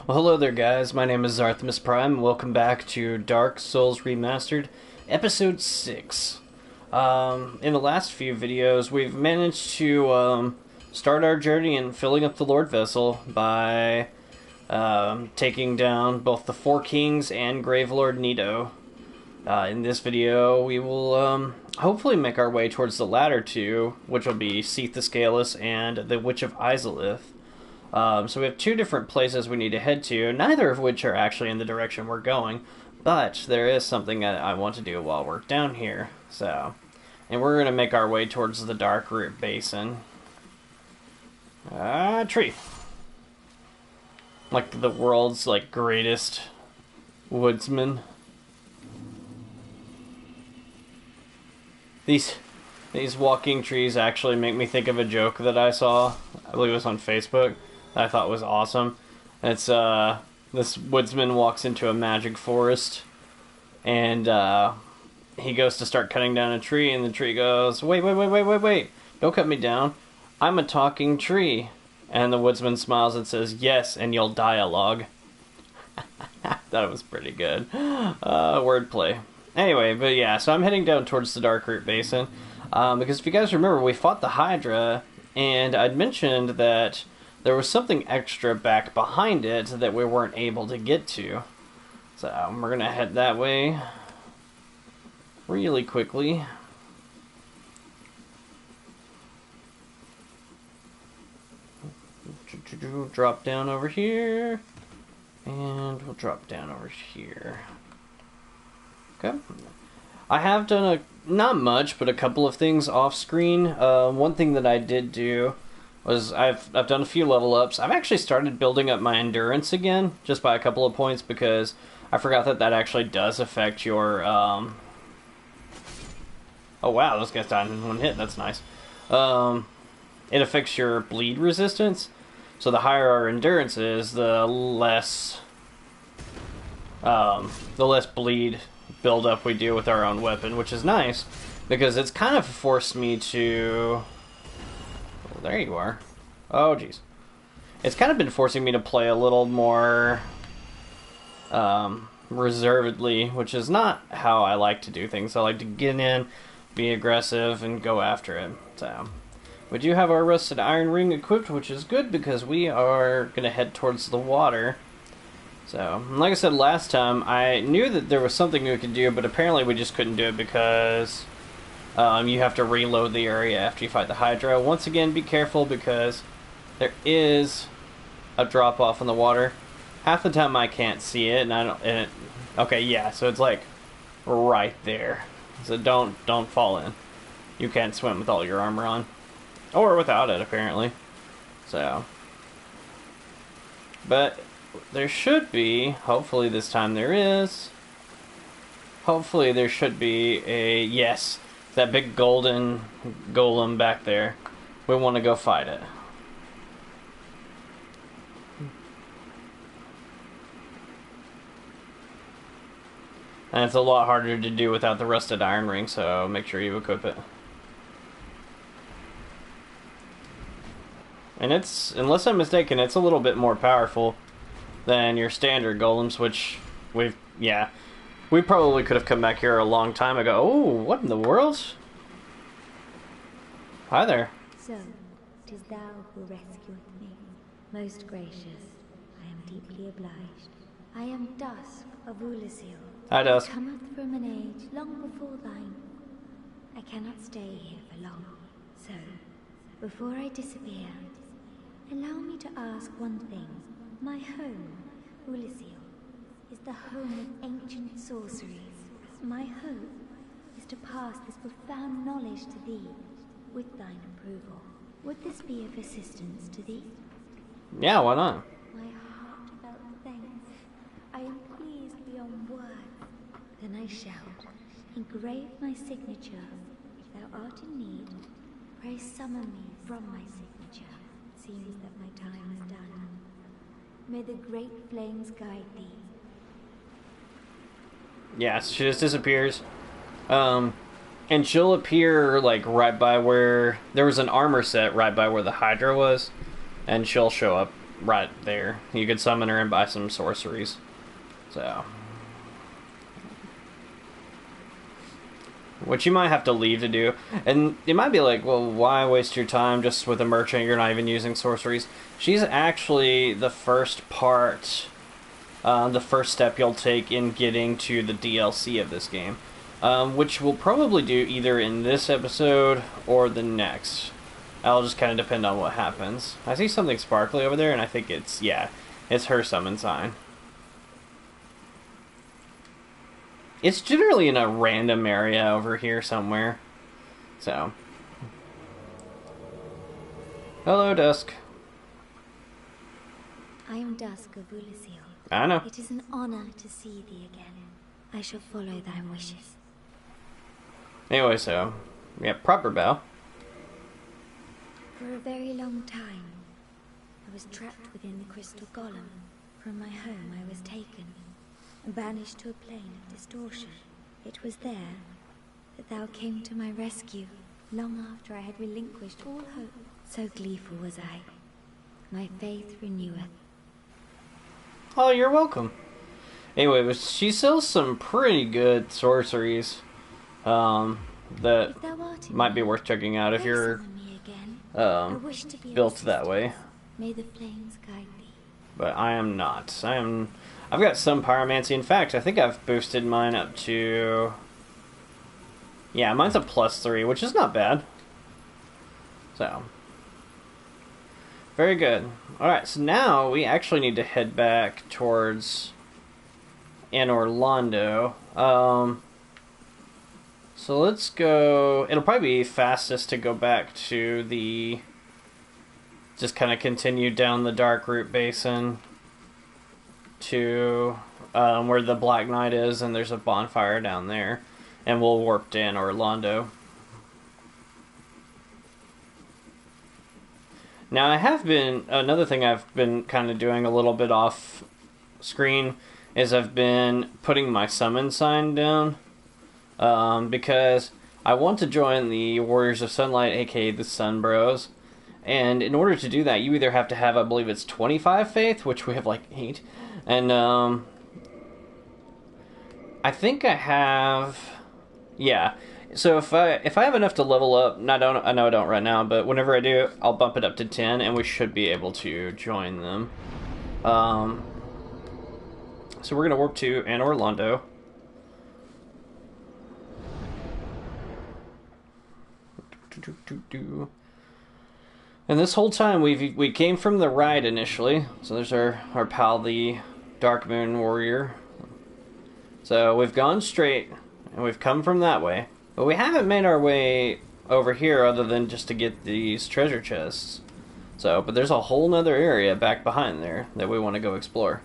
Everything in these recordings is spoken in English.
Well, hello there, guys. My name is Artemis Prime. Welcome back to Dark Souls Remastered, Episode 6. In the last few videos, we've managed to start our journey in filling up the Lord Vessel by taking down both the Four Kings and Gravelord Nito. In this video, we will hopefully make our way towards the latter two, which will be Seath the Scaleless and the Witch of Izalith. So we have two different places we need to head to, neither of which are actually in the direction we're going, but there is something that I want to do while we're down here. And we're going to make our way towards the Dark Root Basin. Tree. Like the world's greatest woodsman. These walking trees actually make me think of a joke that I saw. I believe it was on Facebook. That I thought was awesome. It's this woodsman walks into a magic forest, and he goes to start cutting down a tree, and the tree goes, "Wait! Don't cut me down. I'm a talking tree." And the woodsman smiles and says, "Yes, and you'll dialogue." That was pretty good. Wordplay. Anyway, but yeah, so I'm heading down towards the Dark Root Basin, because if you guys remember, we fought the Hydra, and I'd mentioned that there was something extra back behind it that we weren't able to get to. So we're going to head that way really quickly. Drop down over here, and we'll drop down over here. Okay. I have done not much, but a couple of things off screen. One thing that I did do was I've done a few level ups. I've actually started building up my endurance again, just by a couple of points, because I forgot that actually does affect your oh wow, those guys died in one hit. That's nice. It affects your bleed resistance. So the higher our endurance is, the less bleed build-up we do with our own weapon, which is nice, because it's kind of forced me to... Oh, there you are. Oh, jeez. It's kind of been forcing me to play a little more reservedly, which is not how I like to do things. I like to get in, be aggressive, and go after it. So we do have our rusted iron ring equipped, which is good, because we are going to head towards the water. So, like I said last time, I knew that there was something we could do, but apparently we just couldn't do it because you have to reload the area after you fight the Hydra. Once again, be careful, because there is a drop-off in the water. Half the time I can't see it, and I don't... okay, yeah, so it's like right there. So don't fall in. You can't swim with all your armor on. Or without it, apparently. So... But... there should be, hopefully this time there is, hopefully there should be a, yes, that big golden golem back there. We want to go fight it. And it's a lot harder to do without the rusted iron ring, so make sure you equip it. And it's, unless I'm mistaken, it's a little bit more powerful than your standard golems, which we probably could have come back here a long time ago. Oh, what in the world? Hi there. So, 'tis thou who rescueth me. Most gracious, I am deeply obliged. I am Dusk of Ulyssil. Hi, Dusk. Cometh from an age long before thine. I cannot stay here for long. So, before I disappear, allow me to ask one thing. My home, Ulyssil, is the home of ancient sorceries. My hope is to pass this profound knowledge to thee, with thine approval. Would this be of assistance to thee? Yeah, why not? My heartfelt thanks. I am pleased beyond words. Then I shall engrave my signature. If thou art in need, pray summon me from my signature. It seems that my time is done. May the great flames guide thee. Yeah, she just disappears. And she'll appear, right by where... There was an armor set right by where the Hydra was. And she'll show up right there. You could summon her and buy some sorceries. So, which you might have to leave to do. And it might be like, well, why waste your time just with a merchant? You're not even using sorceries. She's actually the first part, the first step you'll take in getting to the DLC of this game. Which we'll probably do either in this episode or the next. That'll just kind of depend on what happens. I see something sparkly over there, and I think it's, yeah, it's her summon sign. It's generally in a random area over here somewhere. So. Hello, Dusk. I am Dusk of Izalith. I know. It is an honor to see thee again. I shall follow thy wishes. Anyway, so, yeah, proper bow. For a very long time, I was trapped within the crystal golem. From my home I was taken and banished to a plane of distortion. It was there that thou came to my rescue, long after I had relinquished all hope. So gleeful was I. My faith reneweth. Oh, you're welcome. Anyway, but she sells some pretty good sorceries that might be worth checking out if you're built that way. May the flames guide thee. But I am not. I've got some pyromancy. In fact, I think I've boosted mine up to... Yeah, mine's a +3, which is not bad. So. Very good. Alright, so now we actually need to head back towards Anor Londo. So let's go... It'll probably be fastest to go back to the... Just kind of continue down the Darkroot Basin to where the Black Knight is, and there's a bonfire down there. And we'll warp to Anor Londo. Now I have been... Another thing I've been kind of doing a little bit off screen is I've been putting my summon sign down. Because I want to join the Warriors of Sunlight, aka the Sun Bros. And in order to do that, you either have to have, I believe it's 25 faith, which we have like 8. And I think I have... Yeah. So if I have enough to level up, I know I don't right now, but whenever I do, I'll bump it up to 10, and we should be able to join them. So we're going to warp to Anor Londo. And this whole time we came from the right initially. So there's our pal, the Dark Moon Warrior. So we've gone straight, and we've come from that way. But we haven't made our way over here other than just to get these treasure chests. So, but there's a whole nother area back behind there that we want to go explore.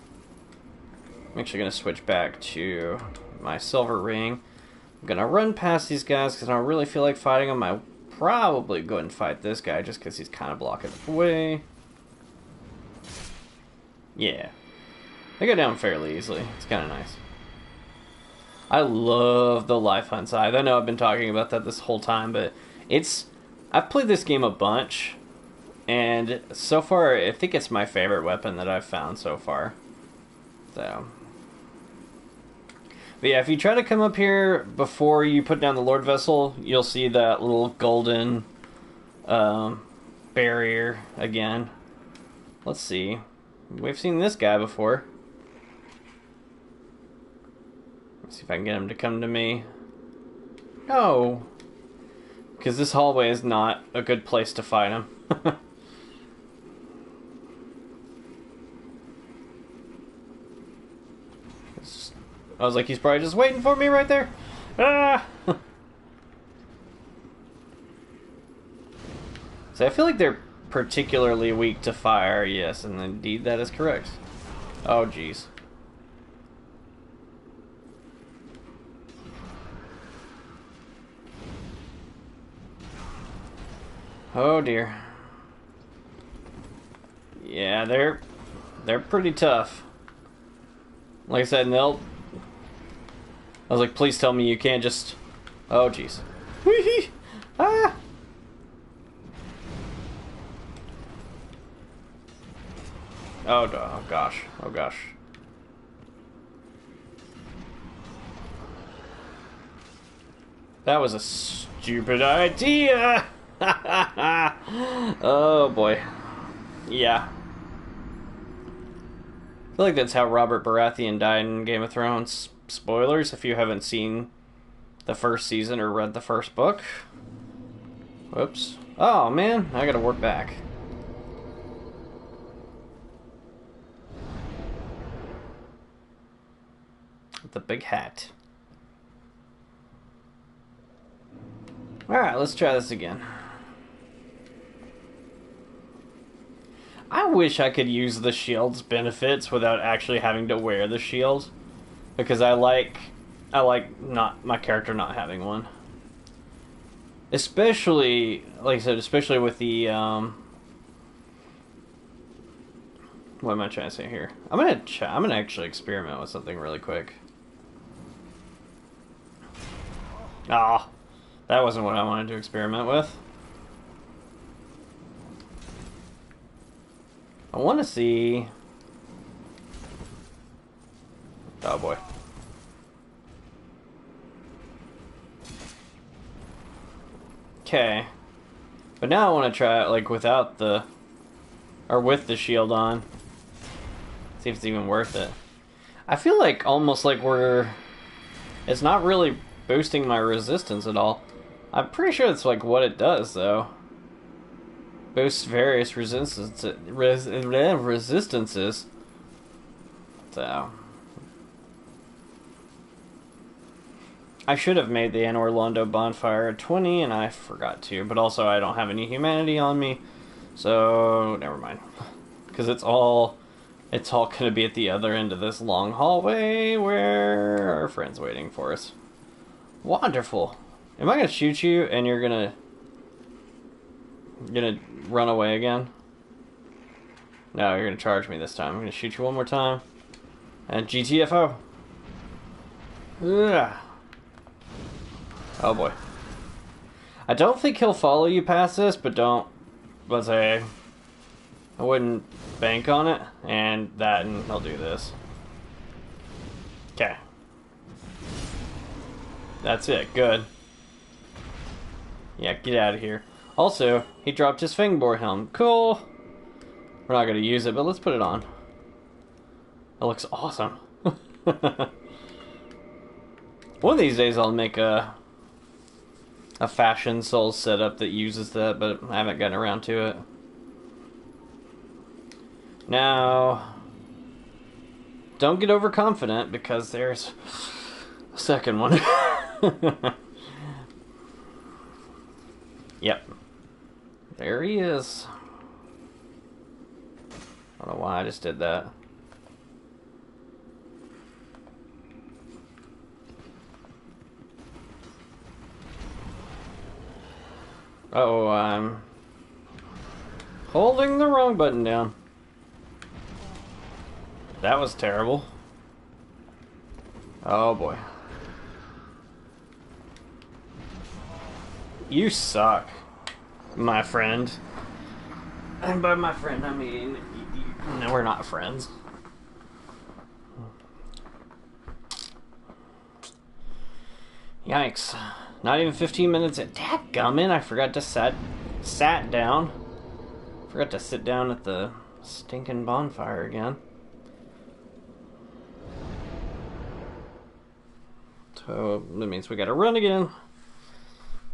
I'm actually going to switch back to my silver ring. I'm going to run past these guys because I don't really feel like fighting them. I probably go and fight this guy just because he's kind of blocking the way. Yeah. They go down fairly easily. It's kind of nice. I love the life hunt side. I know I've been talking about that this whole time, but I've played this game a bunch, and so far I think it's my favorite weapon that I've found so far. So... But yeah, if you try to come up here before you put down the Lord Vessel, you'll see that little golden barrier again. Let's see. We've seen this guy before. Let's see if I can get him to come to me. No! Because this hallway is not a good place to fight him. I was like, he's probably just waiting for me right there. Ah! So I feel like they're particularly weak to fire. Yes, and indeed that is correct. Oh, jeez. Oh, dear. Yeah, they're pretty tough. Like I said, I was like, please tell me you can't just... Oh, jeez. Whee! Ah! Oh gosh. Oh gosh. That was a stupid idea! Oh boy. Yeah. I feel like that's how Robert Baratheon died in Game of Thrones. Spoilers if you haven't seen the first season or read the first book. Whoops. Oh man, I gotta warp back. The big hat. Alright, let's try this again. I wish I could use the shield's benefits without actually having to wear the shield. Because I like not my character not having one. Especially, like I said, especially with the, what am I trying to say here? I'm gonna actually experiment with something really quick. Ah, that wasn't what I wanted to experiment with. I want to see... Oh boy. Okay. But now I want to try it, like, without the... Or with the shield on. See if it's even worth it. I feel like, almost like we're... It's not really boosting my resistance at all. I'm pretty sure that's, like, what it does, though. Boosts various resistances. So... I should have made the Anor Londo bonfire 20, and I forgot to. But also, I don't have any humanity on me, so never mind. Because it's all gonna be at the other end of this long hallway where our friend's waiting for us. Wonderful. Am I gonna shoot you and you're gonna run away again? No, you're gonna charge me this time. I'm gonna shoot you one more time, and GTFO. Ugh. Oh boy. I don't think he'll follow you past this, but let's say, I wouldn't bank on it, and he'll do this. Okay. That's it, good. Yeah, get out of here. Also, he dropped his Fengbor helm. Cool! We're not gonna use it, but let's put it on. It looks awesome. One of these days I'll make a Fashion Soul setup that uses that, but I haven't gotten around to it. Now, don't get overconfident, because there's a second one. Yep. There he is. I don't know why I just did that. Uh-oh, I'm holding the wrong button down. That was terrible. Oh boy. You suck, my friend. And by my friend, I mean, no, we're not friends. Yikes. Not even 15 minutes in. Dadgummit, I forgot to sat down. Forgot to sit down at the stinking bonfire again. So, that means we gotta run again.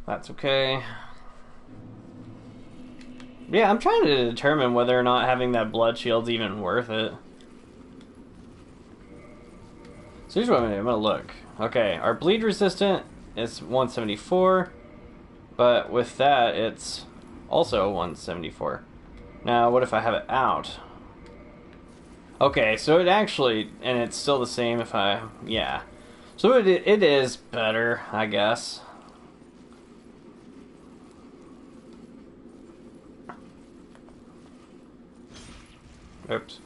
That's okay. Yeah, I'm trying to determine whether or not having that blood shield's even worth it. So here's what I'm gonna do. I'm gonna look. Okay, our bleed resistant is 174, but with that it's also 174. Now, what if I have it out? Okay, so it actually, and it's still the same if I, yeah. So it is better, I guess. Oops.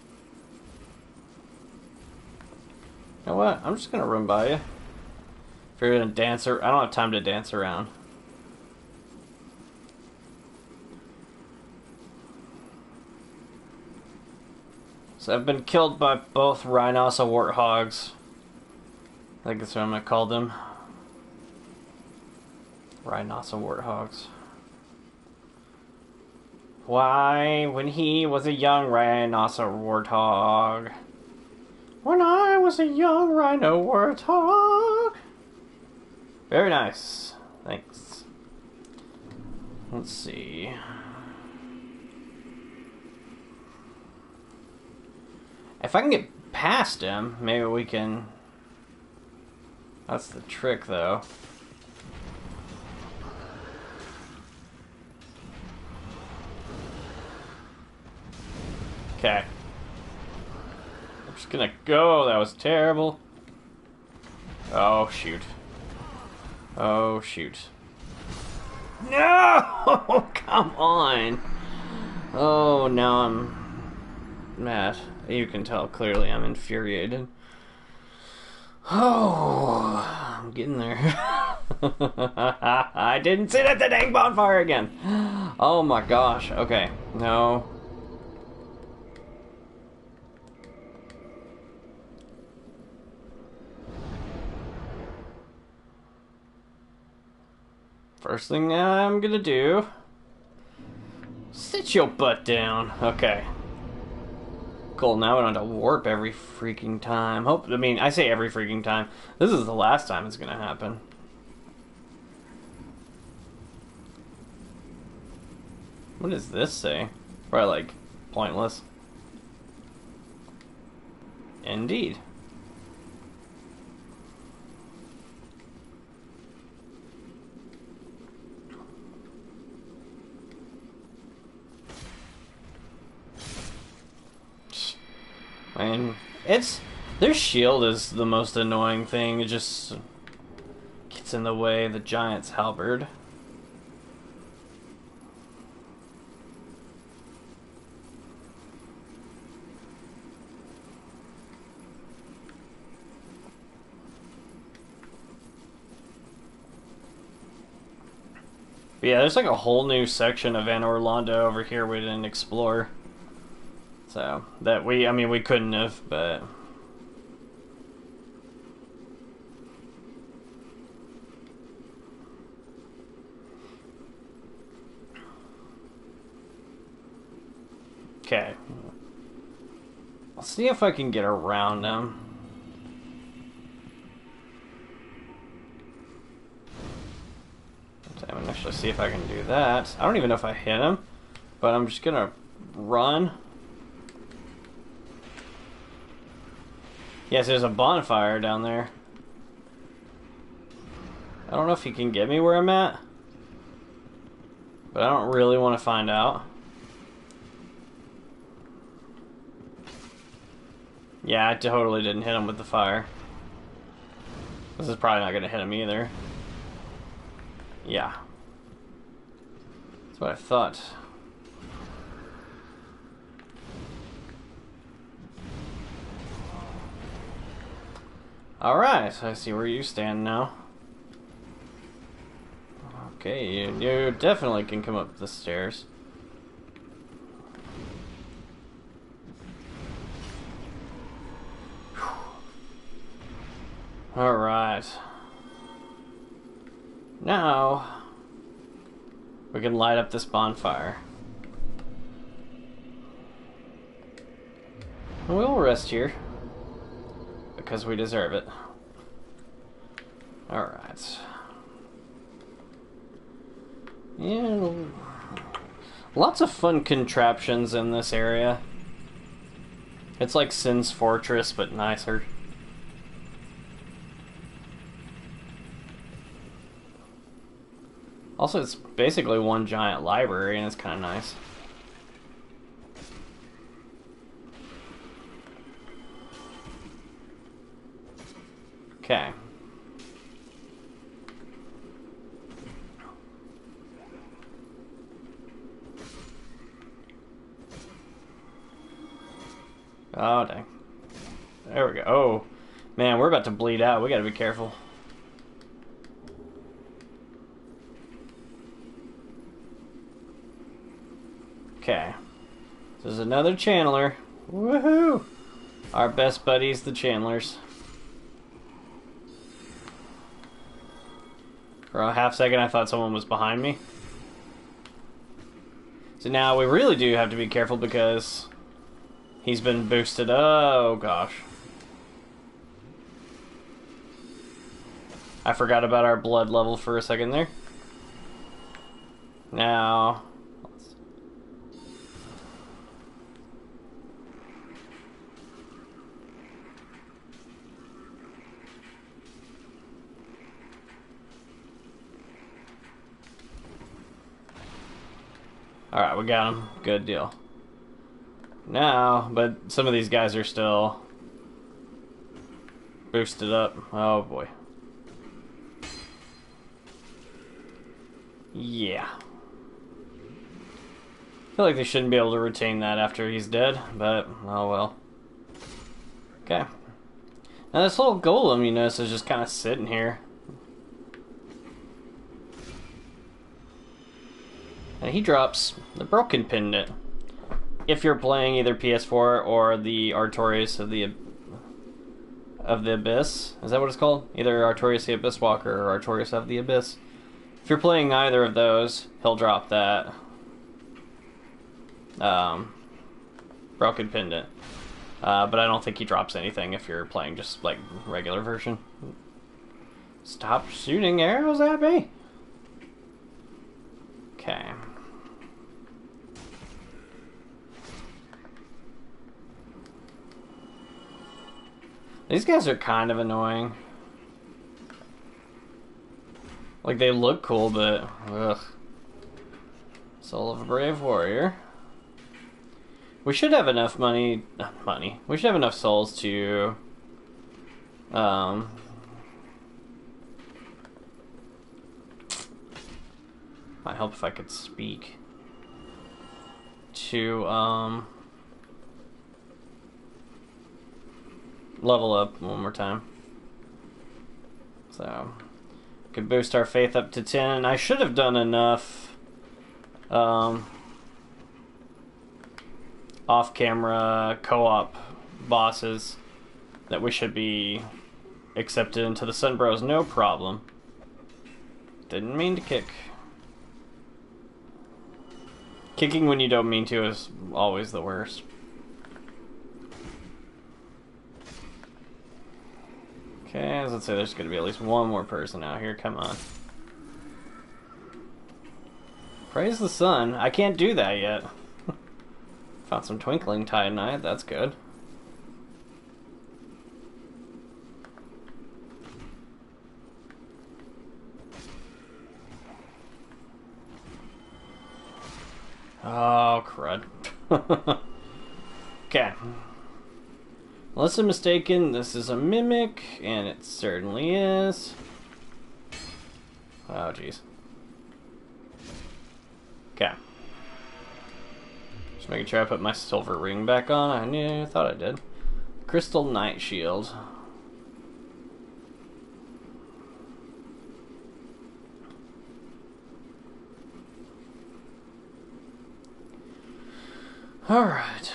You know what? I'm just gonna run by you. If you're gonna dance, I don't have time to dance around. So I've been killed by both rhinoceros warthogs. I think that's what I'm gonna call them. Rhinoceros warthogs. Why, when he was a young rhinoceros warthog. When I was a young rhino warthog. Very nice. Thanks. Let's see. If I can get past him, maybe we can... That's the trick, though. Okay. I'm just gonna go. That was terrible. Oh, shoot. Oh, shoot. No! Come on! Oh, now I'm mad. You can tell clearly I'm infuriated. Oh, I'm getting there. I didn't sit at the dang bonfire again. Oh my gosh. Okay. No. First thing I'm gonna do, sit your butt down. Okay. Cool, now we don't have to warp every freaking time. I say every freaking time. This is the last time it's gonna happen. What does this say? Probably like, pointless. Indeed. And their shield is the most annoying thing. It just gets in the way of the giant's halberd. But yeah, there's like a whole new section of Anne Orlando over here we didn't explore. So, we couldn't have, but... Okay. I'll see if I can get around him. I'm gonna actually see if I can do that. I don't even know if I hit him, but I'm just gonna run. Yes, there's a bonfire down there. I don't know if he can get me where I'm at, but I don't really want to find out. Yeah, I totally didn't hit him with the fire. This is probably not going to hit him either. Yeah. That's what I thought. Alright, I see where you stand now. Okay, you definitely can come up the stairs. Alright. Now, we can light up this bonfire. And we'll rest here. Because we deserve it. Alright. Yeah. Lots of fun contraptions in this area. It's like Sin's Fortress, but nicer. Also, it's basically one giant library, and it's kind of nice. Okay. Oh, dang. There we go. Oh, man, we're about to bleed out. We gotta be careful. Okay. This is another channeler. Woohoo! Our best buddies, the Chandlers. For a half second, I thought someone was behind me. So now we really do have to be careful because he's been boosted. Oh, gosh. I forgot about our blood level for a second there. Now... Alright, we got him. Good deal. Now, but some of these guys are still boosted up. Oh boy. Yeah. I feel like they shouldn't be able to retain that after he's dead, but oh well. Okay. Now this little golem, you notice, is just kind of sitting here. And he drops the Broken Pendant. If you're playing either PS4 or the Artorias of the Abyss. Is that what it's called? Either Artorias the Abyss Walker or Artorias of the Abyss. If you're playing either of those, he'll drop that Broken Pendant. But I don't think he drops anything if you're playing just like regular version. Stop shooting arrows at me! Okay. These guys are kind of annoying. Like, they look cool, but... ugh. Soul of a Brave Warrior. We should have enough money... not money. We should have enough souls to... might help if I could speak. To, level up one more time. So... could boost our faith up to 10. I should have done enough off-camera co-op bosses that we should be accepted into the Sun Bros, no problem. Didn't mean to kick. Kicking when you don't mean to is always the worst. Okay, let's say there's going to be at least one more person out here. Come on. Praise the sun. I can't do that yet. Found some twinkling titanite. That's good. Oh, crud. Okay. Unless I'm mistaken, this is a mimic, and it certainly is. Oh, jeez. Okay. Just making sure I put my silver ring back on. I thought I did. Crystal Knight Shield. Alright.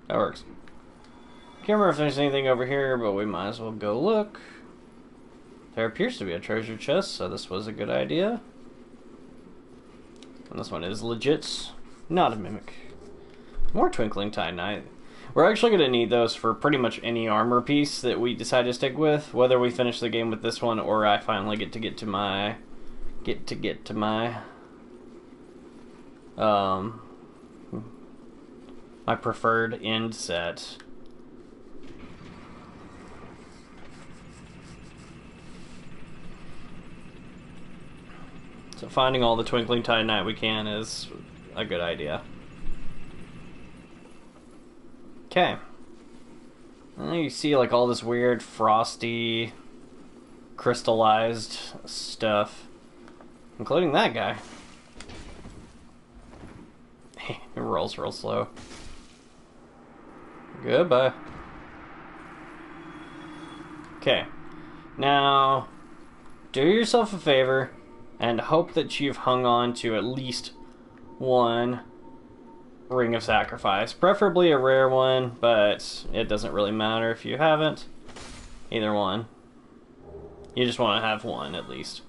That works. Can't remember if there's anything over here, but we might as well go look. There appears to be a treasure chest, so this was a good idea. And this one is legit, not a mimic. More twinkling titanite. We're actually going to need those for pretty much any armor piece that we decide to stick with, whether we finish the game with this one or I finally get to my my preferred end set. So finding all the twinkling titanite we can is a good idea. Okay. And you see like all this weird frosty crystallized stuff, including that guy. It rolls real slow. Goodbye. Okay. Now, do yourself a favor and hope that you've hung on to at least one Ring of Sacrifice. Preferably a rare one, but it doesn't really matter if you haven't. Either one. You just want to have one at least.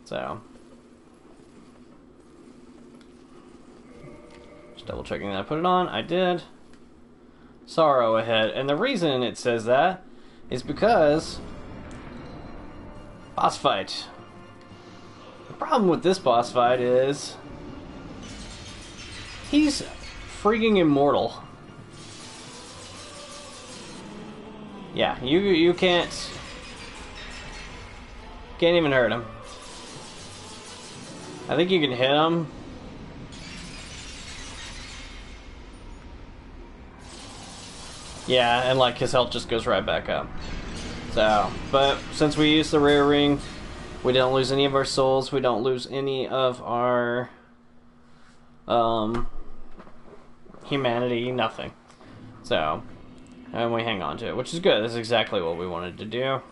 So, just double checking that I put it on. I did. Sorrow ahead. And the reason it says that is because boss fight. The problem with this boss fight is he's freaking immortal. Yeah, you can't even hurt him. I think you can hit him. Yeah, and like his health just goes right back up. So, but since we used the rare ring, we don't lose any of our souls. We don't lose any of our humanity. Nothing. So, and we hang on to it, which is good. That's exactly what we wanted to do.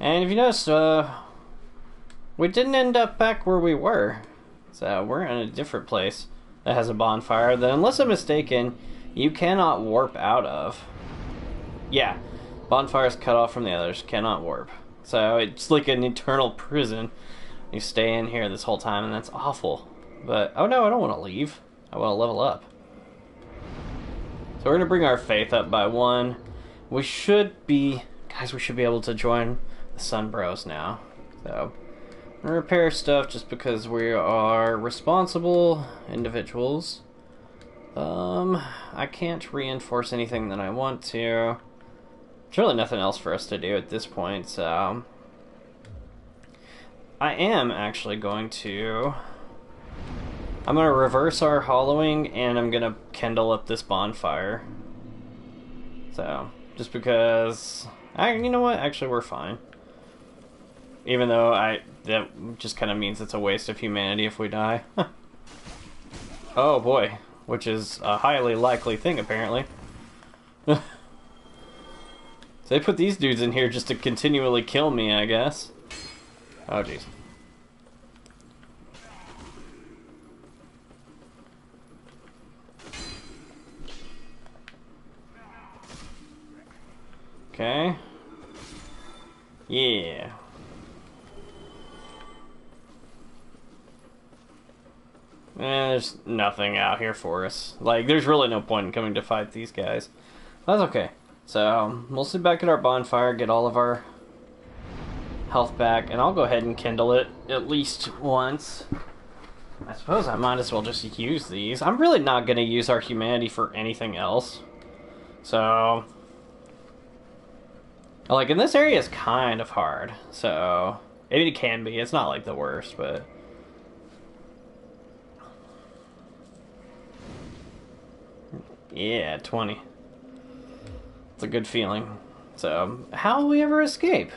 And if you notice, we didn't end up back where we were. So we're in a different place that has a bonfire that, unless I'm mistaken, you cannot warp out of. Yeah, bonfire is cut off from the others, cannot warp. So it's like an eternal prison. You stay in here this whole time, and that's awful. But, oh no, I don't want to leave. I want to level up. So we're going to bring our faith up by 1. We should be, guys, we should be able to join the Sun Bros now. So, I'm gonna repair stuff just because we are responsible individuals. I can't reinforce anything that I want to. There's really nothing else for us to do at this point, so I am actually going to... I'm gonna reverse our hollowing, and I'm gonna kindle up this bonfire. So, just because... you know what? Actually, we're fine. Even though that just kind of means it's a waste of humanity if we die. Oh boy, which is a highly likely thing apparently. So they put these dudes in here just to continually kill me, I guess. Oh jeez. Okay. Yeah. There's nothing out here for us. Like, there's really no point in coming to fight these guys. That's okay. So, we'll sit back at our bonfire, get all of our health back, and I'll go ahead and kindle it at least once. I suppose I might as well just use these. I'm really not going to use our humanity for anything else. So, like, and this area is kind of hard. So, I mean, it can be. It's not like the worst, but... Yeah, 20. It's a good feeling. So, how will we ever escape?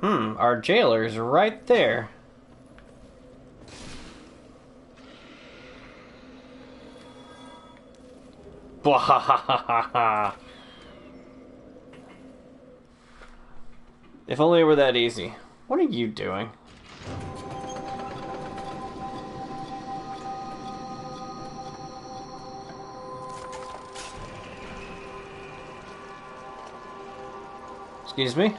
Our jailer's right there. Bwahahaha. If only it were that easy. What are you doing? Excuse me?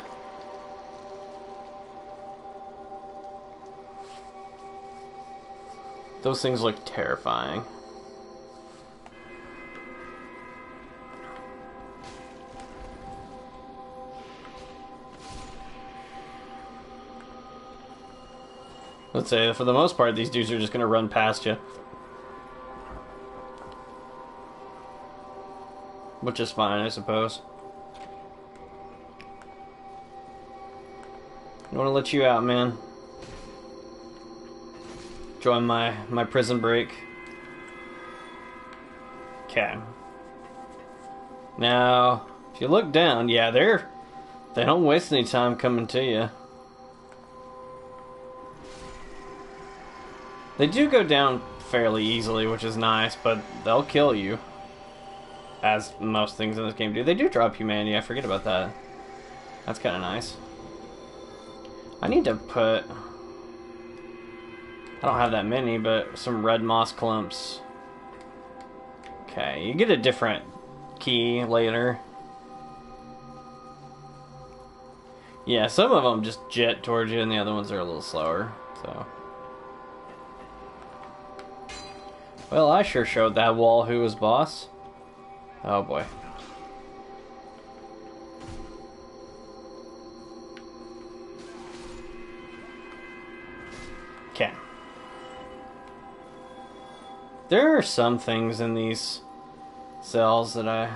Those things look terrifying. Let's say, for the most part, these dudes are just gonna run past you. Which is fine, I suppose. I want to let you out, man. Join my prison break. Okay. Now, if you look down, yeah, they don't waste any time coming to you. They do go down fairly easily, which is nice, but they'll kill you. As most things in this game do. They do drop humanity, I forget about that. That's kind of nice. I need to put... I don't have that many, but some red moss clumps. Okay, you get a different key later. Yeah, some of them just jet towards you, and the other ones are a little slower, so... Well, I sure showed that wall who was boss. Oh boy. Okay. There are some things in these cells that I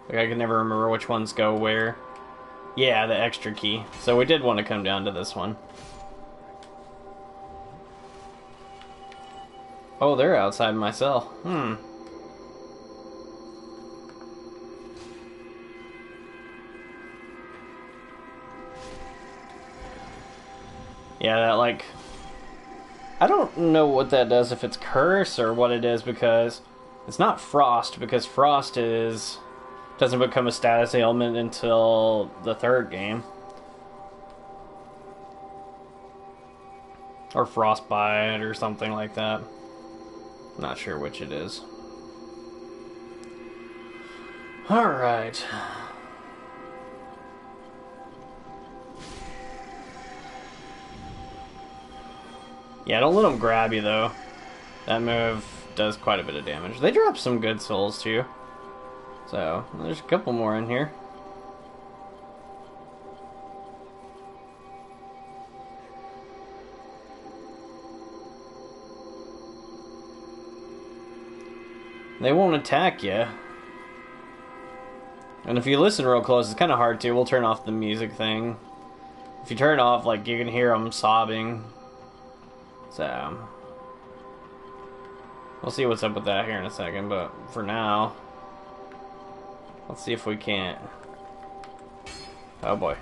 can never remember which ones go where. Yeah, the extra key. So we did want to come down to this one. Oh, they're outside my cell. Yeah, that, like... I don't know what that does, if it's curse or what it is, because it's not frost, because frost doesn't become a status ailment until the third game. Or frostbite or something like that. Not sure which it is. Alright. Yeah, don't let them grab you, though. That move does quite a bit of damage. They drop some good souls, too. So, there's a couple more in here. They won't attack you. And if you listen real close, it's kind of hard to. We'll turn off the music thing. If you turn it off, like, you can hear them sobbing. So, we'll see what's up with that here in a second, but for now, let's see if we can't. Oh boy.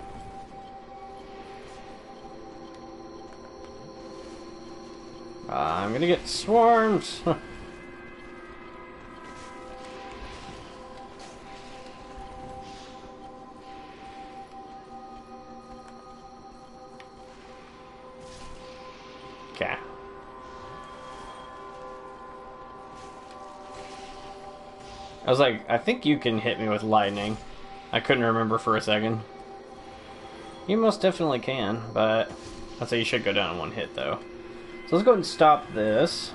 I'm gonna get swarmed. Okay. I was like, I think you can hit me with lightning. I couldn't remember for a second. You most definitely can, but I'd say you should go down in one hit, though. So let's go ahead and stop this.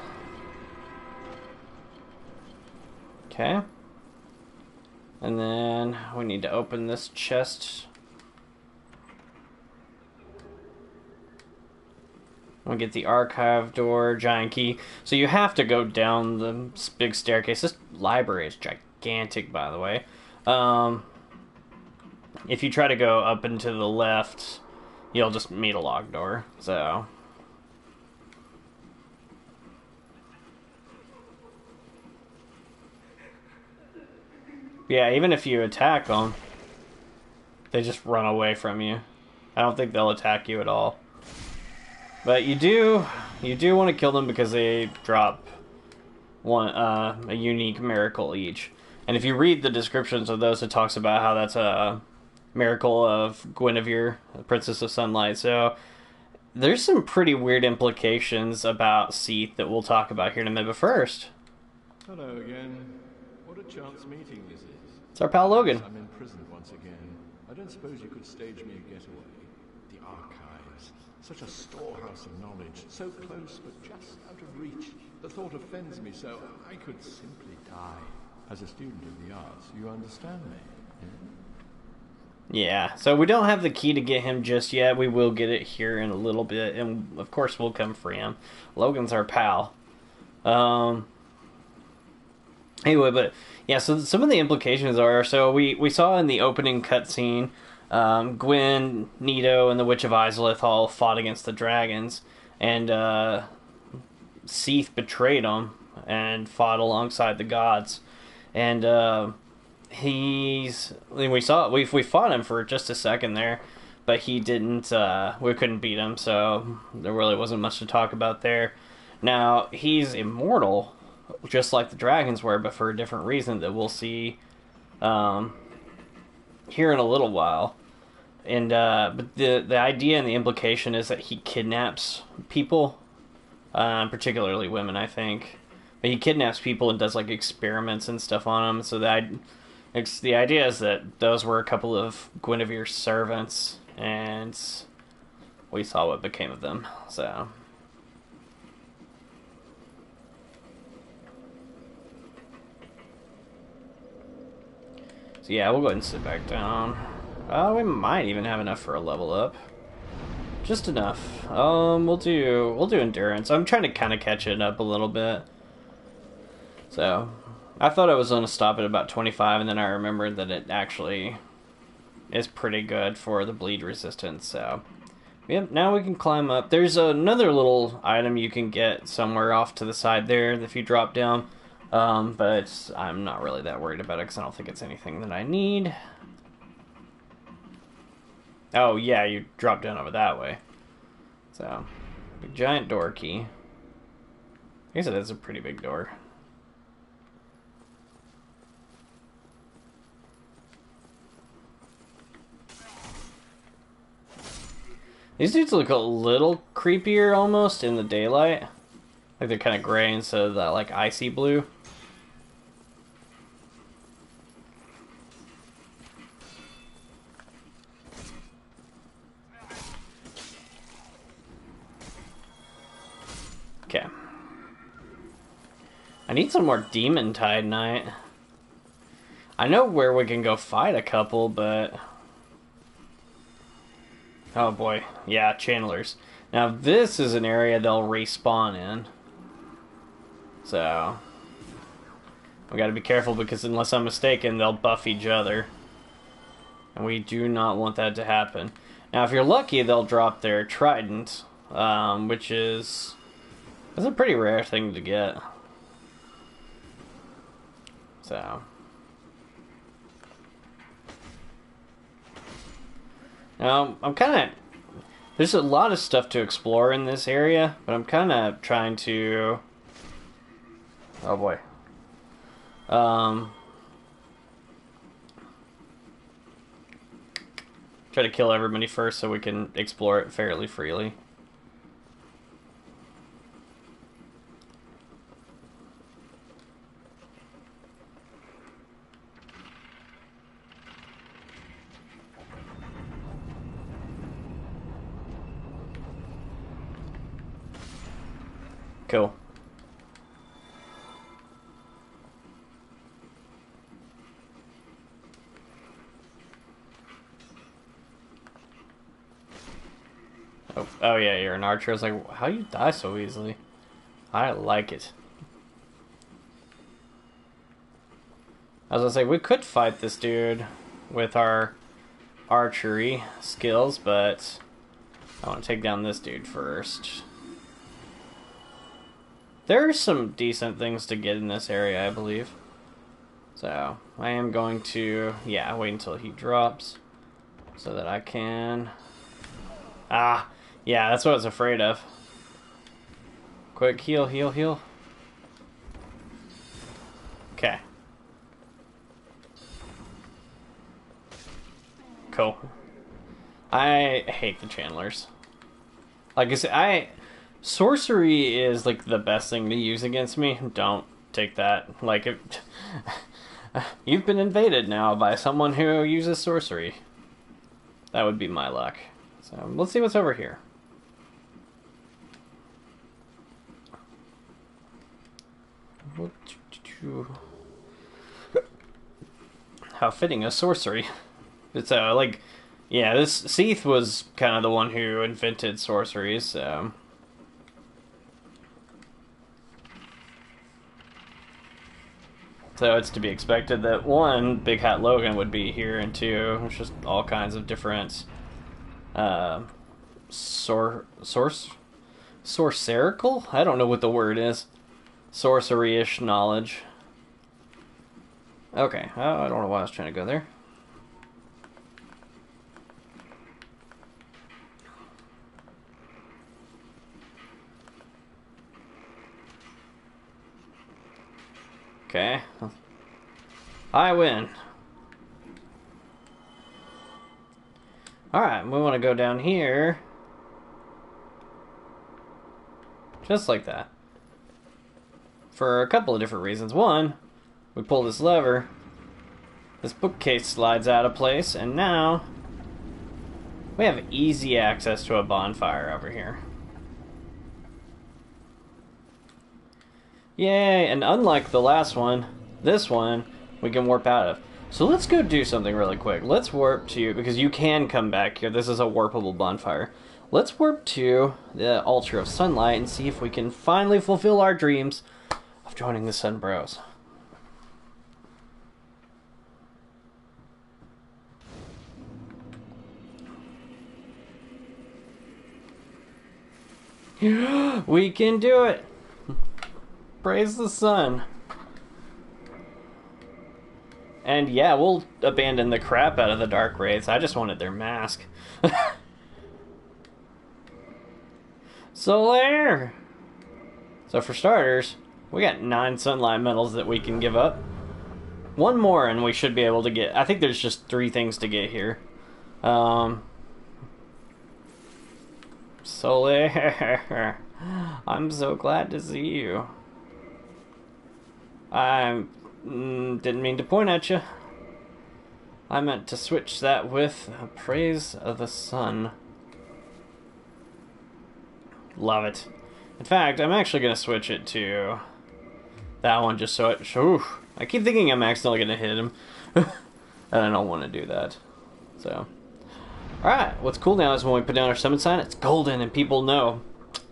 Okay. And then we need to open this chest. We'll get the archive door, giant key. So you have to go down the big staircase. This library is gigantic, by the way. If you try to go up and to the left, you'll just meet a locked door. So, yeah, even if you attack them, they just run away from you. I don't think they'll attack you at all. But you do want to kill them because they drop one a unique miracle each. And if you read the descriptions of those, it talks about how that's a miracle of Guinevere, the Princess of Sunlight. So there's some pretty weird implications about Seath that we'll talk about here in a minute. But first, hello again. What a chance meeting this is. It's our pal Logan. I'm imprisoned once again. I don't suppose you could stage me a getaway. The archives. Such a storehouse of knowledge, so close but just out of reach. The thought offends me so I could simply die. As a student of the arts, you understand me? Yeah, so we don't have the key to get him just yet. We will get it here in a little bit, and of course we'll come free him. Logan's our pal. Anyway, but yeah, so some of the implications are, so we saw in the opening cutscene, Gwyn, Nito, and the Witch of Izalith all fought against the dragons, and Seath betrayed them and fought alongside the gods, and we fought him for just a second there, but he didn't. We couldn't beat him, so there really wasn't much to talk about there. Now he's immortal, just like the dragons were, but for a different reason that we'll see here in a little while. And but the idea and the implication is that he kidnaps people, particularly women, I think. But he kidnaps people and does like experiments and stuff on them. So the idea is that those were a couple of Guinevere's servants, and we saw what became of them. So yeah, we'll go ahead and sit back down. We might even have enough for a level up. Just enough. We'll do endurance. I'm trying to kind of catch it up a little bit. So, I thought I was going to stop at about 25, and then I remembered that it actually is pretty good for the bleed resistance. So, yep, now we can climb up. There's another little item you can get somewhere off to the side there if you drop down. But I'm not really that worried about it because I don't think it's anything that I need. Oh, yeah, you drop down over that way. So, big giant door key. I guess it is a pretty big door. These dudes look a little creepier almost in the daylight. Like they're kind of gray instead of that like icy blue. Okay. I need some more Demon Tide Knight. I know where we can go fight a couple, but... Oh boy. Yeah, channelers. Now this is an area they'll respawn in. So... we gotta be careful because unless I'm mistaken, they'll buff each other. And we do not want that to happen. Now if you're lucky, they'll drop their trident. Which is... that's a pretty rare thing to get. So... now, I'm kind of... there's a lot of stuff to explore in this area, but I'm kind of trying to... oh boy. Try to kill everybody first so we can explore it fairly freely. Cool. Oh yeah, you're an archer. I was like, how you die so easily? I like it. I was gonna say, we could fight this dude with our archery skills, but I want to take down this dude first. There are some decent things to get in this area, I believe. So, I am going to, yeah, wait until he drops so that I can... ah, yeah, that's what I was afraid of. Quick, heal, heal, heal. Okay. Cool. I hate the channelers. Like I said, sorcery is like the best thing to use against me. Don't take that. Like, you've been invaded now by someone who uses sorcery. That would be my luck. So let's see what's over here. How fitting, a sorcery. It's like, yeah, this Seath was kind of the one who invented sorceries, so... so it's to be expected that, one, Big Hat Logan would be here, and two, there's just all kinds of different, sorcerical? I don't know what the word is. Sorcery-ish knowledge. Okay, I don't know why I was trying to go there. Okay. I win. Alright, we want to go down here. Just like that. For a couple of different reasons. One, we pull this lever. This bookcase slides out of place, and now we have easy access to a bonfire over here. Yay, and unlike the last one, this one we can warp out of. So let's go do something really quick. Let's warp to, because you can come back here. This is a warpable bonfire. Let's warp to the Altar of Sunlight and see if we can finally fulfill our dreams of joining the Sun Bros. We can do it! Praise the sun. And yeah, we'll abandon the crap out of the Dark Wraiths. I just wanted their mask. So there! So for starters, we got 9 sunlight metals that we can give up. One more and we should be able to get... I think there's just 3 things to get here. Solaire, I'm so glad to see you. I didn't mean to point at you. I meant to switch that with Praise of the Sun. Love it. In fact, I'm actually going to switch it to that one just so it... Oof, I keep thinking I'm accidentally going to hit him. And I don't want to do that. So... Alright, what's cool now is when we put down our summon sign, it's golden and people know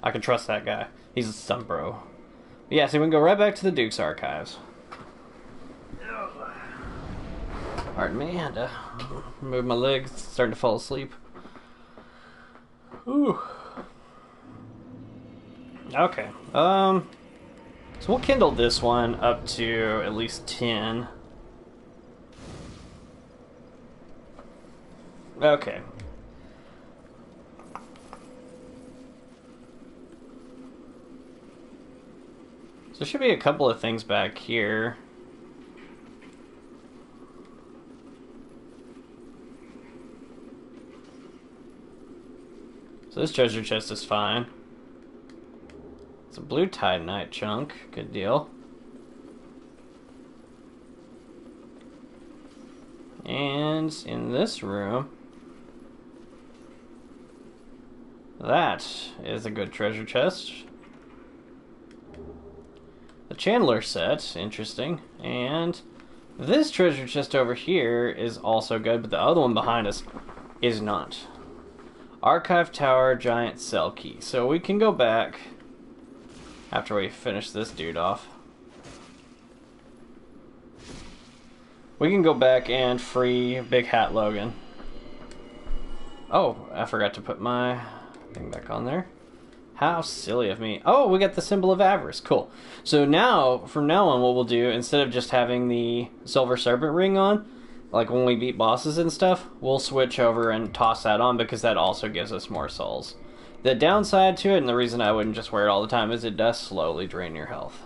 I can trust that guy. He's a sun bro. But yeah, so we can go right back to the Duke's archives. Pardon me, I had to move my legs, starting to fall asleep. Ooh. Okay, so we'll kindle this one up to at least 10. Okay. So there should be a couple of things back here. So this treasure chest is fine. It's a blue titanite chunk. Good deal. And in this room, that is a good treasure chest. The Chandler set, interesting. And this treasure chest over here is also good, but the other one behind us is not. Archive Tower Giant Cell Key. So we can go back after we finish this dude off. We can go back and free Big Hat Logan. Oh, I forgot to put my thing back on there. How silly of me. Oh, we got the symbol of avarice. Cool. So now, from now on, what we'll do, instead of just having the Silver Serpent ring on, like when we beat bosses and stuff, we'll switch over and toss that on because that also gives us more souls. The downside to it, and the reason I wouldn't just wear it all the time, is it does slowly drain your health.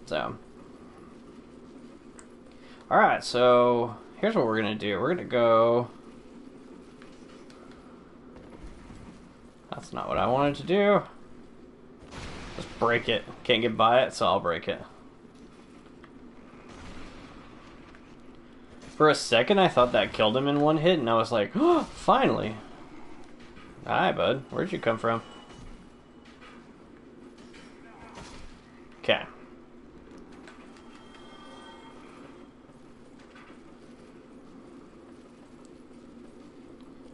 So. Alright, so here's what we're going to do. We're going to go... That's not what I wanted to do. Just break it. Can't get by it, so I'll break it. For a second, I thought that killed him in one hit, and I was like, oh, finally. Hi, bud. Where'd you come from? Okay.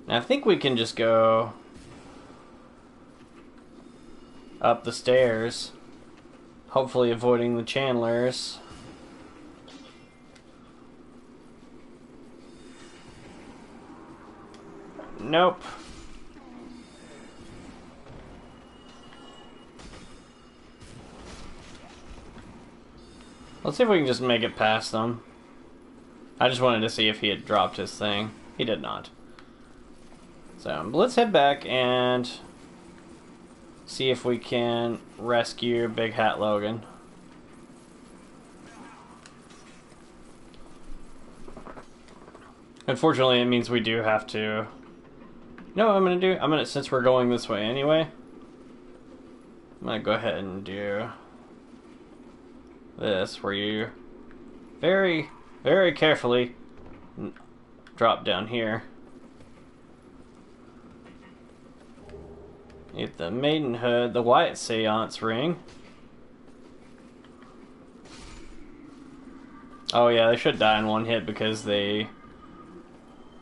Now, I think we can just go up the stairs, hopefully avoiding the Chandlers. Nope. Let's see if we can just make it past them. I just wanted to see if he had dropped his thing. He did not. So, let's head back and see if we can rescue Big Hat Logan. Unfortunately, it means we do have to You know what I'm gonna do? Since we're going this way anyway, I'm gonna go ahead and do this, where you very, very carefully drop down here. Get the Maidenhood, the White Seance ring. Oh yeah, they should die in one hit because they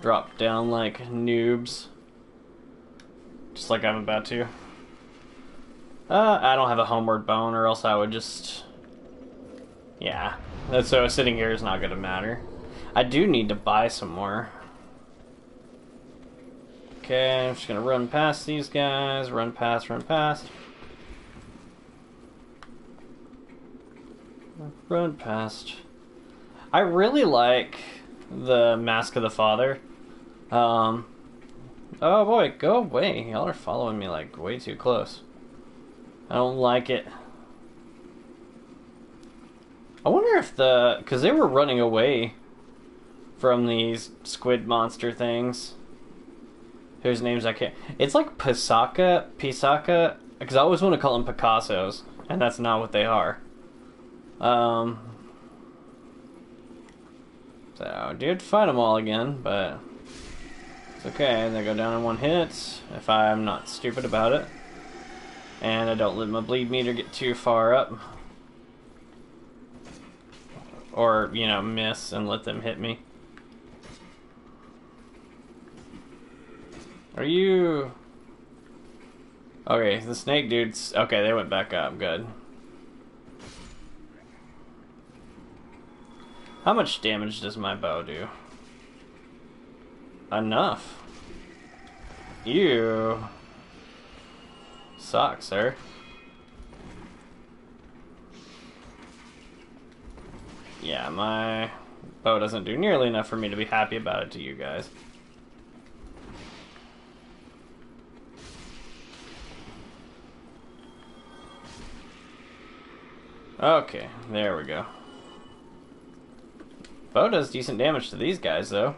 drop down like noobs. Just like I'm about to. I don't have a homeward bone, or else I would just... Yeah. So sitting here is not going to matter. I do need to buy some more. Okay, I'm just going to run past these guys. Run past, run past. Run past. I really like the Mask of the Father. Oh boy, go away. Y'all are following me like way too close. I don't like it. I wonder if because they were running away from these squid monster things. Whose names I can't... It's like Pisaka, because I always want to call them Picassos, and that's not what they are. So, I did fight them all again, but it's okay. They go down in one hit, if I'm not stupid about it. And I don't let my bleed meter get too far up. Or, you know, miss and let them hit me. Are you... Okay, the snake dudes... Okay, they went back up. Good. How much damage does my bow do? Enough. You suck, sir. Yeah, my bow doesn't do nearly enough for me to be happy about it to you guys. Okay, there we go. Bow does decent damage to these guys, though.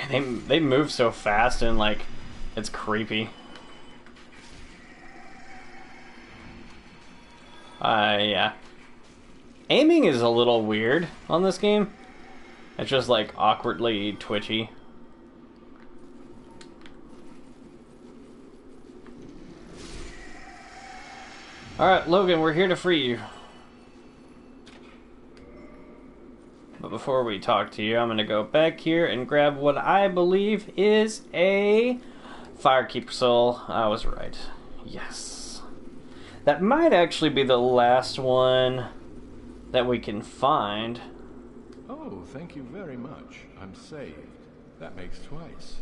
They move so fast and, like, it's creepy. Yeah. Aiming is a little weird on this game. It's just, like, awkwardly twitchy. Alright, Logan, we're here to free you. But before we talk to you, I'm going to go back here and grab what I believe is a Firekeeper Soul. I was right. Yes. That might actually be the last one that we can find. Oh, thank you very much. I'm saved. That makes twice.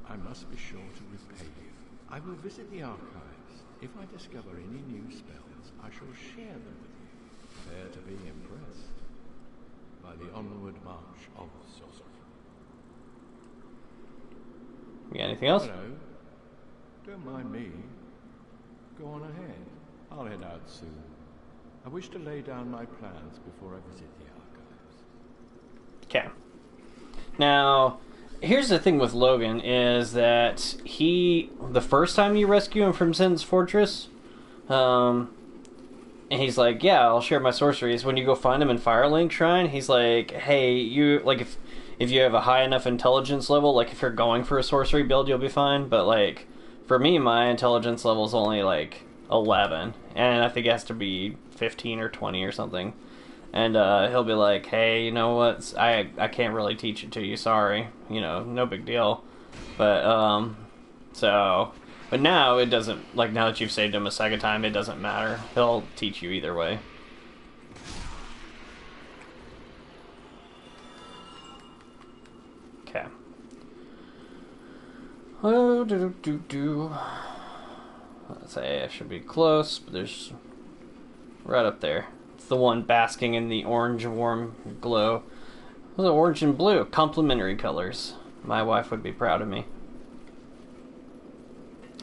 I must be sure to repay you. I will visit the archives. If I discover any new spells, I shall share them with you. Prepare to be impressed by the onward march of sorcery. You got anything else? Hello. Don't mind me. Go on ahead. I'll head out soon. I wish to lay down my plans before I visit the archives. Okay. Now, here's the thing with Logan, is that the first time you rescue him from Sin's Fortress, and he's like, yeah, I'll share my sorceries. When you go find him in Firelink Shrine, he's like, hey, you, like, if you have a high enough intelligence level, like, if you're going for a sorcery build, you'll be fine, but, like, for me, my intelligence level is only, like, 11, and I think it has to be 15 or 20 or something. And he'll be like, hey, you know what, I can't really teach it to you, sorry. You know, no big deal. But, but now it doesn't, like, now that you've saved him a second time, it doesn't matter. He'll teach you either way. Okay. Oh, let's say I should be close, but there's right up there. It's the one basking in the orange warm glow. Those are orange and blue, complementary colors. My wife would be proud of me.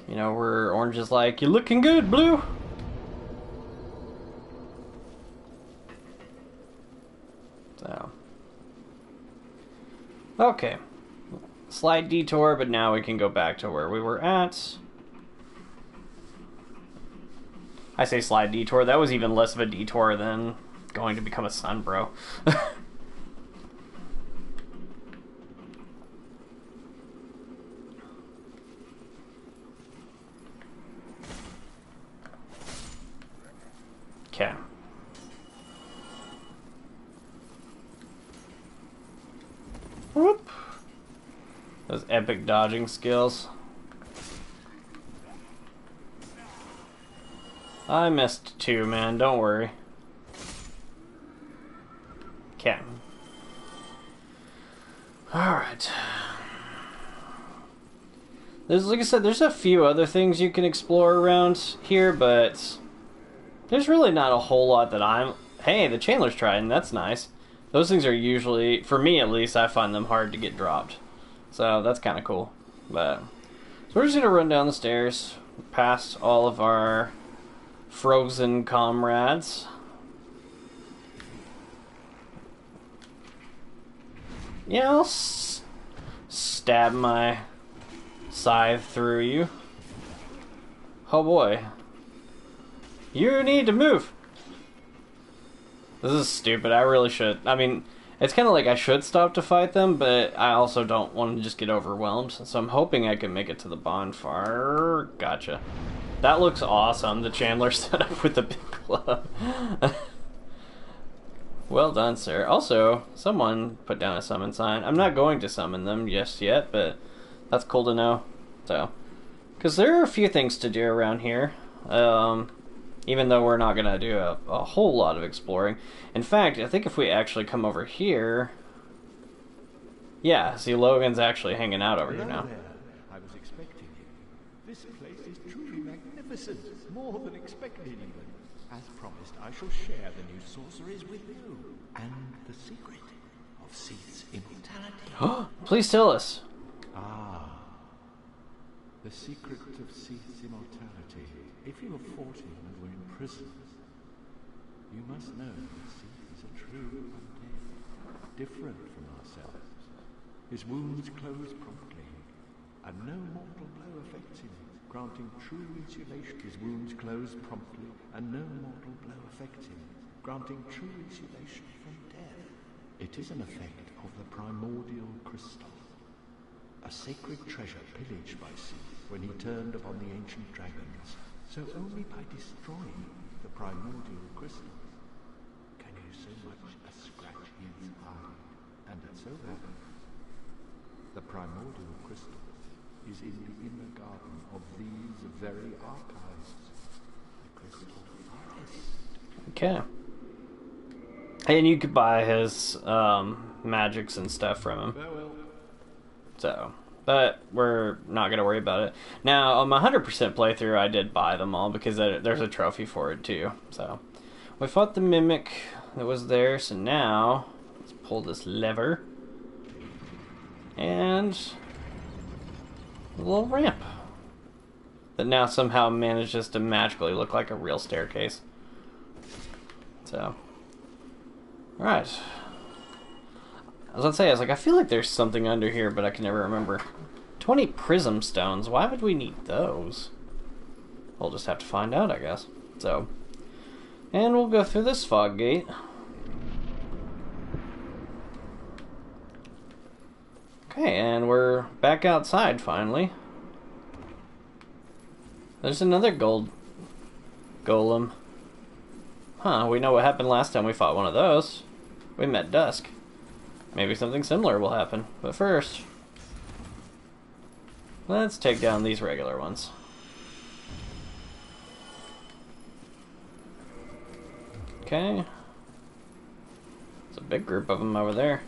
You know, where orange is like, you're looking good, blue. So. Okay. slight detour, but now we can go back to where we were at. I say slight detour. That was even less of a detour than going to become a sun, bro. Okay. Whoop. Those epic dodging skills. I missed 2, man. Don't worry. Okay. Alright. There's, like I said, there's a few other things you can explore around here, but there's really not a whole lot that I'm... Hey, the Chandler's Trident, that's nice. Those things are usually, for me at least, I find them hard to get dropped. So that's kind of cool. But so we're just going to run down the stairs, past all of our frozen comrades. Yeah, I'll stab my scythe through you. Oh boy. You need to move. This is stupid. I really should. I mean, it's kind of like I should stop to fight them, but I also don't want to just get overwhelmed. So I'm hoping I can make it to the bonfire. Gotcha. That looks awesome. The Chandler setup with the big club. Well done, sir. Also, someone put down a summon sign. I'm not going to summon them just yet, but that's cool to know. So, because there are a few things to do around here. Even though we're not going to do a whole lot of exploring. In fact, I think if we actually come over here... Yeah, see, Logan's actually hanging out over here now. There. I was expecting you. This place is truly magnificent. More than expected, even. As promised, I shall share the new sorceries with you. And the secret of Seath's immortality. Please tell us. Ah. The secret of Seath's immortality. If you have fought him and were in prison, you must know that Seath is a true undead, different from ourselves. His wounds close promptly, and no mortal blow affects him, granting true insulation. His wounds close promptly, and no mortal blow affects him, granting true insulation from death. It is an effect of the primordial crystal, a sacred treasure pillaged by Seath when he turned upon the ancient dragons. So only by destroying the primordial crystal can you so much as scratch his hide. And it so happens, the primordial crystal is in the inner garden of these very archives, the Crystal Forest. Okay. And you could buy his magics and stuff from him. Farewell. So... But we're not going to worry about it. Now, on my 100% playthrough, I did buy them all because there's a trophy for it too. So, we fought the Mimic that was there. So now, let's pull this lever. And a little ramp. That now somehow manages to magically look like a real staircase. So, alright. I was gonna say, I feel like there's something under here, but I can never remember. 20 prism stones. Why would we need those? We'll just have to find out, I guess. So, and we'll go through this fog gate. Okay, and we're back outside finally. There's another gold golem. Huh, we know what happened last time we fought one of those. We met Dusk. Maybe something similar will happen. But first, let's take down these regular ones. Okay. There's a big group of them over there.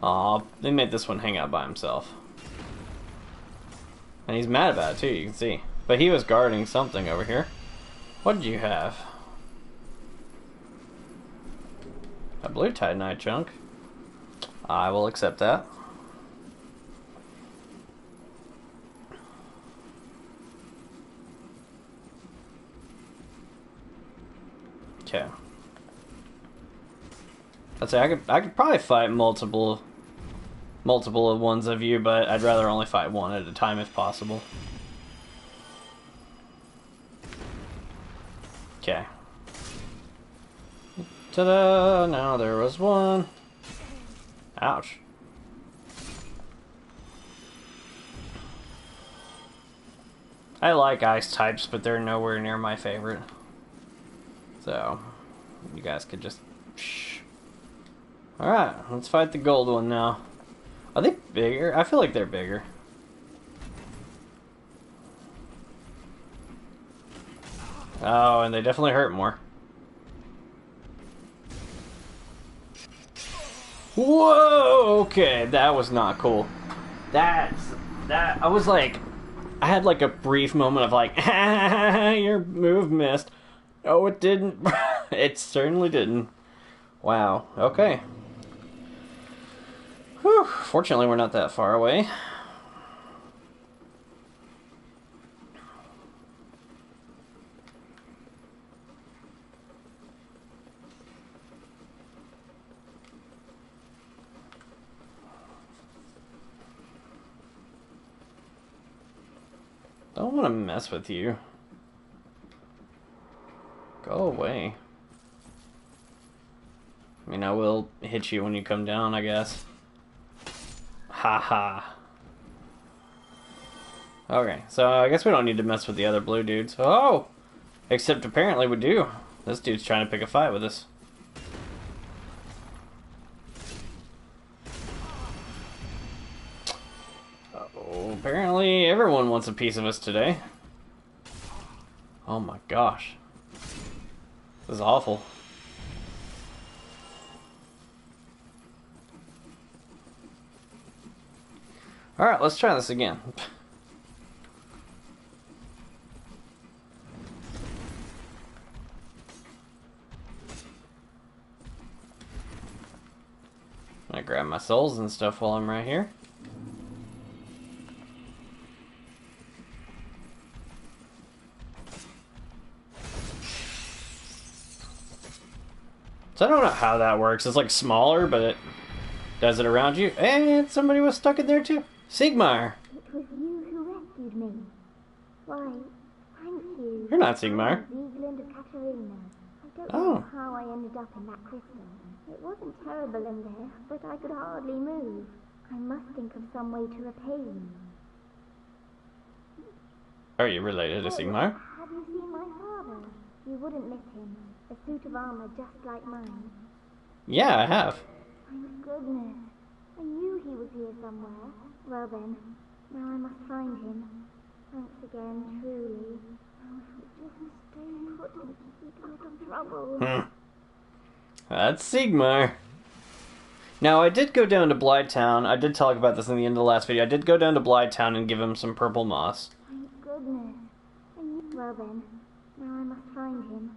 Aw, they made this one hang out by himself. And he's mad about it too, you can see. But he was guarding something over here. What did you have? A blue Titanite chunk. I will accept that. Okay. I'd say I could probably fight multiple of ones of you, but I'd rather only fight one at a time if possible. Okay. Ta-da! Now there was one. Ouch. I like ice types, but they're nowhere near my favorite. So, you guys could just... Shh. Alright, let's fight the gold one now. Are they bigger? I feel like they're bigger. Oh, and they definitely hurt more. Whoa! Okay, that was not cool. I was like... I had like a brief moment of like, your move missed. Oh, it didn't. It certainly didn't. Wow. Okay. Whew. Fortunately, we're not that far away. Don't want to mess with you. Go away. I mean, I will hit you when you come down, I guess. Haha. Okay, so I guess we don't need to mess with the other blue dudes. Oh! Except apparently we do. This dude's trying to pick a fight with us. Oh, apparently everyone wants a piece of us today. Oh my gosh. This is awful. Alright, let's try this again. I grab my souls and stuff while I'm right here. So I don't know how that works. It's like smaller, but it does it around you. And somebody was stuck in there too. Sigmar. It was you who rescued me. Why, thank you. You're not Sigmar. Zealand of Katarina. I don't Oh. know how I ended up in that crystal. It wasn't terrible in there, but I could hardly move. I must think of some way to repay you. Are you related to Sigmar? Have you seen my father? You wouldn't miss him. A suit of armor just like mine. Yeah, I have. Thank goodness. I knew he was here somewhere. Well then, now I must find him. Thanks again, truly. Now if we just stay put and keep out of trouble. That's Sigmar. Now, I did go down to Blighttown. I did talk about this in the end of the last video. I did go down to Blighttown and give him some purple moss. Thank goodness. Well then, now I must find him.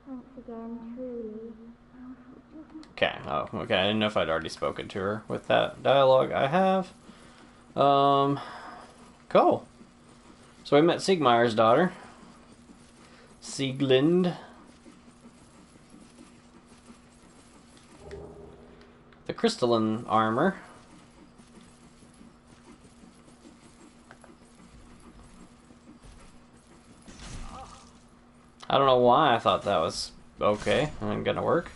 Thanks again, truly. Now if we just... Okay, oh, okay. I didn't know if I'd already spoken to her with that dialogue. I have. Cool. So we met Sigmar's daughter. Sieglind. The crystalline armor. I don't know why I thought that was okay and gonna work.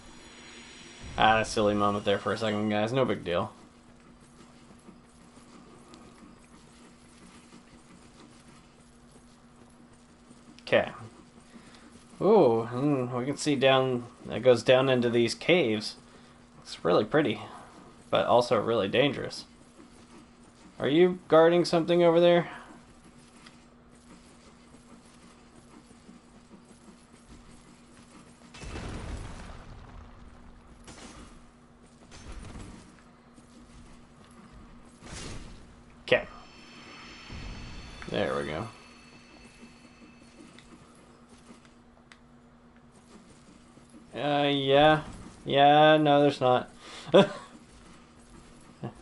I had a silly moment there for a second, guys. No big deal. Okay. Ooh, we can see down, it goes down into these caves. It's really pretty, but also really dangerous. Are you guarding something over there? Okay. There we go. Yeah. Yeah, no, there's not.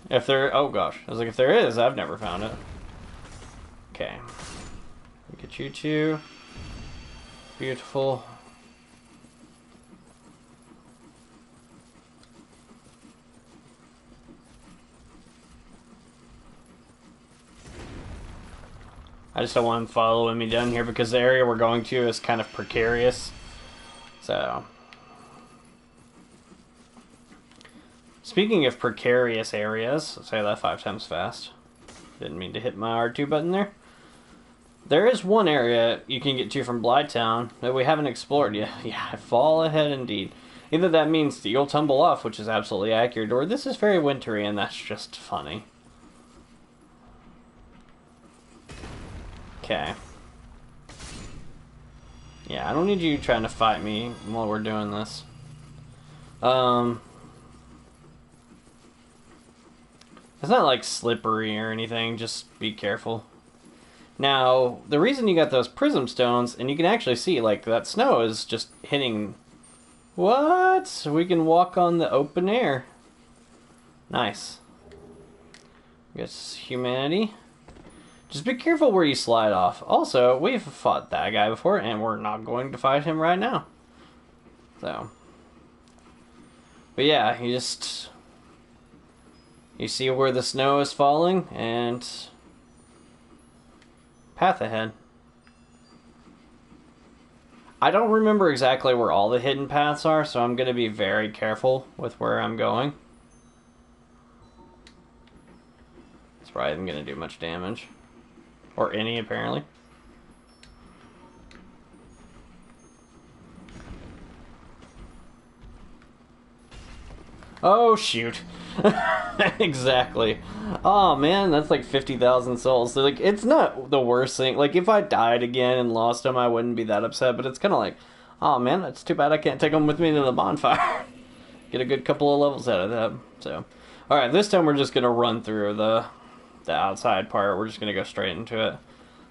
If there... Oh, gosh. I was like, if there is, I've never found it. Okay. Get you two. Beautiful. I just don't want him following me down here because the area we're going to is kind of precarious. So, speaking of precarious areas, I'll say that 5 times fast. Didn't mean to hit my R2 button there. There is one area you can get to from Blighttown that we haven't explored yet. Yeah, fall ahead indeed. Either that means that you'll tumble off, which is absolutely accurate, or this is very wintry and that's just funny. Okay. Yeah, I don't need you trying to fight me while we're doing this. It's not like slippery or anything, just be careful. Now, the reason you got those prism stones, and you can actually see, like, that snow is just hitting... What? We can walk on the open air. Nice. Guess humanity. Just be careful where you slide off. Also, we've fought that guy before, and we're not going to fight him right now. So. But yeah, you just... You see where the snow is falling, and... Path ahead. I don't remember exactly where all the hidden paths are, so I'm going to be very careful with where I'm going. This probably isn't going to do much damage. Or any, apparently. Oh, shoot. Exactly. Oh, man, that's like 50,000 souls. So, like, it's not the worst thing. Like, if I died again and lost them, I wouldn't be that upset. But it's kind of like, oh, man, it's too bad I can't take them with me to the bonfire. Get a good couple of levels out of that. So, alright, this time we're just going to run through the outside part. We're just going to go straight into it.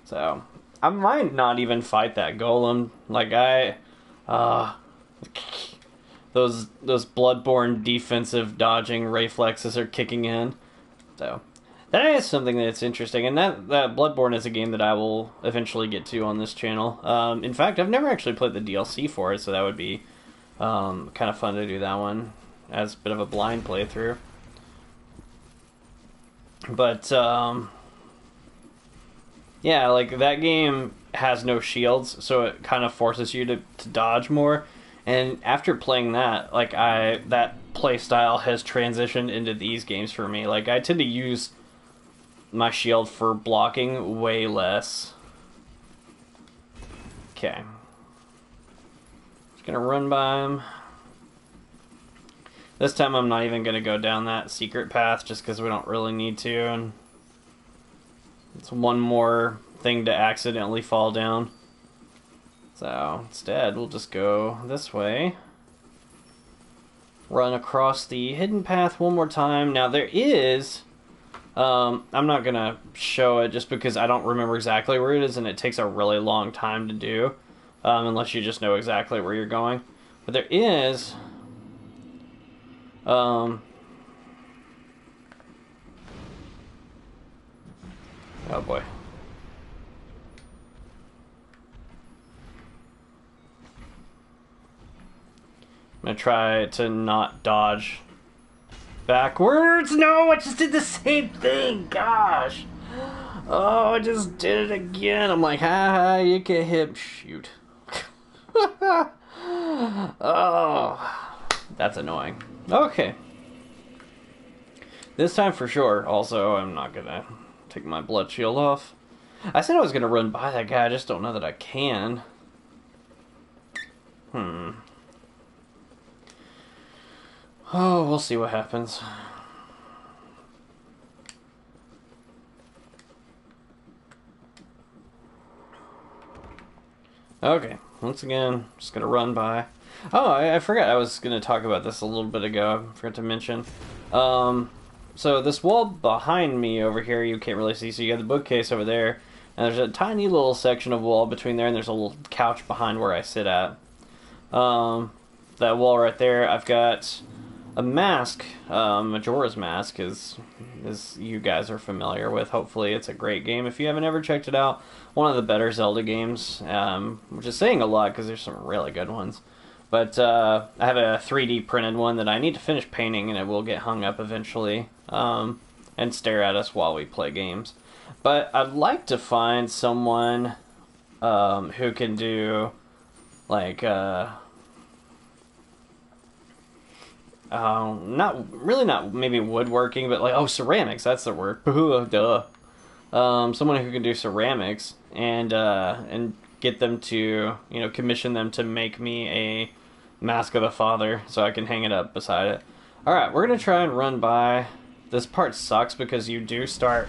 So, I might not even fight that golem. Like, those Bloodborne defensive dodging reflexes are kicking in. So, that is something that's interesting. And that Bloodborne is a game that I will eventually get to on this channel. In fact, I've never actually played the DLC for it, so that would be kind of fun to do that one as a bit of a blind playthrough. But, yeah, like, that game has no shields, so it kind of forces you to dodge more. And after playing that, like, that playstyle has transitioned into these games for me. Like, I tend to use my shield for blocking way less. Okay. Just gonna run by him. This time I'm not even gonna go down that secret path just because we don't really need to. And it's one more thing to accidentally fall down. So, instead, we'll just go this way. Run across the hidden path one more time. Now, there is... I'm not going to show it just because I don't remember exactly where it is, and it takes a really long time to do. Unless you just know exactly where you're going. But there is... oh boy. I'm gonna try to not dodge backwards. No, I just did the same thing. Gosh. Oh, I just did it again. I'm like, ha, you can hit. Shoot. Oh, that's annoying. Okay. This time for sure. Also, I'm not gonna take my blood shield off. I said I was gonna run by that guy. I just don't know that I can. Oh, we'll see what happens. Okay, once again, just gonna run by. Oh, I forgot I was gonna talk about this a little bit ago. I forgot to mention. So this wall behind me over here, you can't really see, so you got the bookcase over there, and there's a tiny little section of wall between there, and there's a little couch behind where I sit at. That wall right there, I've got a mask, Majora's Mask, as you guys are familiar with. Hopefully it's a great game. If you haven't ever checked it out, one of the better Zelda games, which is saying a lot because there's some really good ones. But I have a 3D printed one that I need to finish painting, and it will get hung up eventually. And and stare at us while we play games. But I'd like to find someone who can do like not maybe woodworking, but like ceramics. That's the word. Duh. Someone who can do ceramics and get them to commission them to make me a Mask of the Father so I can hang it up beside it. All right, we're gonna try and run by. This part sucks because you do start.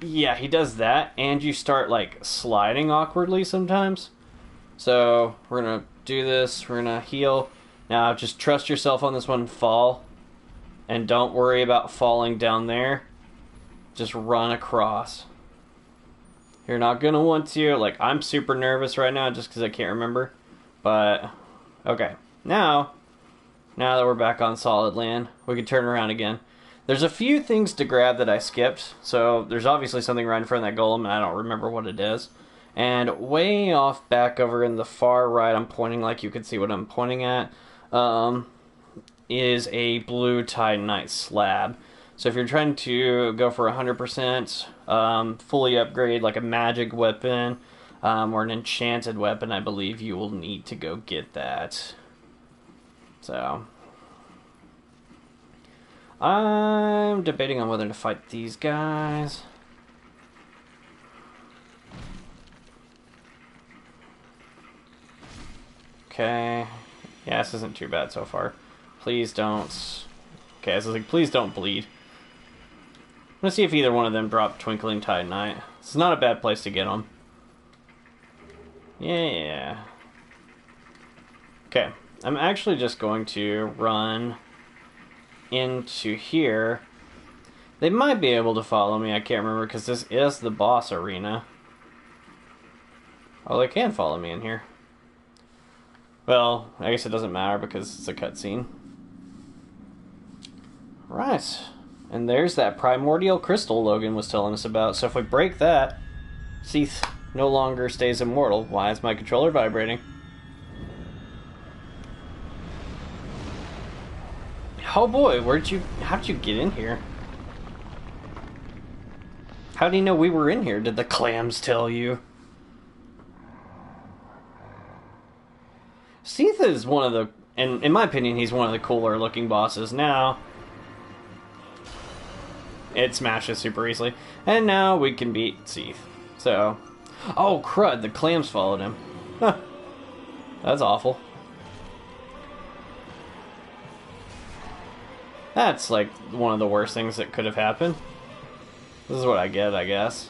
Yeah, he does that, and you start like sliding awkwardly sometimes. So we're gonna do this. We're gonna heal. Now just trust yourself on this one and fall. And don't worry about falling down there. Just run across. You're not gonna want to. Like, I'm super nervous right now just because I can't remember. But, okay. Now that we're back on solid land, we can turn around again. There's a few things to grab that I skipped. So there's obviously something right in front of that golem, and I don't remember what it is. And way off back over in the far right, I'm pointing like you can see what I'm pointing at, is a blue Titanite slab. So if you're trying to go for 100% fully upgrade like a magic weapon or an enchanted weapon, I believe you will need to go get that. So I'm debating on whether to fight these guys. Okay. Yeah, this isn't too bad so far. Please don't. Okay, I was like, please don't bleed. I'm gonna see if either one of them drop Twinkling Titanite. It's not a bad place to get them. Yeah. Okay, I'm actually just going to run into here. They might be able to follow me, I can't remember, because this is the boss arena. Oh, they can follow me in here. Well, I guess it doesn't matter because it's a cutscene. Right. And there's that primordial crystal Logan was telling us about. So if we break that, Seath no longer stays immortal. Why is my controller vibrating? Oh boy, how did you get in here? How do you know we were in here? Did the clams tell you? Seath is one of the, and in my opinion, he's one of the cooler looking bosses. Now, it smashes super easily. And now we can beat Seath. So, oh crud, the clams followed him. Huh. That's awful. That's like one of the worst things that could have happened. This is what I get, I guess.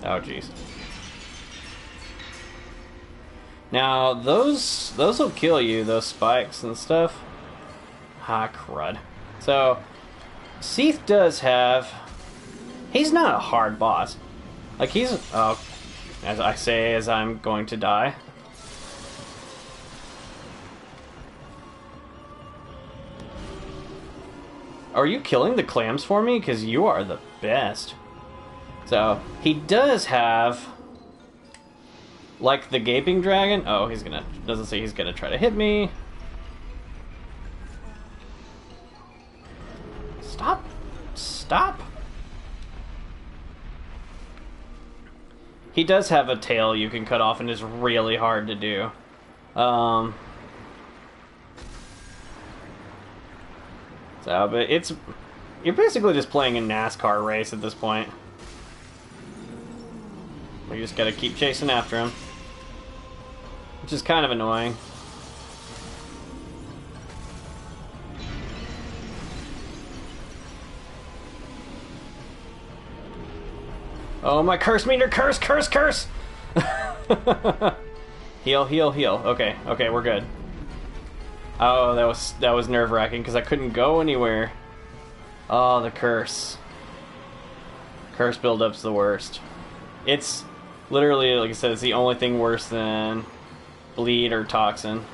Oh jeez. Now, those will kill you, those spikes and stuff. Ah, crud. So, Seath does have... He's not a hard boss. Like, he's... Oh, as I say, as I'm going to die. Are you killing the clams for me? Because you are the best. So, he does have... Like the gaping dragon. Oh, he's gonna... Doesn't say he's gonna try to hit me. Stop. Stop. He does have a tail you can cut off and is really hard to do. So, but it's... You're basically just playing a NASCAR race at this point. We just gotta keep chasing after him. Which is kind of annoying. Oh, my curse meter! Curse! Curse! Curse! Heal, heal, heal. Okay, okay, we're good. Oh, that was nerve-wracking because I couldn't go anywhere. Oh, the curse. Curse build-up's the worst. It's literally, like I said, it's the only thing worse than bleed or toxin.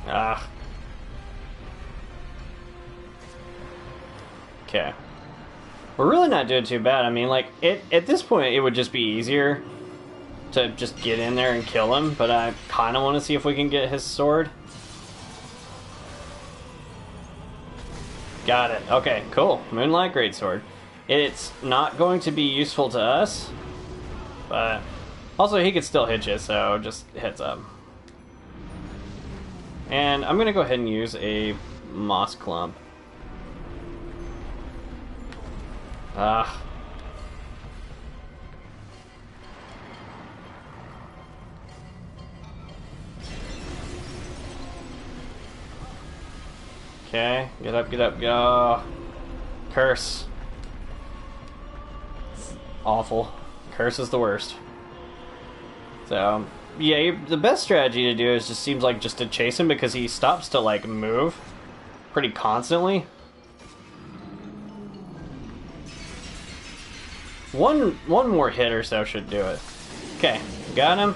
Ah. Okay. We're really not doing too bad. I mean, like, at this point, it would just be easier to just get in there and kill him, but I kind of want to see if we can get his sword. Got it. Okay, cool. Moonlight Greatsword. It's not going to be useful to us, but also he could still hit you, so just heads up. And I'm going to go ahead and use a moss clump. Ah. Okay, get up, get up, go. Curse. It's awful. Curse is the worst. So, yeah, the best strategy to do is just seems like just to chase him because he stops to, like, move pretty constantly. One more hit or so should do it. Okay, got him.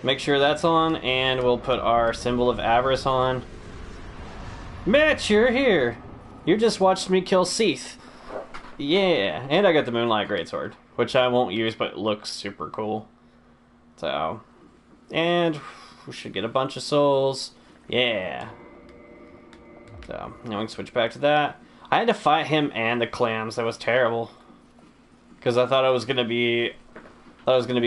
Make sure that's on, and we'll put our symbol of avarice on. Mitch, you're here. You just watched me kill Seath. Yeah, and I got the Moonlight Greatsword, which I won't use, but it looks super cool. So, and we should get a bunch of souls. Yeah. So, now we can switch back to that. I had to fight him and the clams. That was terrible. Because I thought I was gonna be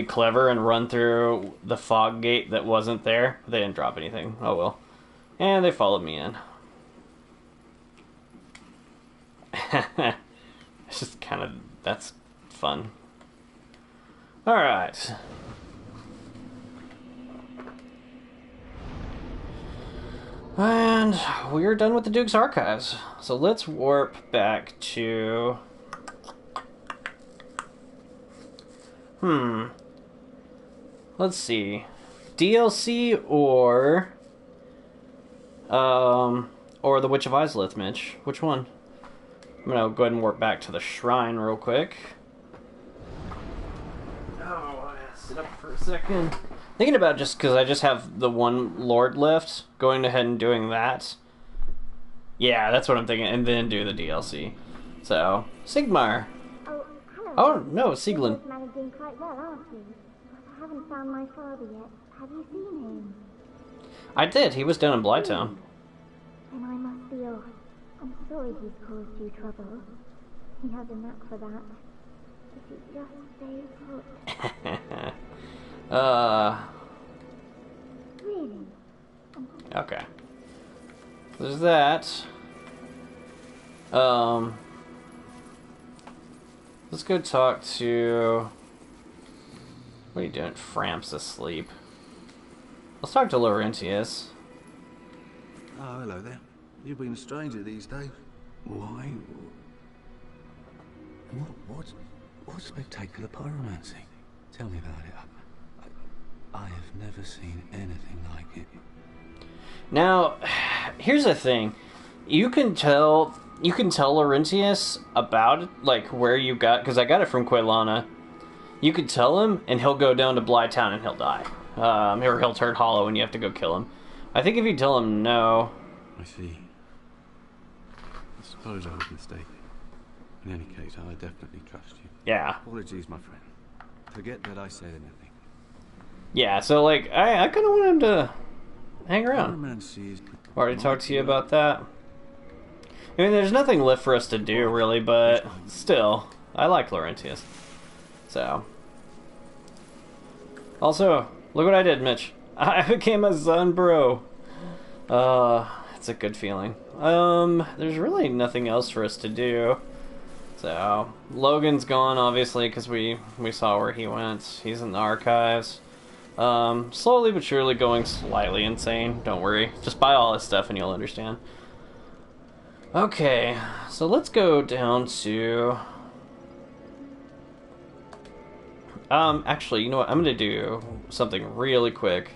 clever and run through the fog gate that wasn't there. They didn't drop anything. Oh well. And they followed me in. It's just kind of, that's fun. Alright. And we're done with the Duke's Archives. So let's warp back to... Let's see. DLC or the Witch of Izalith, Mitch. Which one? I'm gonna go ahead and warp back to the shrine real quick. Oh, I gotta sit up for a second. Thinking about just because I just have the one Lord left, going ahead and doing that. Yeah, that's what I'm thinking, and then do the DLC. So, Sigmar. Oh, hello. Oh, no, Sieglin. You're managing quite well, aren't you? I haven't found my father yet. Have you seen him? I did. He was down in Blytown. Then I must be off. I'm sorry he's caused you trouble. He has a knack for that. If you just stay put. Really? Okay. There's that. Let's go talk to... What are you doing? Framp's asleep. Let's talk to Laurentius. Oh, hello there. You've been a stranger these days. Why? What spectacular pyromancy? Tell me about it. I have never seen anything like it. Now, here's the thing. You can tell Laurentius about it, like where you got, because I got it from Quaylana. You could tell him, and he'll go down to Blytown and he'll die. Or he'll turn hollow and you have to go kill him. I think if you tell him no... I see. I suppose I was mistaken. In any case, I definitely trust you. Yeah. Apologies, my friend. Forget that I said anything. Yeah, so like, I kind of want him to hang around. Pyromancy is... Already talked to you about that. I mean, there's nothing left for us to do, really, but still, I like Laurentius. So. Also, look what I did, Mitch. I became a Zun bro. It's a good feeling. There's really nothing else for us to do. So, Logan's gone, obviously, because we saw where he went. He's in the archives. Slowly but surely going slightly insane. Don't worry. Just buy all his stuff and you'll understand. Okay, so let's go down to... actually, you know what? I'm gonna do something really quick.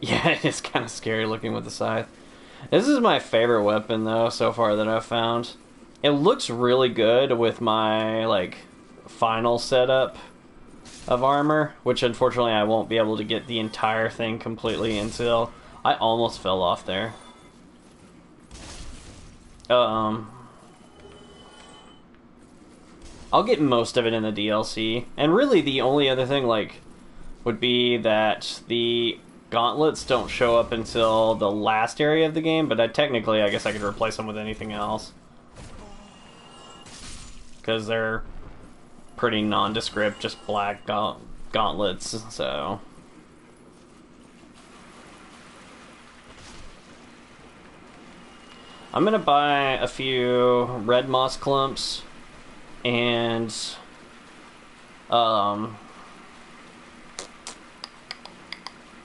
Yeah, it is kind of scary looking with the scythe. This is my favorite weapon, though, so far that I've found. It looks really good with my, like, final setup of armor, which unfortunately I won't be able to get the entire thing completely until... I almost fell off there. I'll get most of it in the DLC. And really the only other thing, like, would be that the gauntlets don't show up until the last area of the game, but technically I guess I could replace them with anything else. Because they're pretty nondescript, just black gauntlets, so... I'm gonna buy a few red moss clumps and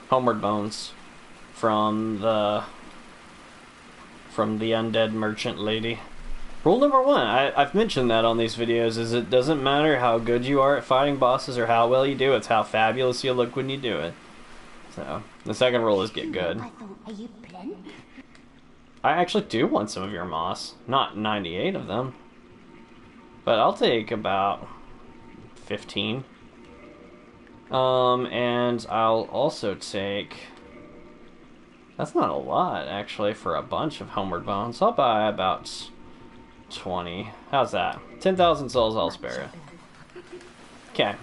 homeward bones from the undead merchant lady. Rule number 1, I've mentioned that on these videos, is it doesn't matter how good you are at fighting bosses or how well you do, it's how fabulous you look when you do it. So, the second rule is get good. Are you plenty? I actually do want some of your moss. Not 98 of them. But I'll take about 15. And I'll also take... That's not a lot, actually, for a bunch of homeward bones. I'll buy about 20. How's that? 10,000 souls, I'll spare it. Okay.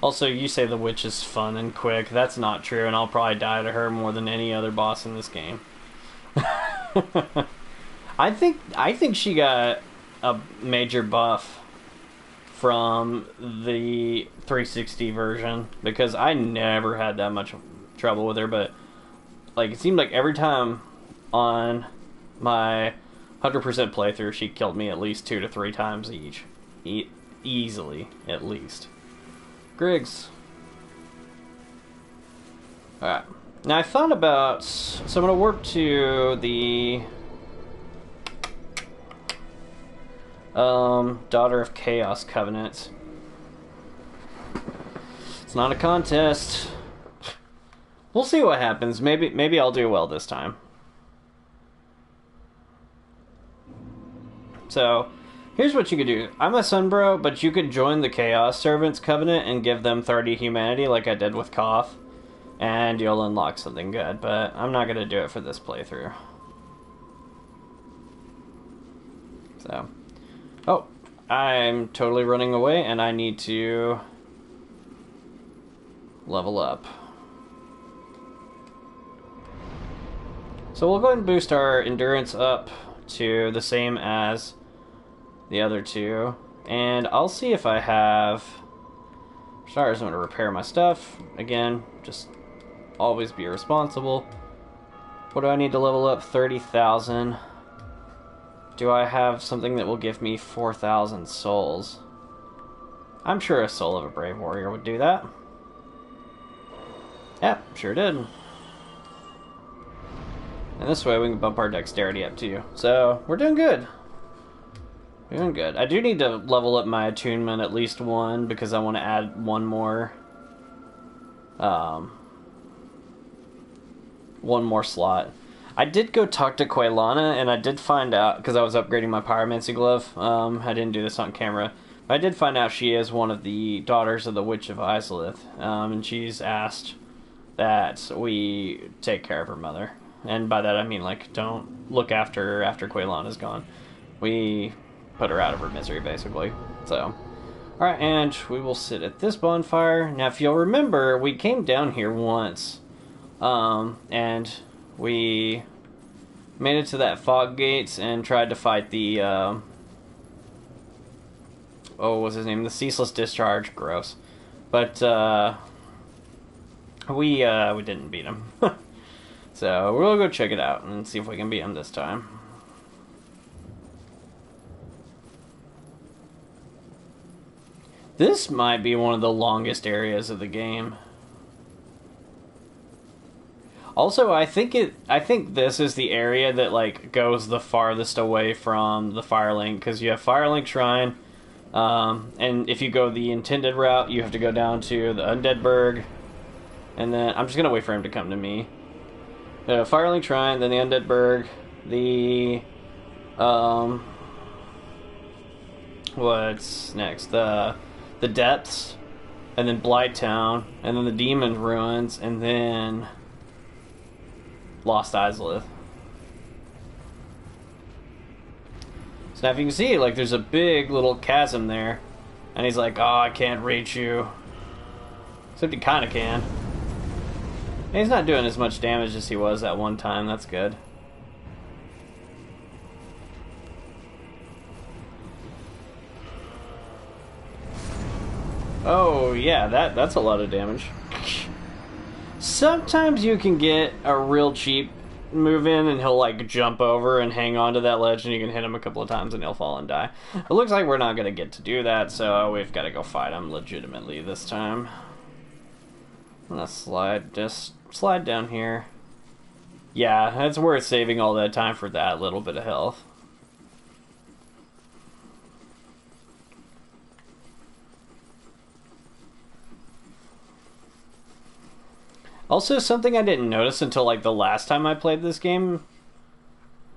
Also, you say the witch is fun and quick. That's not true, and I'll probably die to her more than any other boss in this game. I think she got a major buff from the 360 version, because I never had that much trouble with her, but like it seemed like every time on my 100% playthrough she killed me at least 2 to 3 times each. Easily, at least. Griggs. Alright. Now I thought about... So I'm going to warp to the... Daughter of Chaos Covenant. It's not a contest. We'll see what happens. Maybe I'll do well this time. So... Here's what you could do. I'm a Sunbro, but you could join the Chaos Servants Covenant and give them 30 humanity like I did with Koth. And you'll unlock something good, but I'm not going to do it for this playthrough. So. Oh, I'm totally running away and I need to level up. So we'll go ahead and boost our endurance up to the same as the other two, and I'll see if I have... Sorry, I'm going to repair my stuff. Again, just always be responsible. What do I need to level up? 30,000. Do I have something that will give me 4,000 souls? I'm sure a Soul of a Brave Warrior would do that. Yep, sure did. And this way we can bump our dexterity up too. So, we're doing good. Doing good. I do need to level up my attunement at least 1 because I want to add one more slot. I did go talk to Quaylana and I did find out, because I was upgrading my pyromancy glove. I didn't do this on camera. But I did find out she is one of the daughters of the Witch of Izalith. And she's asked that we take care of her mother. And by that I mean, like, don't look after her after Quaylana's gone. We put her out of her misery, basically. So, alright, and we will sit at this bonfire. Now, if you'll remember, we came down here once, and we made it to that fog gates and tried to fight the, what was his name? The Ceaseless Discharge. Gross. But, we didn't beat him. So, we'll go check it out and see if we can beat him this time. This might be one of the longest areas of the game. Also, I think this is the area that like goes the farthest away from the Firelink, because you have Firelink Shrine, and if you go the intended route, you have to go down to the Undead Burg, and then I'm just gonna wait for him to come to me. Firelink Shrine, then the Undead Burg, the what's next? The Depths, and then Blighttown, and then the Demon Ruins, and then Lost Izalith. So now if you can see, like, there's a big little chasm there. And he's like, oh, I can't reach you. Except he kind of can. And he's not doing as much damage as he was that one time. That's good. Oh, yeah, that's a lot of damage. Sometimes you can get a real cheap move in and he'll, like, jump over and hang on to that ledge and you can hit him a couple of times and he'll fall and die. It looks like we're not going to get to do that, so we've got to go fight him legitimately this time. I'm going to just slide down here. Yeah, it's worth saving all that time for that little bit of health. Also, something I didn't notice until, like, the last time I played this game,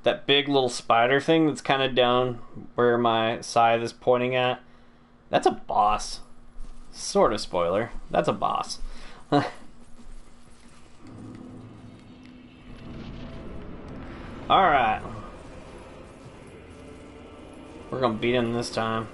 that big little spider thing that's kind of down where my scythe is pointing at, that's a boss. Sort of spoiler. That's a boss. Alright. We're gonna beat him this time.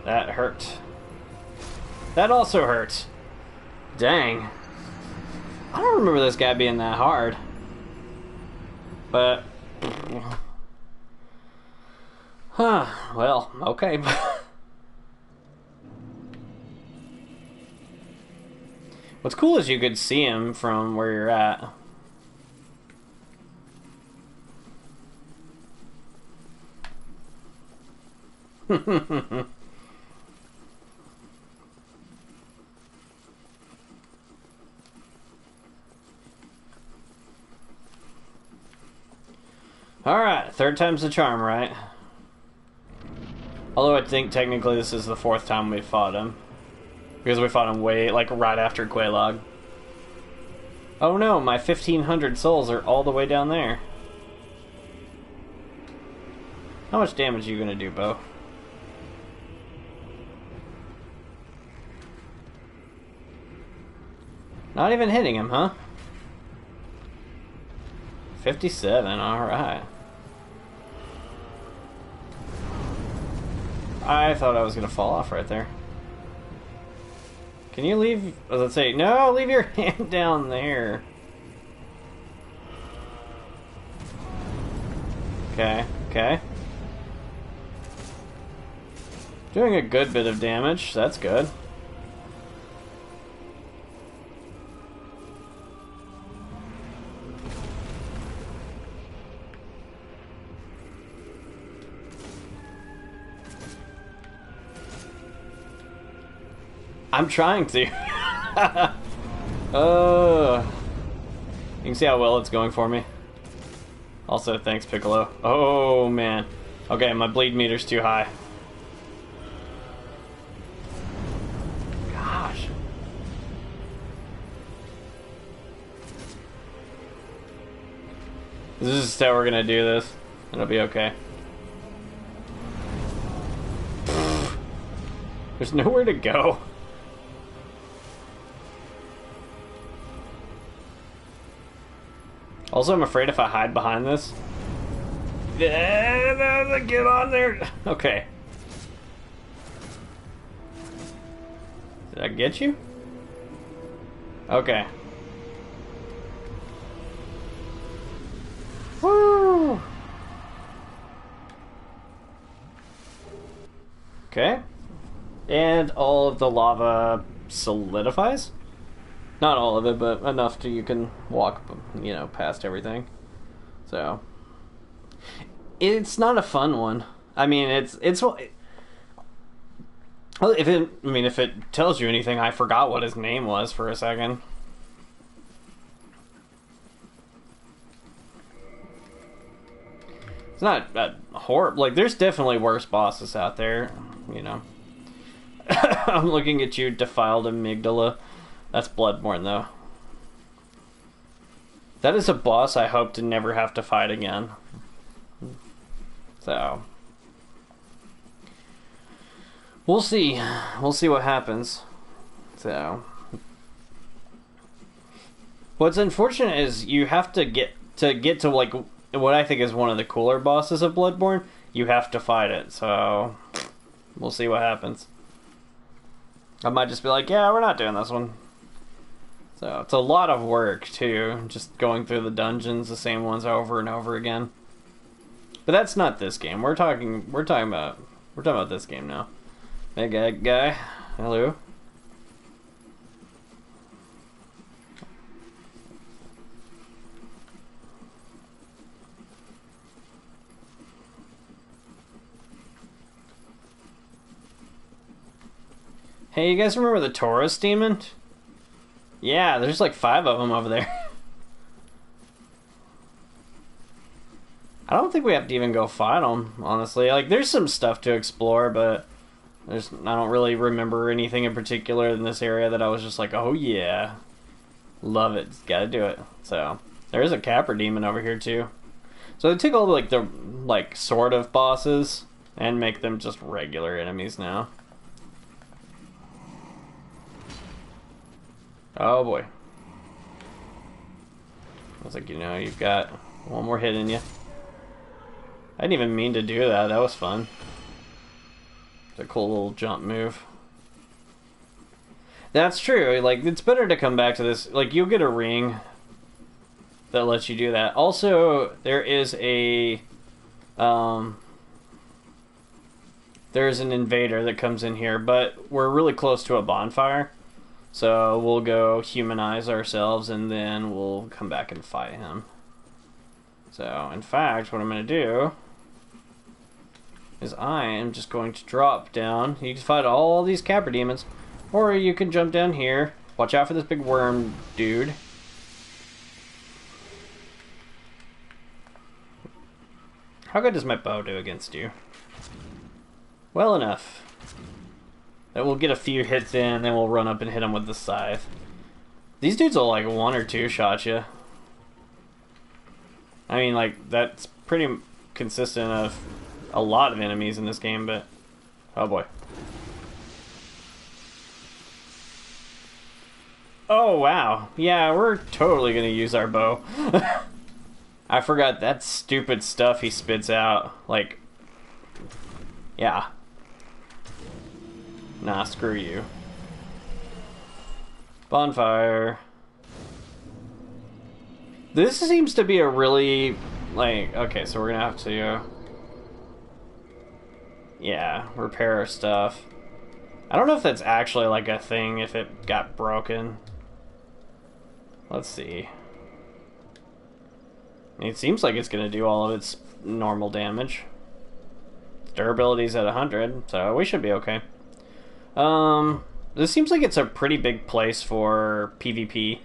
That hurt. That also hurt. Dang. I don't remember this guy being that hard. But... Huh. Well, okay. What's cool is you could see him from where you're at. Alright, third time's the charm, right? Although I think technically this is the fourth time we fought him. Because we fought him way, like, right after Quelaag. Oh no, my 1,500 souls are all the way down there. How much damage are you gonna do, Bo? Not even hitting him, huh? 57, alright. I thought I was gonna fall off right there. Can you leave... Let's say, no, leave your hand down there. Okay, okay. Doing a good bit of damage, that's good. I'm trying to. You can see how well it's going for me. Also, thanks, Piccolo. Oh, man. Okay, my bleed meter's too high. Gosh. This is how we're gonna do this. It'll be okay. There's nowhere to go. Also, I'm afraid if I hide behind this... Get on there! Okay. Did I get you? Okay. Woo! Okay. And all of the lava solidifies? Not all of it, but enough to you can walk, you know, past everything. So it's not a fun one. I mean, it's well, if it tells you anything, I forgot what his name was for a second. It's not horrible. Like, there's definitely worse bosses out there, you know. I'm looking at you, defiled amygdala. That's Bloodborne, though. That is a boss I hope to never have to fight again. So, we'll see. We'll see what happens. So, what's unfortunate is you have to get to like what I think is one of the cooler bosses of Bloodborne. You have to fight it. So, we'll see what happens. I might just be like, yeah, we're not doing this one. So it's a lot of work too, just going through the dungeons, the same ones over and over again. But that's not this game. We're talking about this game now. Hey guy, hello. Hey, you guys remember the Taurus demon? Yeah, there's like 5 of them over there. I don't think we have to even go fight them, honestly. Like, there's some stuff to explore, but I don't really remember anything in particular in this area that I was just like, oh yeah, love it, gotta do it. So, there's a Capra demon over here too. So they take all the sort of bosses and make them just regular enemies now. Oh boy. I was like, you know, you've got one more hit in you. I didn't even mean to do that. That was fun. It's a cool little jump move. That's true. Like, it's better to come back to this. Like, you'll get a ring that lets you do that. Also, there is a... there's an invader that comes in here, but we're really close to a bonfire. So we'll go humanize ourselves, and then we'll come back and fight him. So, in fact, what I'm going to do is I am just going to drop down. You can fight all these Capra demons, or you can jump down here. Watch out for this big worm dude. How good does my bow do against you? Well enough. Then we'll get a few hits in, then we'll run up and hit him with the scythe. These dudes will like 1 or 2 shot you. I mean, like, that's pretty consistent of a lot of enemies in this game, but... oh boy. Oh wow. Yeah, we're totally gonna use our bow. I forgot that stupid stuff he spits out. Like... yeah. Nah, screw you. Bonfire. This seems to be a really, like, okay, so we're gonna have to, yeah, repair our stuff. I don't know if that's actually, like, a thing, if it got broken. Let's see. It seems like it's gonna do all of its normal damage. Durability's at 100, so we should be okay. This seems like it's a pretty big place for PvP.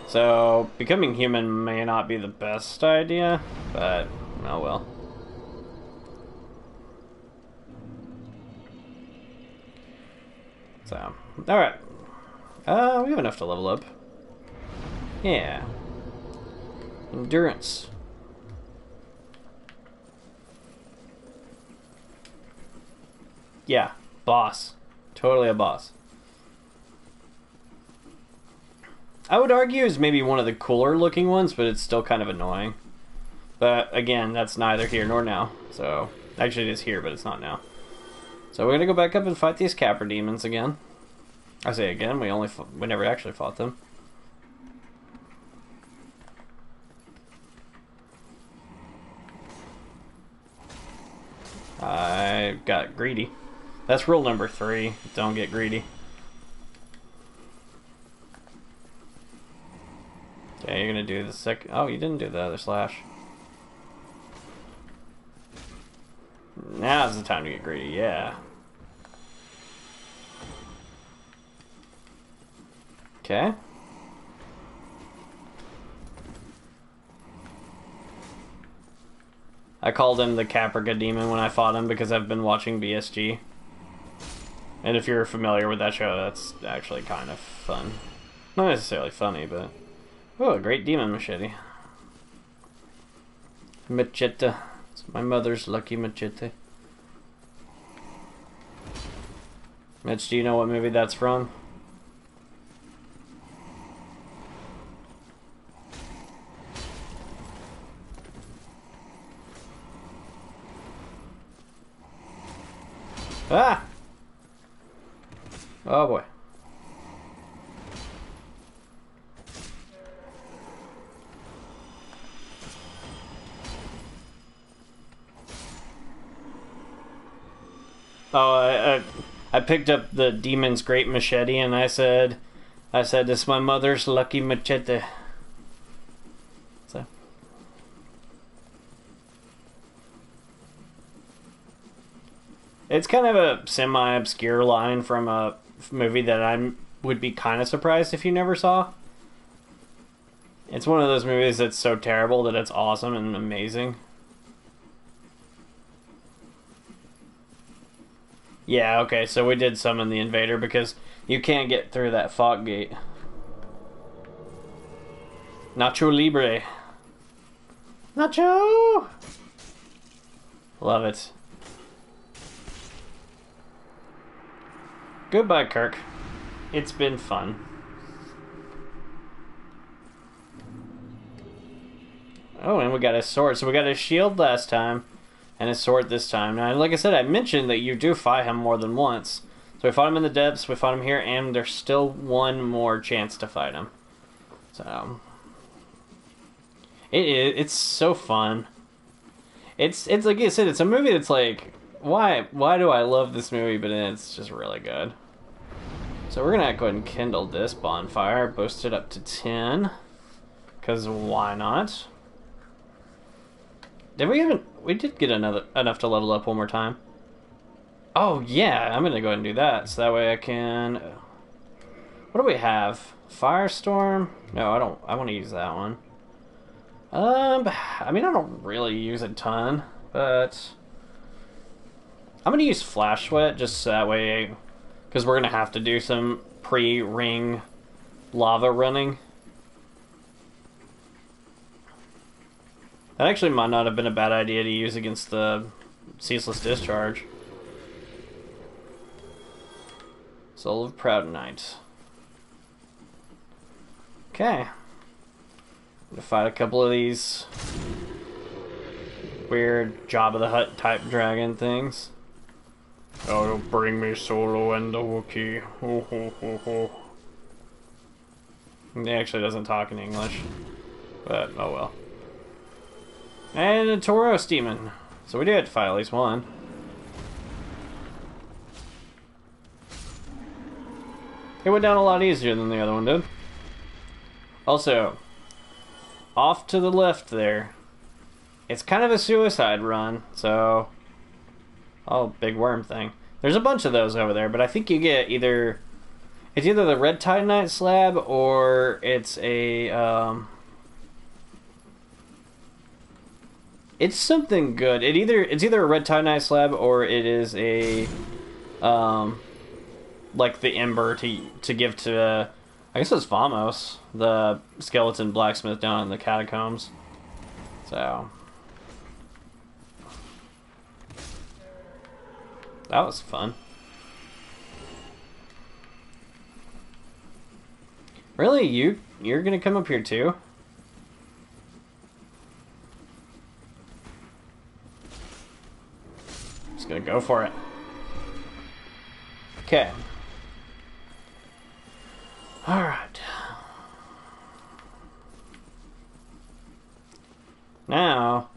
So, becoming human may not be the best idea, but, oh well. So, alright. We have enough to level up. Yeah. Endurance. Yeah, boss. Totally a boss. I would argue is maybe one of the cooler looking ones, but it's still kind of annoying. But again, that's neither here nor now. So, actually it is here, but it's not now. So we're gonna go back up and fight these Capra demons again. I say again, we never actually fought them. I got greedy. That's rule number 3. Don't get greedy. Okay, you're gonna do the second... oh, you didn't do the other slash. Now's the time to get greedy, yeah. Okay. I called him the Caprica Demon when I fought him because I've been watching BSG. And if you're familiar with that show, that's actually kind of fun. Not necessarily funny, but... Oh, a great demon machete. Machete. It's my mother's lucky machete. Mitch, do you know what movie that's from? Ah! Oh boy. Oh, I picked up the demon's great machete and I said, it's my mother's lucky machete. So. It's kind of a semi-obscure line from a movie that I would be kind of surprised if you never saw. It's one of those movies that's so terrible that it's awesome and amazing. Yeah, okay, so we did summon the invader because you can't get through that fog gate. Nacho Libre. Nacho! Love it. Goodbye, Kirk. It's been fun. Oh, and we got a sword. So we got a shield last time, and a sword this time. Now, like I said, I mentioned that you do fight him more than once. So we fought him in the depths, we fought him here, and there's still one more chance to fight him. So... It's so fun. It's like I said, it's a movie that's like, why do I love this movie? But it's just really good. So we're gonna go ahead and kindle this bonfire, boost it up to 10, because why not? Did we even? We did get enough to level up one more time. Oh yeah, I'm gonna go ahead and do that, so that way I can. What do we have? Firestorm? No, I don't. I want to use that one. I mean, I don't really use a ton, but I'm gonna use Flash Sweat just so that way, because we're gonna have to do some pre-ring lava running. That actually might not have been a bad idea to use against the Ceaseless Discharge. Soul of Proud Knight. Okay. To fight a couple of these weird Jabba the Hutt type dragon things. Oh, bring me Solo and the Wookiee. Ho, ho, ho, ho. He actually doesn't talk in English, but oh well. And a Tauros demon. So we do have to fight at least one. It went down a lot easier than the other one did. Also, off to the left there, it's kind of a suicide run, so... Oh, big worm thing. There's a bunch of those over there, but I think you get either... It's either the Red Titanite slab, or it's a, It's something good. It's either a Red Titanite slab, or it is a, like the Ember to give to, I guess it's Vamos, the skeleton blacksmith down in the catacombs. So... That was fun. Really? You're gonna come up here too? Just gonna go for it. Okay. Alright. Now,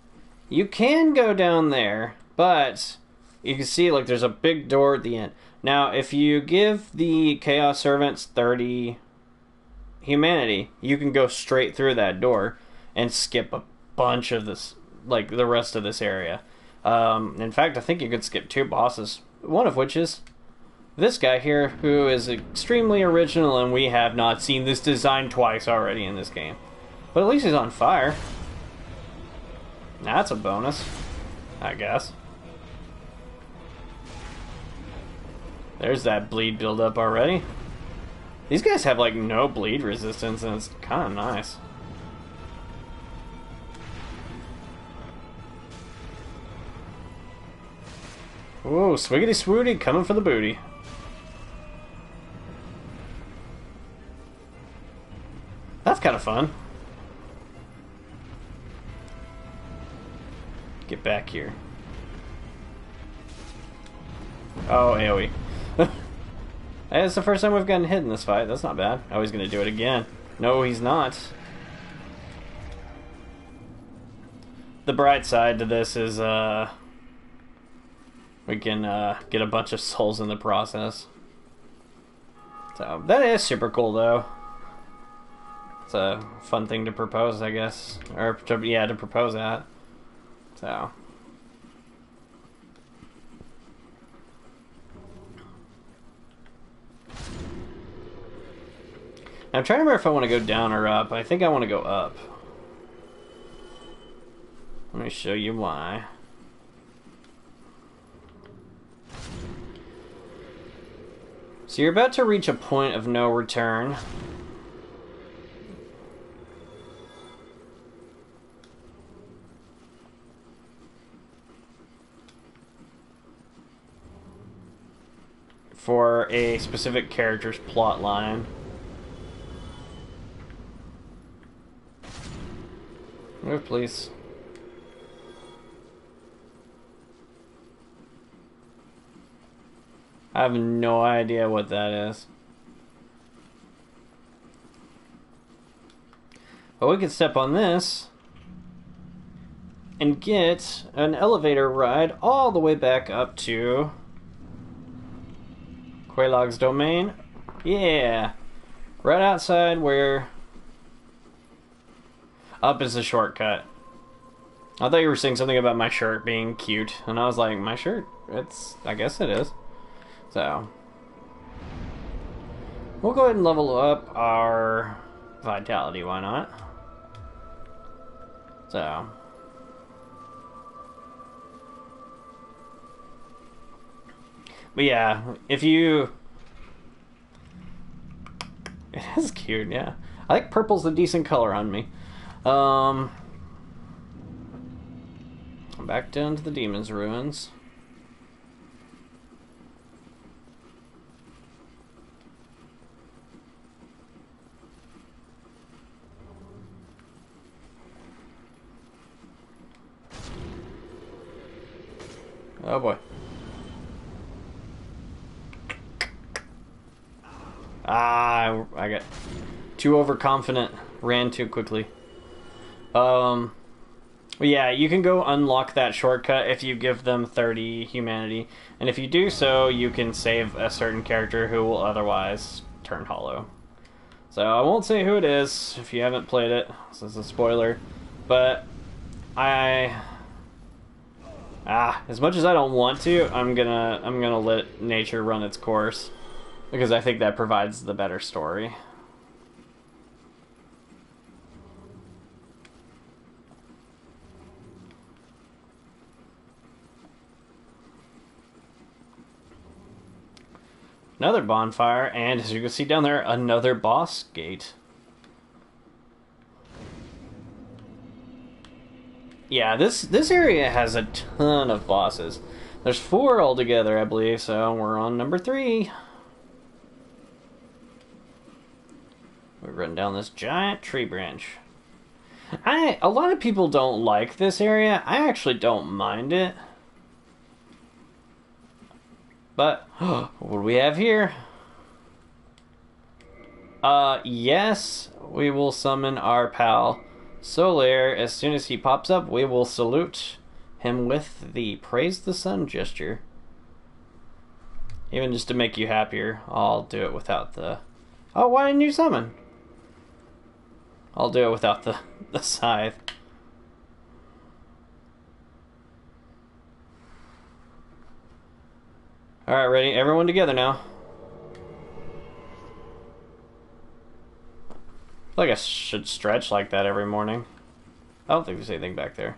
you can go down there, but you can see, like, there's a big door at the end. Now, if you give the Chaos Servants 30 humanity, you can go straight through that door and skip a bunch of this, like, the rest of this area. In fact, I think you could skip 2 bosses, one of which is this guy here, who is extremely original, and we have not seen this design twice already in this game. But at least he's on fire. That's a bonus. I guess. There's that bleed buildup already. These guys have like no bleed resistance, and it's kind of nice. Whoa, swiggity swooty, coming for the booty. That's kind of fun. Get back here. Oh, AoE. Hey, it's the first time we've gotten hit in this fight. That's not bad. Oh, he's gonna do it again. No, he's not. The bright side to this is, we can, get a bunch of souls in the process. So, that is super cool, though. It's a fun thing to propose, I guess. Or, yeah, to propose that. So... I'm trying to remember if I want to go down or up. I think I want to go up. Let me show you why. So you're about to reach a point of no return. For a specific character's plot line. Move, please. I have no idea what that is. But we can step on this and get an elevator ride all the way back up to Quelaag's domain. Yeah. Right outside where... Up is the shortcut. I thought you were saying something about my shirt being cute, and I was like, my shirt? I guess it is. So, we'll go ahead and level up our vitality, why not? So, but yeah, if you... It is cute, yeah. I think purple's a decent color on me. Back down to the Demon's Ruins. Oh boy. Ah, I got too overconfident. Ran too quickly. Yeah, you can go unlock that shortcut if you give them 30 humanity. And if you do so, you can save a certain character who will otherwise turn hollow. So I won't say who it is if you haven't played it. This is a spoiler. But as much as I don't want to, I'm gonna let nature run its course. Because I think that provides the better story. Another bonfire, and as you can see down there, another boss gate. Yeah, this area has a ton of bosses. There's 4 altogether, I believe, so we're on number 3. We're running down this giant tree branch. A lot of people don't like this area. I actually don't mind it. But, what do we have here? Yes, we will summon our pal Solaire. As soon as he pops up, we will salute him with the Praise the Sun gesture. Even just to make you happier, I'll do it without the... Oh, why didn't you summon? I'll do it without the scythe. Alright, ready? Everyone together now. I feel like I should stretch like that every morning. I don't think there's anything back there.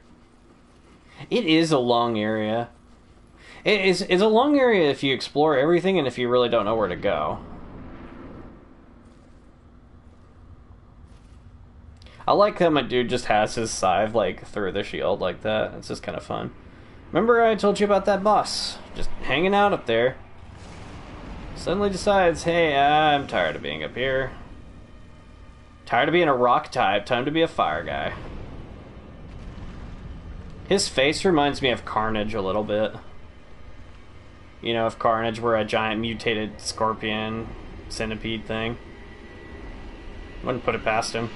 It is a long area. It's a long area if you explore everything and if you really don't know where to go. I like that my dude just has his scythe, like, through the shield like that. It's just kind of fun. Remember I told you about that boss? Just hanging out up there. Suddenly decides, hey, I'm tired of being up here. Tired of being a rock type. Time to be a fire guy. His face reminds me of Carnage a little bit. You know, if Carnage were a giant mutated scorpion centipede thing. Wouldn't put it past him.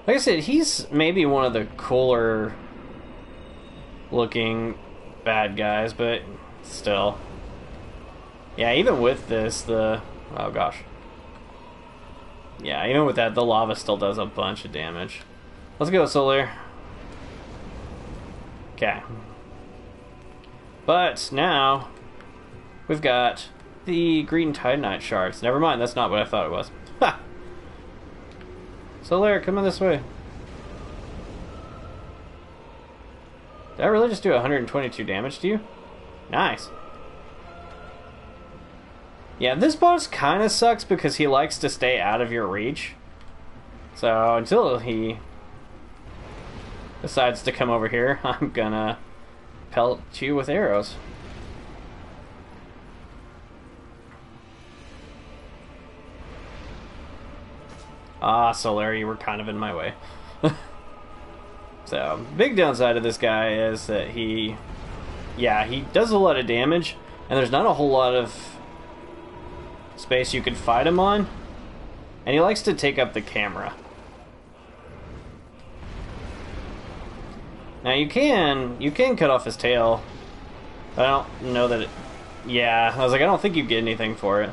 Like I said, he's maybe one of the cooler looking bad guys, but still. Yeah, even with this, oh gosh. Yeah, even with that, the lava still does a bunch of damage. Let's go, Solar. Okay. But now, we've got the Green Titanite shards. Never mind, that's not what I thought it was. Ha! Solar, come in this way. Did I really just do 122 damage to you? Nice. Yeah, this boss kind of sucks because he likes to stay out of your reach. So until he decides to come over here, I'm gonna pelt you with arrows. Ah, Solar, you were kind of in my way. So, big downside of this guy is that he does a lot of damage, and there's not a whole lot of space you could fight him on, and he likes to take up the camera. Now you can cut off his tail. I don't know that it... Yeah, I was like, I don't think you get anything for it.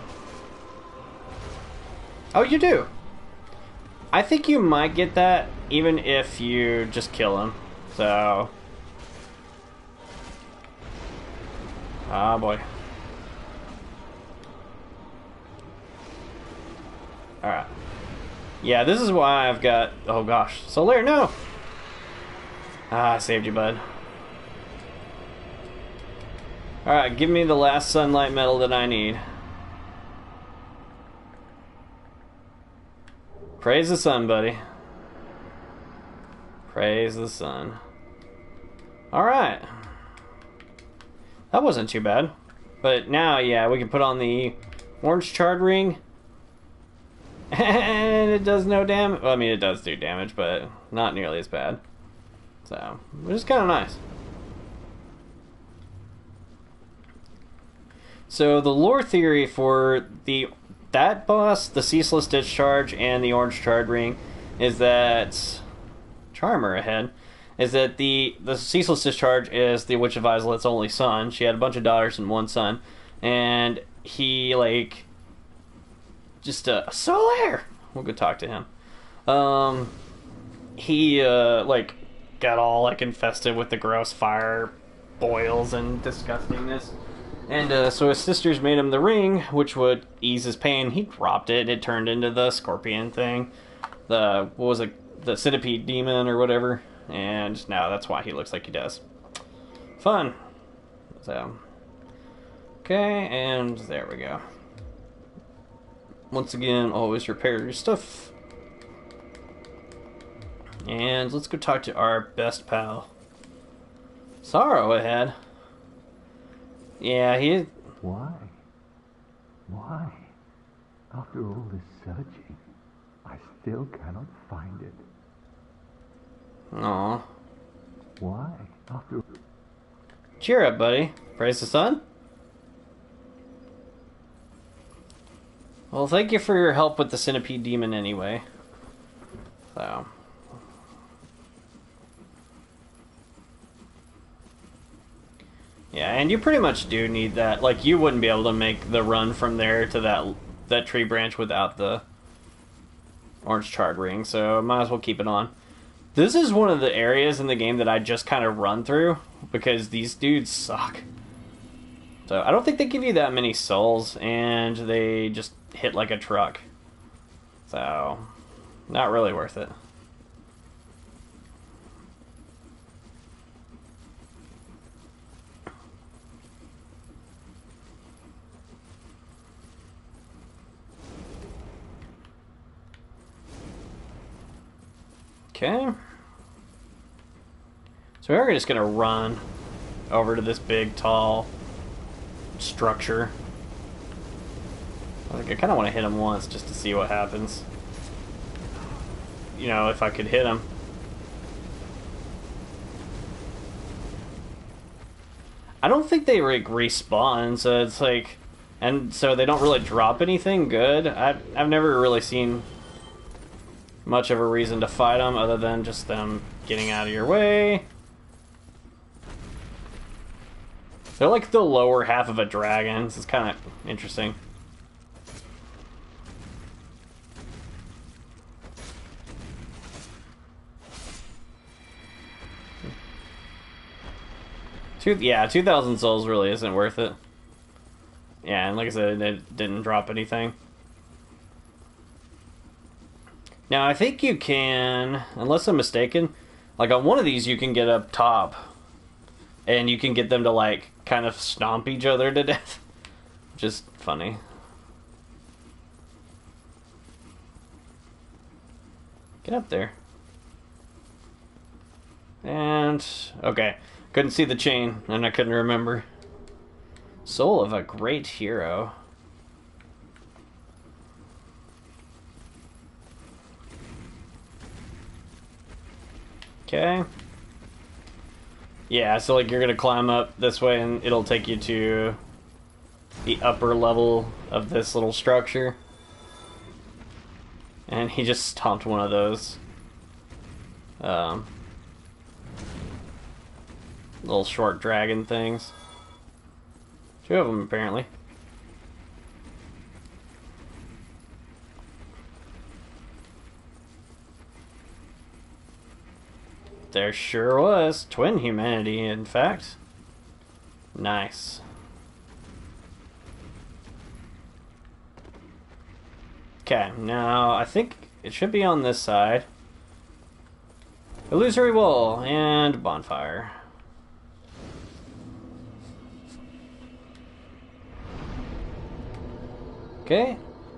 Oh, you do! I think you might get that even if you just kill him. So... Ah, boy. Alright. Yeah, this is why I've got... Oh, gosh. Solar, no! Ah, I saved you, bud. Alright, give me the last sunlight metal that I need. Praise the sun, buddy. Praise the sun. Alright. That wasn't too bad. But now, yeah, we can put on the orange charred ring. And it does no damage. Well, I mean, it does do damage, but not nearly as bad. So, which is kind of nice. So, the lore theory for that boss, the Ceaseless Discharge, and the Orange Charred Ring, is that... Charmer ahead. Is that the Ceaseless Discharge is the Witch of Izalith's only son. She had a bunch of daughters and one son. And he, like... Just, Solar! We'll go talk to him. He, like... got all like infested with the gross fire boils and disgustingness, and so his sisters made him the ring, which would ease his pain. He dropped it. It turned into the scorpion thing, the centipede demon or whatever, and now that's why he looks like he does. Fun. So okay, and there we go. Once again, always repair your stuff. And let's go talk to our best pal. Sorrow ahead. Yeah, he... Why? Why? After all this searching, I still cannot find it. Aw. Why? After... Cheer up, buddy. Praise the sun? Well, thank you for your help with the centipede demon anyway. So... Yeah, and you pretty much do need that. Like, you wouldn't be able to make the run from there to that tree branch without the orange charred ring, so might as well keep it on. This is one of the areas in the game that I just kind of run through, because these dudes suck. So, I don't think they give you that many souls, and they just hit like a truck. So, not really worth it. Okay. So we're just gonna run over to this big, tall structure. I kind of want to hit him once just to see what happens. You know, if I could hit him. I don't think they respawn, so it's like, and so they don't really drop anything good. I've never really seen much of a reason to fight them other than just them getting out of your way. They're like the lower half of a dragon. This is kind of interesting. Yeah, 2,000 souls really isn't worth it. Yeah, and like I said, it didn't drop anything. Now, I think you can, unless I'm mistaken, like on one of these you can get up top. And you can get them to, like, kind of stomp each other to death. Which is funny. Get up there. And, okay. Couldn't see the chain, and I couldn't remember. Soul of a great hero. Okay. Yeah, so like you're gonna climb up this way and it'll take you to the upper level of this little structure. And he just stomped one of those little short dragon things. 2 of them apparently. There sure was. Twin humanity, in fact. Nice. Okay, now I think it should be on this side. Illusory wall and bonfire. Okay.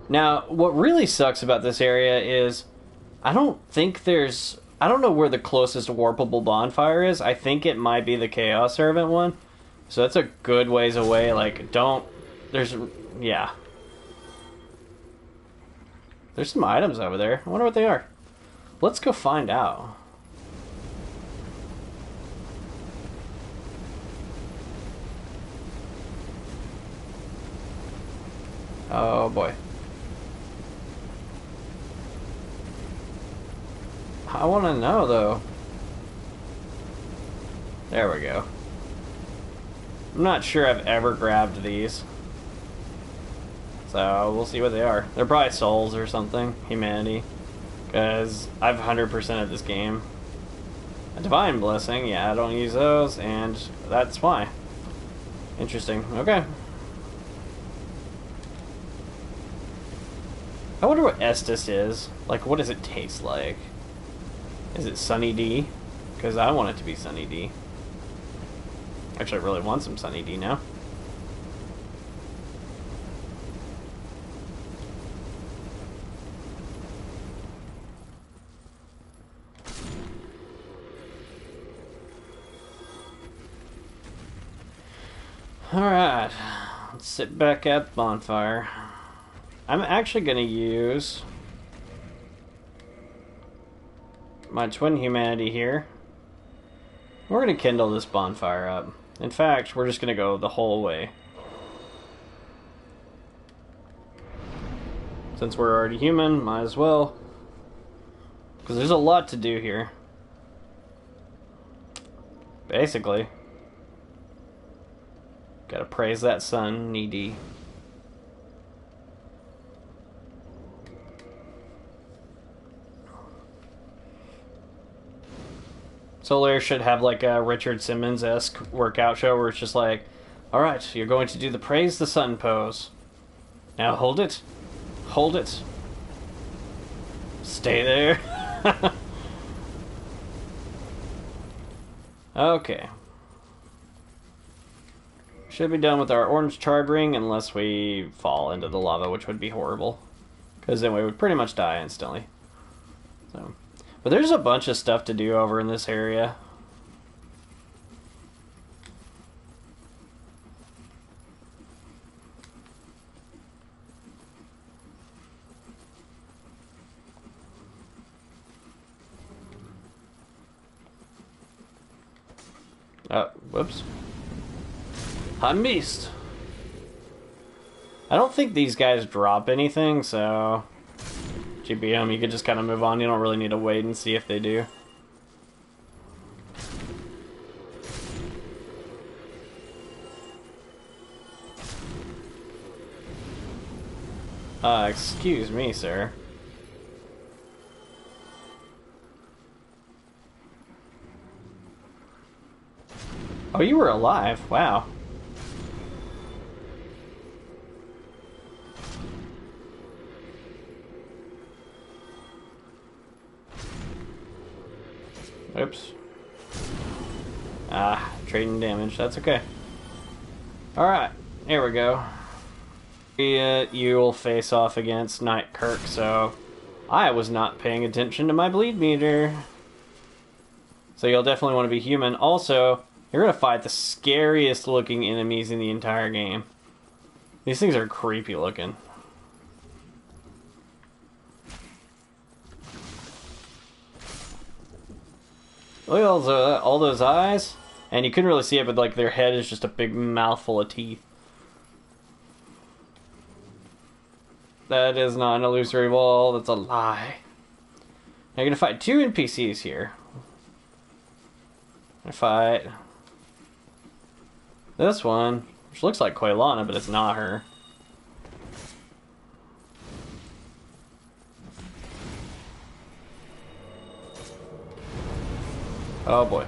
Now, what really sucks about this area is I don't know where the closest warpable bonfire is. I think it might be the Chaos Servant one. So that's a good ways away. Like, yeah. There's some items over there. I wonder what they are. Let's go find out. Oh boy. I want to know though. There we go. I'm not sure I've ever grabbed these. So we'll see what they are. They're probably souls or something. Humanity. Because I've 100%ed this game. A divine blessing. Yeah, I don't use those. And that's why. Interesting. Okay. I wonder what Estus is. Like, what does it taste like? Is it Sunny D? Because I want it to be Sunny D. Actually, I really want some Sunny D now. Alright. Let's sit back at the bonfire. I'm actually going to use my twin humanity here. We're going to kindle this bonfire up. In fact, we're just going to go the whole way. Since we're already human, might as well. Because there's a lot to do here. Basically. Gotta praise that sun, needy. Solar should have like a Richard Simmons-esque workout show where it's just like, alright, you're going to do the praise the sun pose. Now hold it. Hold it. Stay there. Okay. Should be done with our orange charred ring unless we fall into the lava, which would be horrible. Because then we would pretty much die instantly. So, But there's a bunch of stuff to do over in this area. Oh, whoops. I missed. I don't think these guys drop anything, so... GBM, you could just kind of move on. You don't really need to wait and see if they do. Excuse me, sir. Oh, you were alive. Wow. Oops. Ah, trading damage. That's okay. Alright, here we go. You'll face off against Knight Kirk, so I was not paying attention to my bleed meter. So you'll definitely want to be human. Also, you're going to fight the scariest looking enemies in the entire game. These things are creepy looking. Look at all those eyes. And you couldn't really see it, but like their head is just a big mouthful of teeth. That is not an illusory wall, that's a lie. Now you're going to fight two NPCs here. I fight this one, which looks like Quaylana, but it's not her. Oh boy.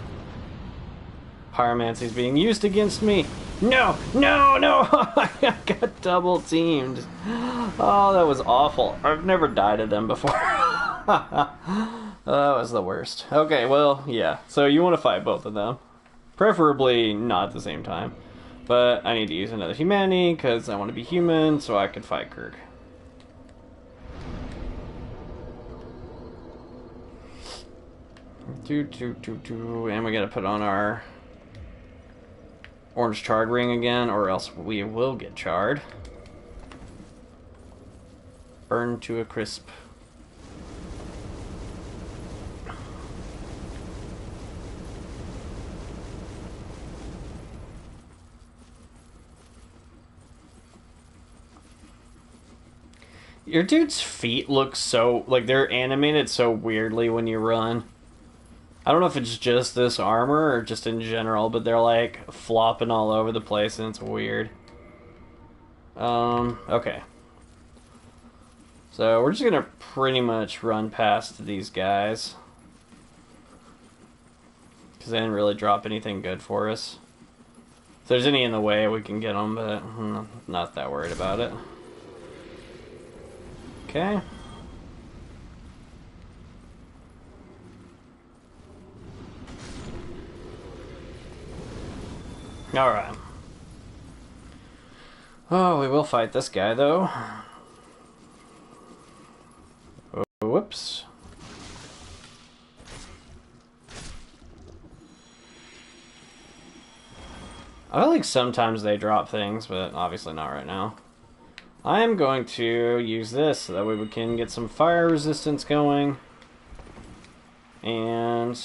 Pyromancy's being used against me. No! No! No! I got double teamed. Oh, that was awful. I've never died to them before. That was the worst. Okay, well, yeah. So you want to fight both of them. Preferably not at the same time. But I need to use another humanity because I want to be human so I can fight Kirk. And we gotta put on our orange charred ring again, or else we will get charred. Burn to a crisp. Your dude's feet look so, like, they're animated so weirdly when you run. I don't know if it's just this armor or just in general, but they're like flopping all over the place and it's weird. Okay. So we're just gonna pretty much run past these guys. Because they didn't really drop anything good for us. If there's any in the way, we can get them, but I'm not that worried about it. Okay. Alright. Oh, we will fight this guy, though. Oh, whoops. I feel like sometimes they drop things, but obviously not right now. I am going to use this so that way we can get some fire resistance going. And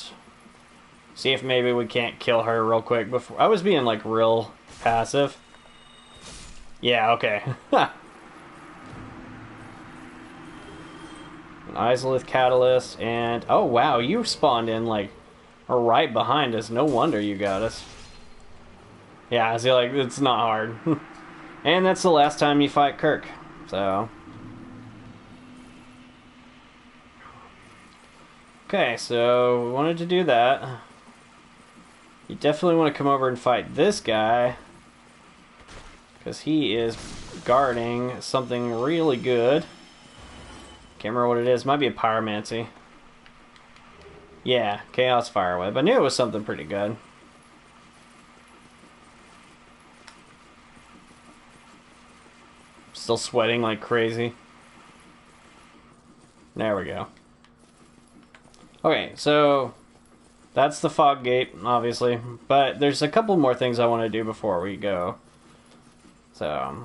see if maybe we can't kill her real quick before. I was being like real passive. Yeah, okay. An Izalith Catalyst, and oh wow, you spawned in like right behind us. No wonder you got us. Yeah, I see, like, it's not hard. And that's the last time you fight Kirk, so. Okay, so we wanted to do that. You definitely want to come over and fight this guy, because he is guarding something really good. Can't remember what it is. Might be a pyromancy. Yeah, Chaos Fire Web. I knew it was something pretty good. Still sweating like crazy. There we go. Okay, so that's the fog gate, obviously. But there's a couple more things I want to do before we go. So,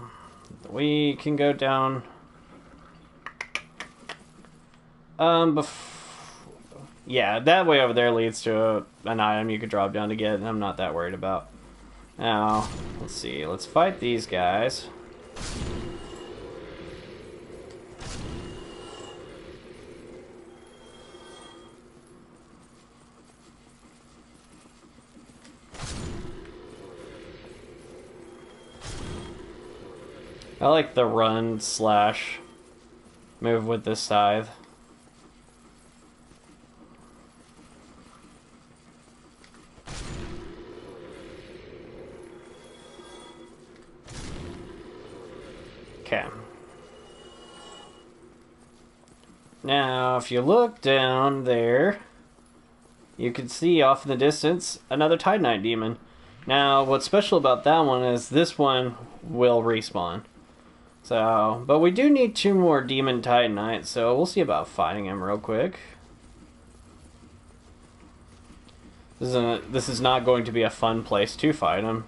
we can go down... yeah, that way over there leads to an item you could drop down to get, and I'm not that worried about. Now, let's see. Let's fight these guys. I like the run slash move with this scythe. Okay. Now, if you look down there, you can see off in the distance another Titanite demon. Now, what's special about that one is this one will respawn. So, but we do need 2 more demon Titanites, so we'll see about fighting him real quick. This is not going to be a fun place to fight him.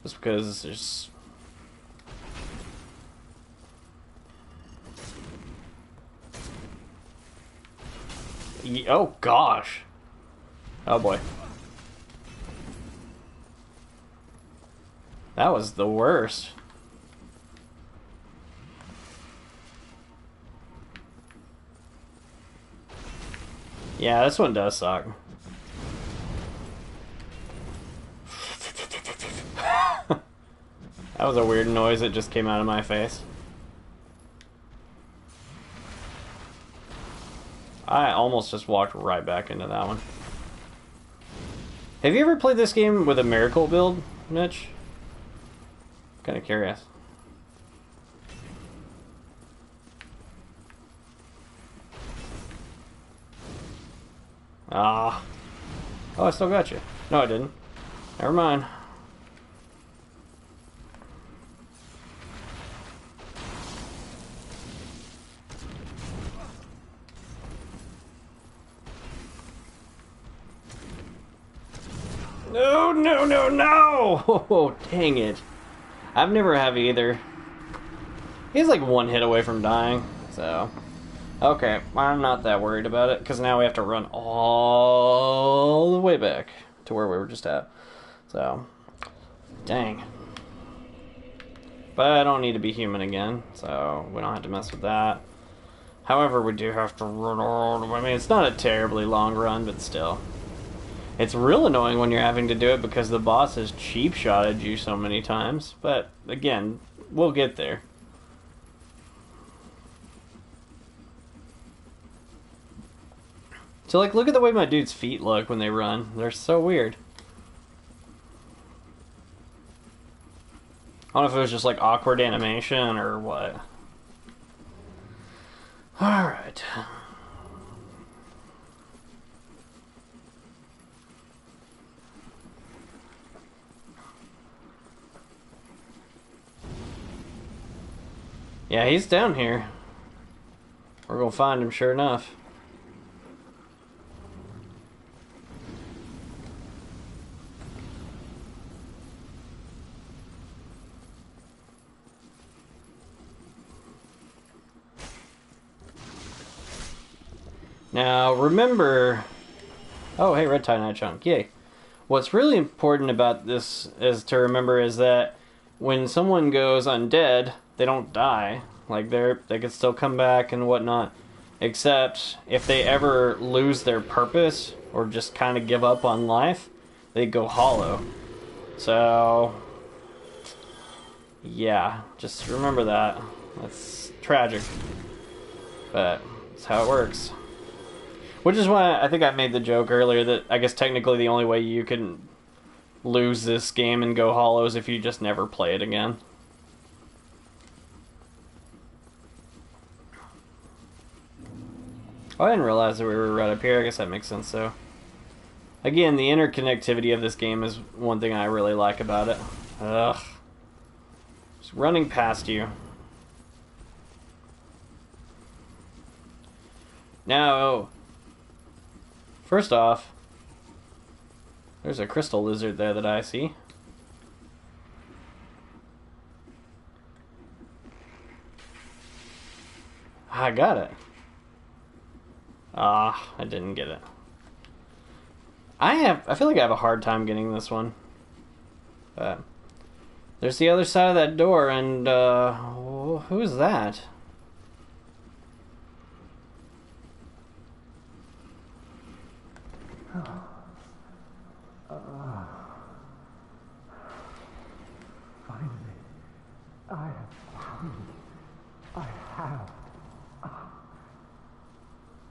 Just because there's... Oh gosh. Oh boy. That was the worst. Yeah, this one does suck. That was a weird noise that just came out of my face. I almost just walked right back into that one. Have you ever played this game with a miracle build, Mitch? Kind of curious. Ah. Oh, I still got you. No, I didn't. Never mind. No, no, no, no! Oh, dang it. I've never have either. He's like 1 hit away from dying, so... Okay, I'm not that worried about it, because now we have to run all the way back to where we were just at. So, dang. But I don't need to be human again, so we don't have to mess with that. However, we do have to run all the way. I mean, it's not a terribly long run, but still. It's real annoying when you're having to do it because the boss has cheap-shotted you so many times. But, again, we'll get there. So, like, look at the way my dude's feet look when they run. They're so weird. I don't know if it was just, like, awkward animation or what. Alright. Yeah, he's down here. We're gonna find him sure enough. Now, remember... Oh, hey, red Titanite chunk. Yay. What's really important about this is to remember is that when someone goes undead, they don't die. Like, they can still come back and whatnot. Except, if they ever lose their purpose, or just kind of give up on life, they go hollow. So... yeah, just remember that. That's tragic. But, that's how it works. Which is why I think I made the joke earlier that I guess technically the only way you can lose this game and go hollow is if you just never play it again. Oh, I didn't realize that we were right up here. I guess that makes sense, so. Again, the interconnectivity of this game is one thing I really like about it. Ugh. Just running past you. Now... First off, there's a crystal lizard there that I see. I got it. Ah, I didn't get it. I feel like I have a hard time getting this one. But there's the other side of that door, and who's that? Finally, I have found it. I have.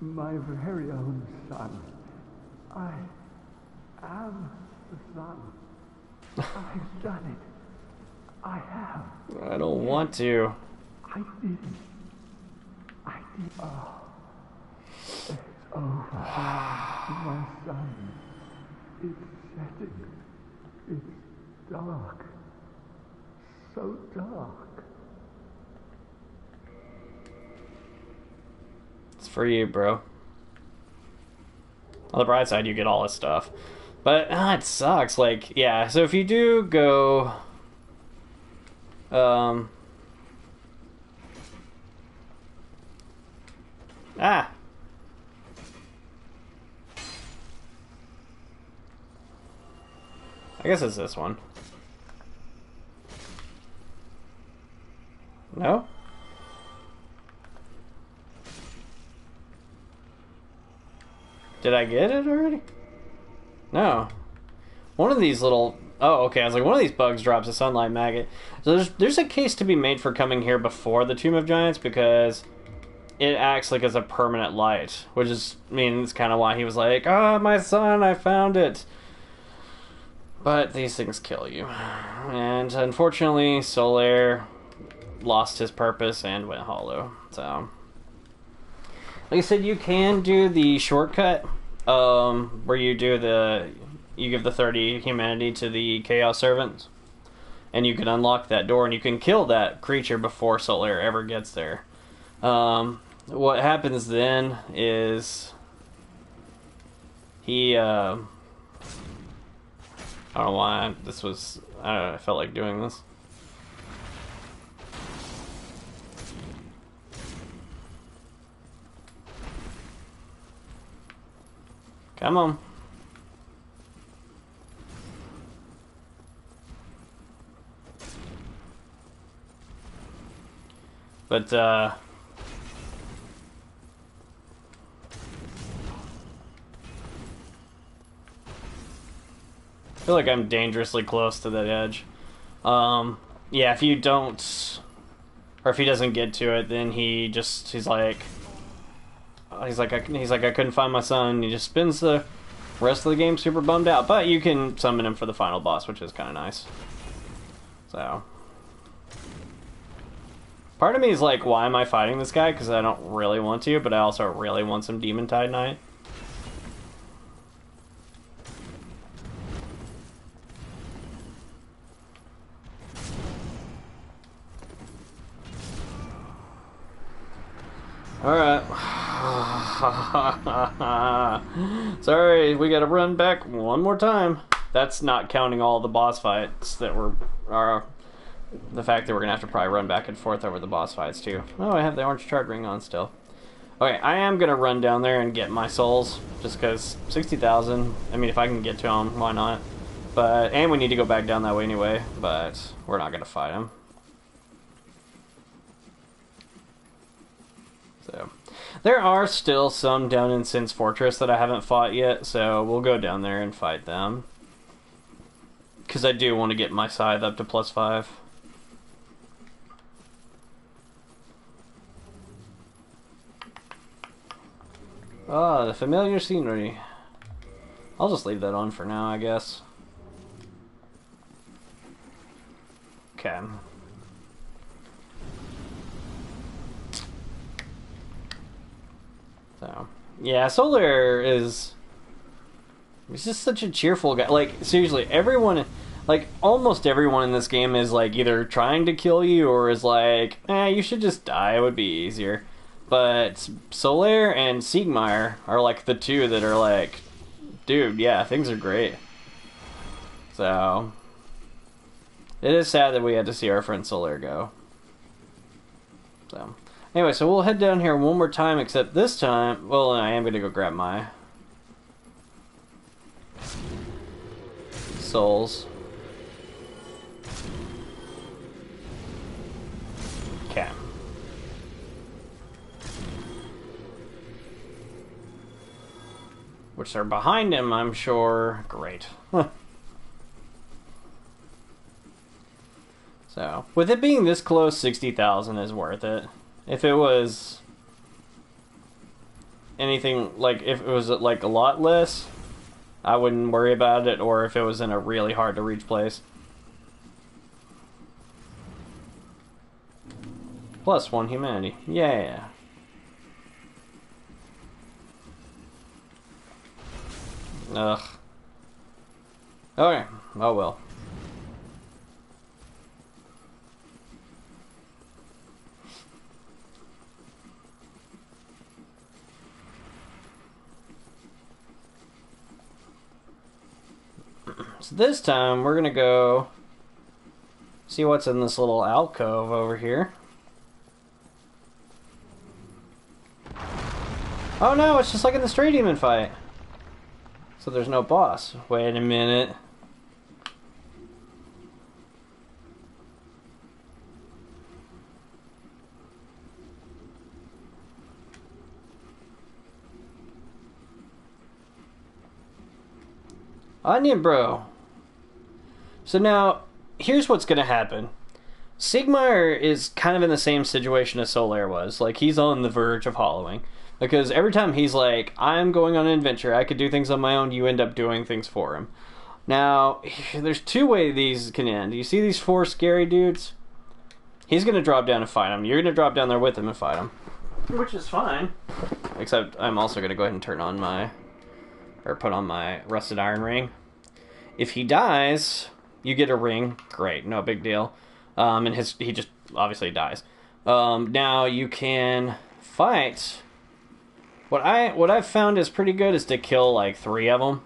My very own son. I am the son. I've done it. I have. I don't want to. I didn't. I did. Oh. It's over. My son. It's setting. It's dark. So dark. It's for you, bro. On the bright side, you get all this stuff. But, it sucks. Like, yeah, so if you do go... I guess it's this one. No? Did I get it already? No. One of these little... Oh, okay. I was like, one of these bugs drops a sunlight maggot. So there's a case to be made for coming here before the Tomb of Giants, because it acts like as a permanent light, which is, I mean, it's kind of why he was like, "Ah, my son, I found it." But these things kill you. And unfortunately, Solaire lost his purpose and went hollow. So, like I said, you can do the shortcut, where you give the 30 humanity to the Chaos Servants, and you can unlock that door, and you can kill that creature before Solaire ever gets there. What happens then is he, I don't know why this was, I don't know, I felt like doing this. Come on. But, I feel like I'm dangerously close to that edge. Yeah, if you don't, or if he doesn't get to it, then he's like, I couldn't find my son. He just spends the rest of the game super bummed out. But you can summon him for the final boss, which is kind of nice. So, part of me is like, why am I fighting this guy? Because I don't really want to, but I also really want some Demon Tide Knight. Alright. Sorry, we gotta run back one more time. That's not counting all the boss fights that the fact that we're gonna have to probably run back and forth over the boss fights too. Oh, I have the orange chart ring on still. Okay, I am gonna run down there and get my souls, just because 60,000. I mean, if I can get to them, why not? And we need to go back down that way anyway, but we're not gonna fight him. So, there are still some down in Sin's Fortress that I haven't fought yet, so we'll go down there and fight them. Because I do want to get my scythe up to +5. Ah, the familiar scenery. I'll just leave that on for now, I guess. Okay. So, yeah, Solaire he's just such a cheerful guy. Like, seriously, almost everyone in this game is, like, either trying to kill you or is like, you should just die, it would be easier. But Solaire and Siegmeyer are like the two that are like, dude, yeah, things are great. So it is sad that we had to see our friend Solaire go. So anyway, so we'll head down here one more time, except this time, well, I am gonna go grab my souls. Okay. Which are behind him, I'm sure. Great. So, with it being this close, 60,000 is worth it. If it was anything, like, if it was, like, a lot less, I wouldn't worry about it, or if it was in a really hard-to-reach place. Plus 1 humanity. Yeah. Ugh. Okay. Oh well. So this time we're gonna go see what's in this little alcove over here. Oh no, it's just like in the Stray Demon fight. So there's no boss. Wait a minute. Onion Bro. So now, here's what's gonna happen. Siegmeyer is kind of in the same situation as Solaire was. Like, he's on the verge of hollowing. Because every time he's like, I'm going on an adventure, I could do things on my own, you end up doing things for him. Now, there's two ways these can end. You see these 4 scary dudes? He's going to drop down and fight them. You're going to drop down there with him and fight them. Which is fine. Except I'm also going to go ahead and turn on my... or put on my rusted iron ring. If he dies, you get a ring. Great, no big deal. And he just obviously dies. Now you can fight... What I've found is pretty good is to kill like 3 of them,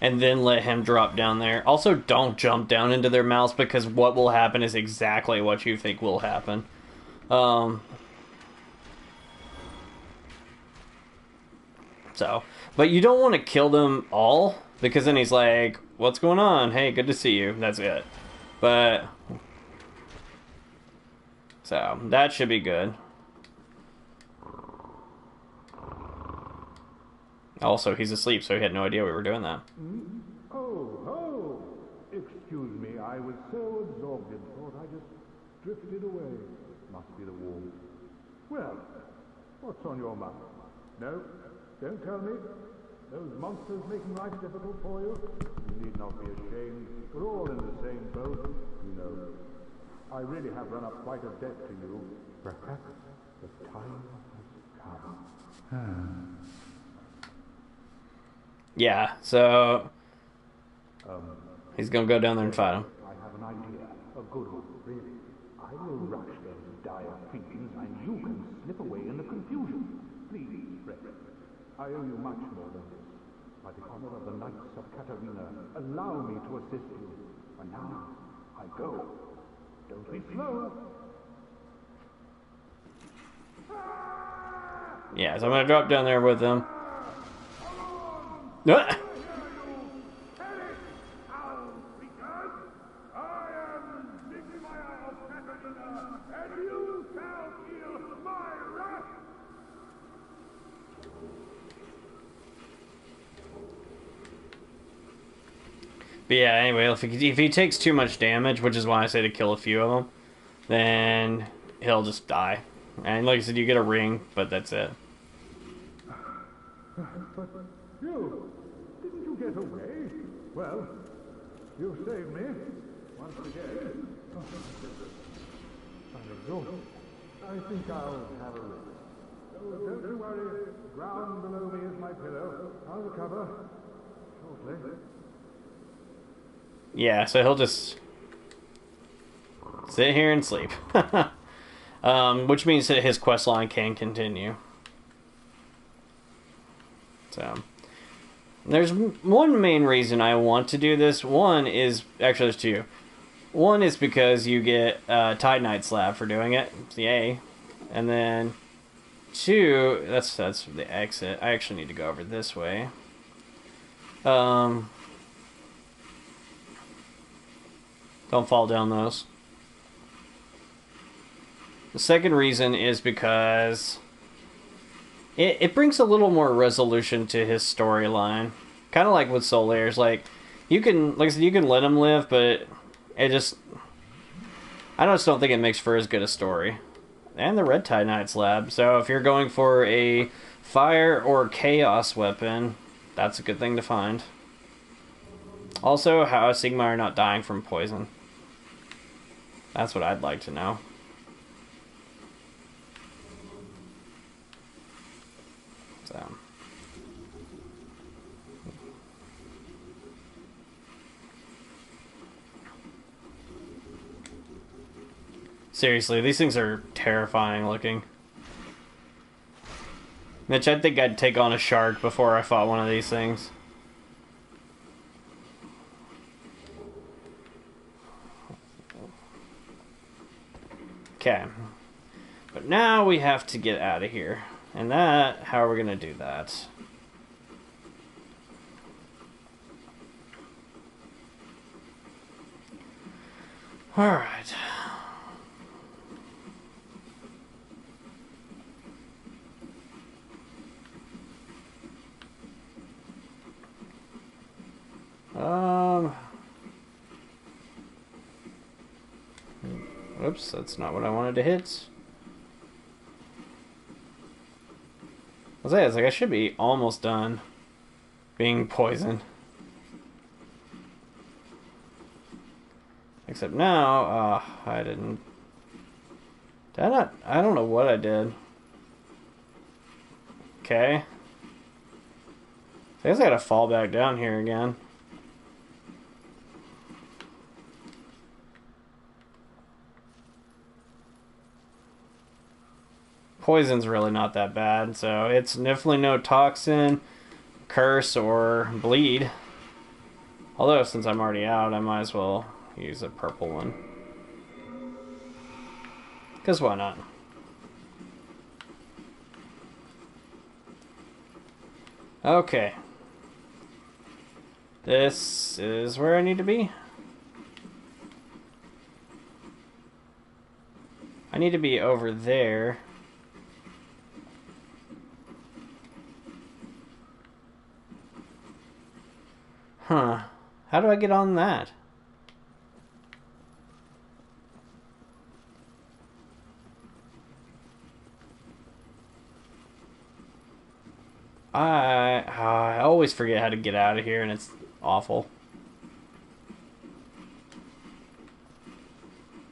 and then let him drop down there. Also, don't jump down into their mouths, because what will happen is exactly what you think will happen. But you don't want to kill them all, because then he's like, "What's going on? Hey, good to see you." That's it. But so that should be good. Also, he's asleep, so he had no idea we were doing that. Oh, excuse me, I was so absorbed in thought I just drifted away. Must be the warmth. Well, what's on your mind? No, don't tell me. Those monsters making life difficult for you? You need not be ashamed. We're all in the same boat, you know. I really have run up quite a debt to you. Perhaps the time has come. Yeah, so he's gonna go down there and fight him. I have an idea, a good one, really. I will rush those dire fiends, and you can slip away in the confusion. Please, friend, I owe you much more than this. By the honor of the Knights of Katarina, allow me to assist you. And now, I go. Don't be slow. Yeah, so I'm gonna drop down there with him. But yeah, anyway, if he takes too much damage, which is why I say to kill a few of them, then he'll just die. And like I said, you get a ring, but that's it. But you, didn't you get away? Well, you saved me once again. I'm exhausted. I think I'll have a rest. Oh, don't you worry. The ground below me is my pillow. I'll recover shortly. Yeah, so he'll just sit here and sleep. which means that his quest line can continue. So, there's one main reason I want to do this. One is, actually there's two. One is because you get Titanite Slab for doing it. Yay. And then two, that's the exit. I actually need to go over this way. Don't fall down those. The second reason is because it brings a little more resolution to his storyline. Kind of like with Soul Heirs. Like, you can, like I said, you can let him live, but it just, I just don't think it makes for as good a story. And the Red Titanite Slab. So if you're going for a fire or chaos weapon, that's a good thing to find. Also, how is Sigmar not dying from poison? That's what I'd like to know. So. Seriously, these things are terrifying looking. Mitch, I think I'd take on a shark before I fought one of these things. Okay. But now we have to get out of here. And that, how are we going to do that? Alright. Oops, that's not what I wanted to hit. I was like, I should be almost done being poisoned. Except now, I didn't. Did I not? I don't know what I did. Okay. I guess I gotta fall back down here again. Poison's really not that bad, so it's definitely no toxin, curse, or bleed. Although, since I'm already out, I might as well use a purple one. Because why not? Okay. This is where I need to be. I need to be over there. Huh. How do I get on that? I always forget how to get out of here, and it's awful.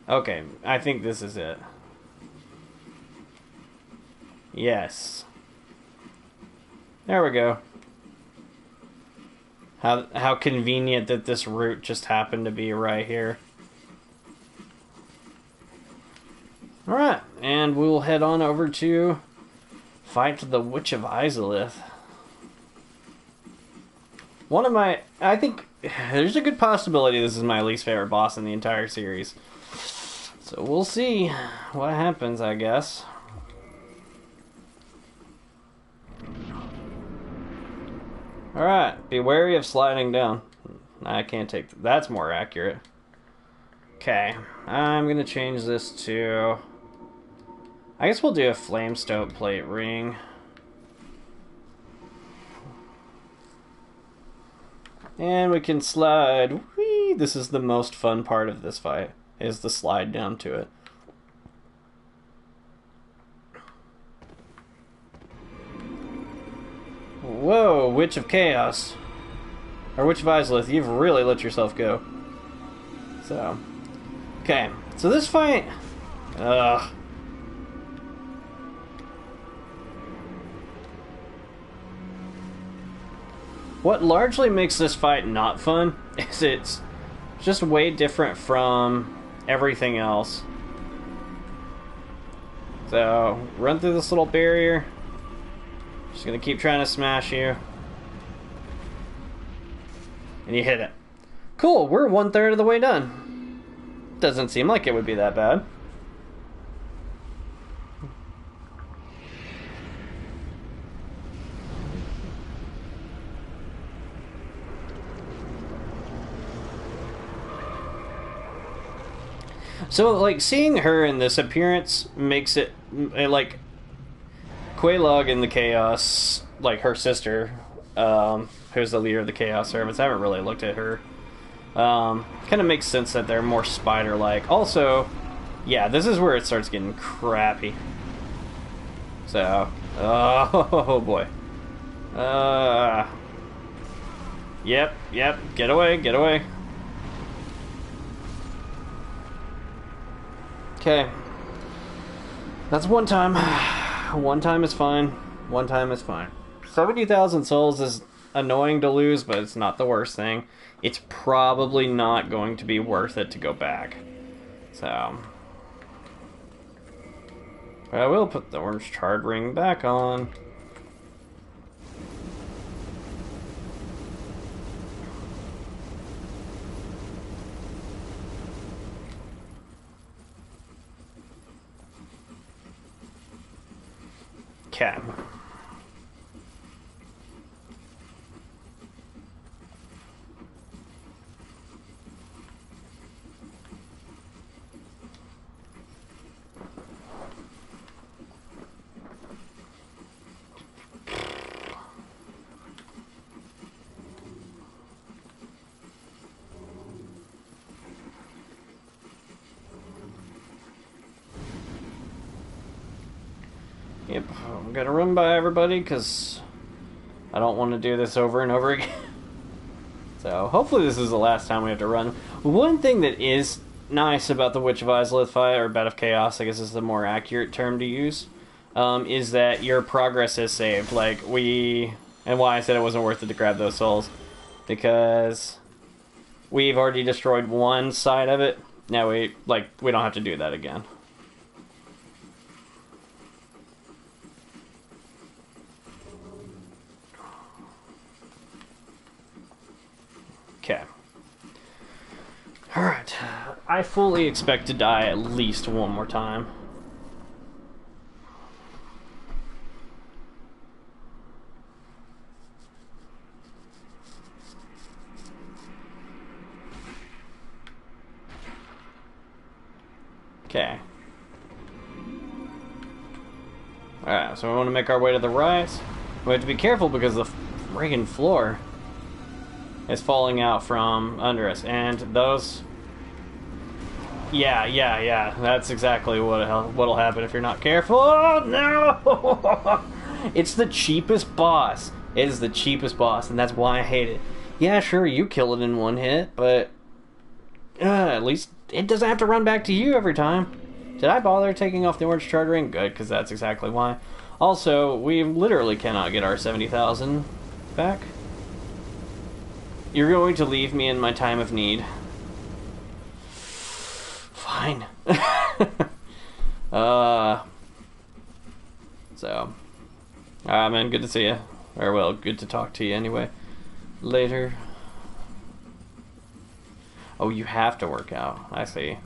Okay, I think this is it. Yes. There we go. How convenient that this route just happened to be right here. Alright, and we'll head on over to fight the Witch of Izalith. I think there's a good possibility this is my least favorite boss in the entire series. So we'll see what happens, I guess. Alright, be wary of sliding down. I can't take that's more accurate. Okay, I'm gonna change this to, I guess we'll do a flame stope plate ring. And we can slide. Whee! This is the most fun part of this fight, is the slide down to it. Whoa, Witch of Chaos. Or Witch of Izalith, you've really let yourself go. So. Okay, so this fight. What largely makes this fight not fun is it's just way different from everything else. So, run through this little barrier. Just gonna keep trying to smash you. And you hit it. Cool, we're 1/3 of the way done. Doesn't seem like it would be that bad. So, like, seeing her in this appearance makes it, like, Quelaag in the Chaos, like, her sister, who's the leader of the Chaos Servants. I haven't really looked at her. Kind of makes sense that they're more spider-like. Also, yeah, this is where it starts getting crappy. So, oh boy. Yep, get away, get away. Okay. That's one time. One time is fine. One time is fine. 70,000 souls is annoying to lose, but it's not the worst thing. It's probably not going to be worth it to go back. So. I will put the orange charred ring back on. Okay. Yep, I'm gonna run by everybody because I don't want to do this over and over again. So hopefully this is the last time we have to run. One thing that is nice about the Witch of Izalith fight, or Bed of Chaos, I guess is the more accurate term to use, is that your progress is saved. Like, and why I said it wasn't worth it to grab those souls, because we've already destroyed one side of it. Now we don't have to do that again. Okay. Alright. I fully expect to die at least one more time. Okay. Alright, so we want to make our way to the right. We have to be careful because the friggin' floor is falling out from under us, and those... Yeah, that's exactly what'll happen if you're not careful. Oh, no! It's the cheapest boss. It is the cheapest boss, and that's why I hate it. Yeah, sure, you kill it in one hit, but at least it doesn't have to run back to you every time. Did I bother taking off the orange charred ring? Good, because that's exactly why. Also, we literally cannot get our 70,000 back. You're going to leave me in my time of need. Fine. So. Alright, man, good to see you. Or, well, good to talk to you anyway. Later. Oh, you have to work out. I see.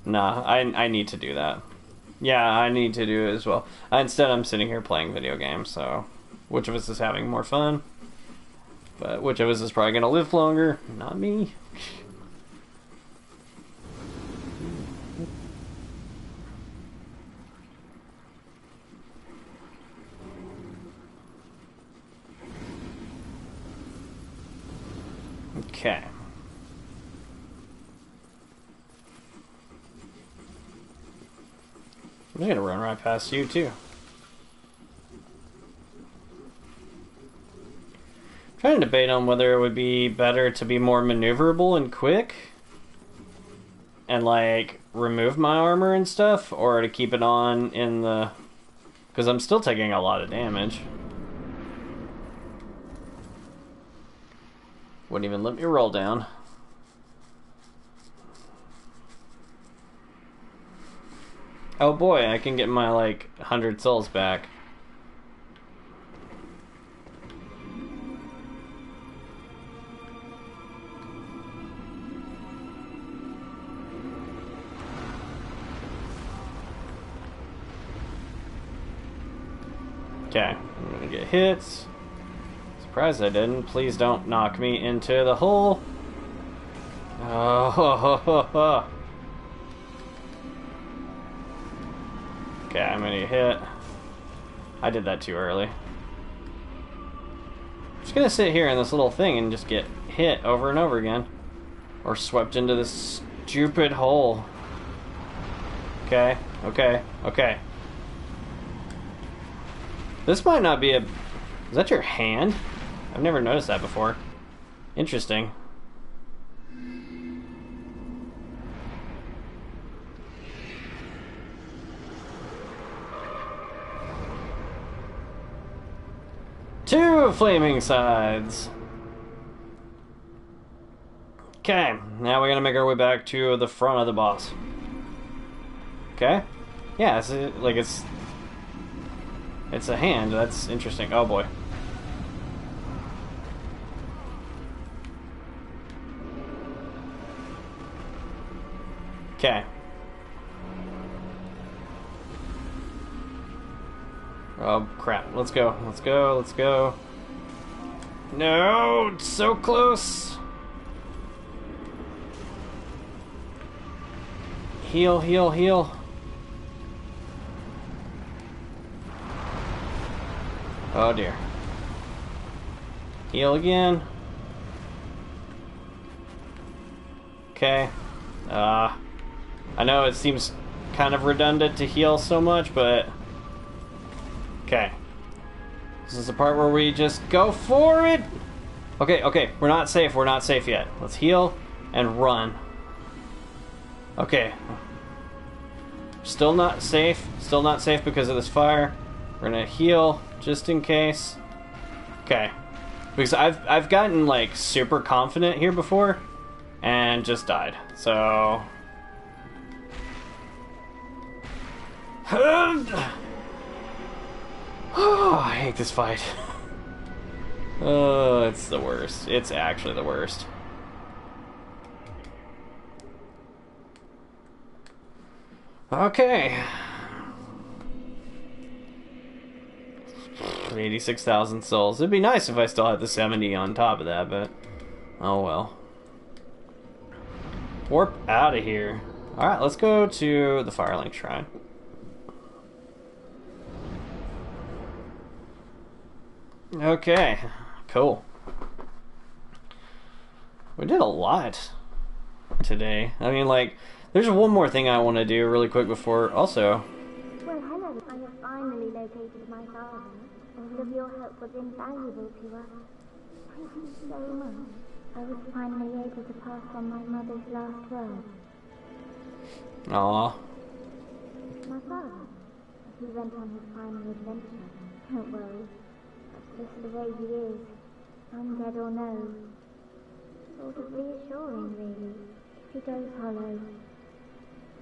Nah, I need to do that. Yeah, I need to do it as well. Instead, I'm sitting here playing video games, so... Which of us is having more fun? But which of us is probably going to live longer? Not me. Okay. I'm just going to run right past you, too. Trying to debate on whether it would be better to be more maneuverable and quick and like remove my armor and stuff, or to keep it on in the, because I'm still taking a lot of damage. Wouldn't even let me roll down. Oh boy, I can get my, like, 100 souls back. Okay, I'm gonna get hits. Surprised I didn't. Please don't knock me into the hole. Oh, ho, ho, ho, ho. Okay, I'm gonna get hit. I did that too early. I'm just gonna sit here in this little thing and just get hit over and over again. Or swept into this stupid hole. Okay, okay, okay. This might not be a... Is that your hand? I've never noticed that before. Interesting. Two flaming sides. Okay, now we're gonna make our way back to the front of the boss. Okay? Yeah, it's like it's a hand. That's interesting. Oh boy. Okay. Oh crap. Let's go. Let's go. Let's go. No! It's so close! Heal, heal, heal. Oh dear. Heal again. Okay. I know it seems kind of redundant to heal so much, but... Okay. This is the part where we just go for it! Okay, okay, we're not safe yet. Let's heal and run. Okay. Still not safe because of this fire. We're gonna heal just in case. Okay. Because I've gotten like super confident here before and just died. So oh, I hate this fight. Oh, it's the worst. It's actually the worst. Okay. 86,000 souls. It'd be nice if I still had the 70 on top of that, but oh well. Warp out of here. Alright, let's go to the Firelink Shrine. Okay, cool. We did a lot today. I mean, like, there's one more thing I want to do really quick before, also. Well, hello. I have finally located my father. All of your help was invaluable to us. Thank you so much. I was finally able to pass on my mother's last words. Aww. My father, he went on his final adventure. Don't worry. That's just the way he is. Undead or no. Sort of reassuring, really. If he goes hollow,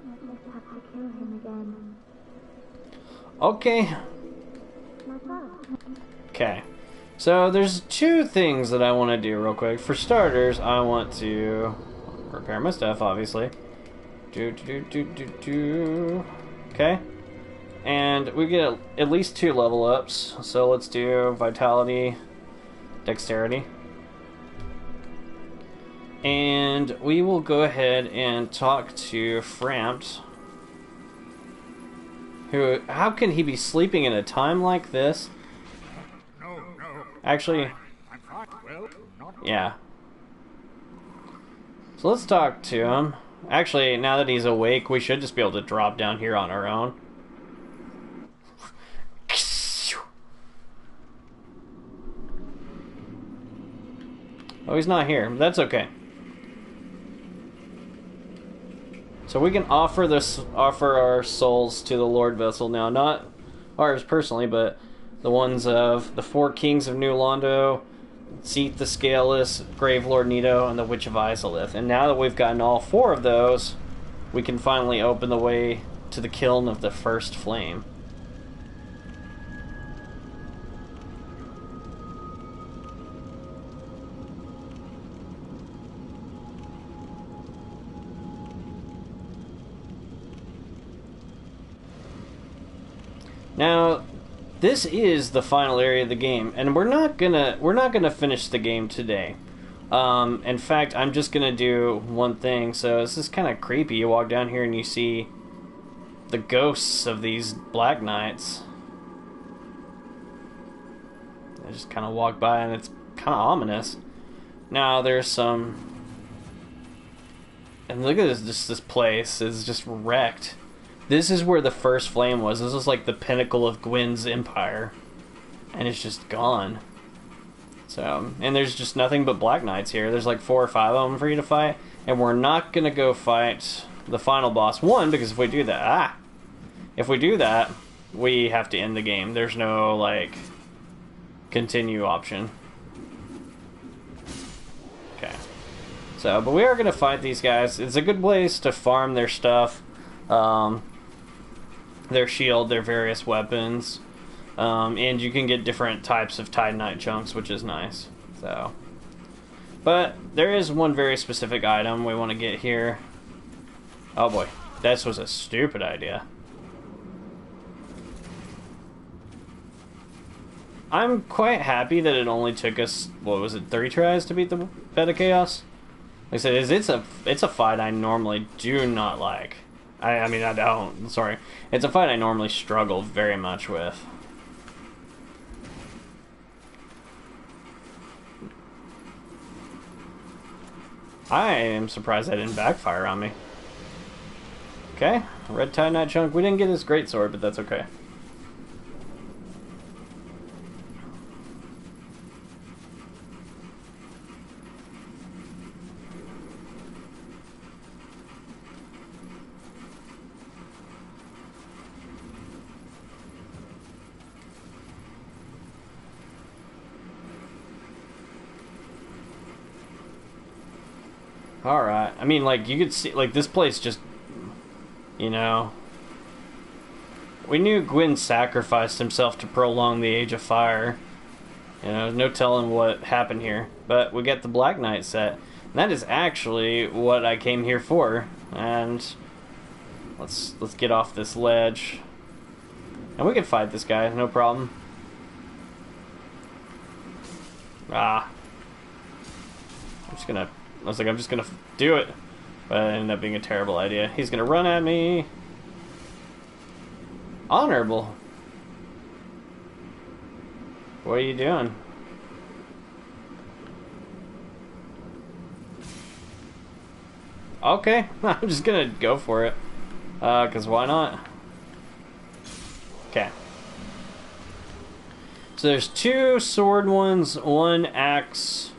I'll just have to kill him again. Okay. My father. Okay. So there's two things that I want to do real quick. For starters, I want to repair my stuff, obviously. Okay. And we get at least 2 level ups. So let's do Vitality, Dexterity. And we will go ahead and talk to Frampt. Who, how can he be sleeping at a time like this? No. Actually, I'm fine. Well, not yeah. So let's talk to him. Actually, now that he's awake, we should just be able to drop down here on our own. Oh, he's not here. That's okay. So we can offer our souls to the Lord Vessel now. Not ours personally, but the ones of the 4 kings of New Londo, Seath the Scaleless, Gravelord Nito, and the Witch of Izalith. And now that we've gotten all 4 of those, we can finally open the way to the kiln of the first flame. Now, this is the final area of the game, and we're not gonna finish the game today. In fact, I'm just gonna do one thing. So this is kind of creepy. You walk down here and you see the ghosts of these Black Knights. I just kind of walk by, and it's kind of ominous. Now there's some, and look at this. Just this place is just wrecked. This is where the first flame was. This is like the pinnacle of Gwyn's empire. And it's just gone. So, and there's just nothing but Black Knights here. There's like 4 or 5 of them for you to fight. And we're not going to go fight the final boss. One, because if we do that... if we do that, we have to end the game. There's no, like, continue option. Okay. So, but we are going to fight these guys. It's a good place to farm their stuff. Their shield, their various weapons, and you can get different types of Titanite chunks, which is nice. So, but there is one very specific item we want to get here. Oh boy, this was a stupid idea. I'm quite happy that it only took us, what was it, 3 tries to beat the Bed of Chaos? Like I said, it's a fight I normally do not like. I mean, I don't. Sorry. It's a fight I normally struggle very much with. I am surprised that didn't backfire on me. Okay. Red Titanite chunk. We didn't get his greatsword, but that's okay. Alright. I mean, like, you could see, like, this place just, you know... We knew Gwyn sacrificed himself to prolong the Age of Fire. You know, no telling what happened here. But we get the Black Knight set. And that is actually what I came here for. And let's get off this ledge. And we can fight this guy, no problem. Ah. I'm just gonna do it. But it ended up being a terrible idea. He's gonna run at me. Honorable. What are you doing? Okay, I'm just gonna go for it. Cause why not? Okay. So there's 2 sword ones, 1 axe,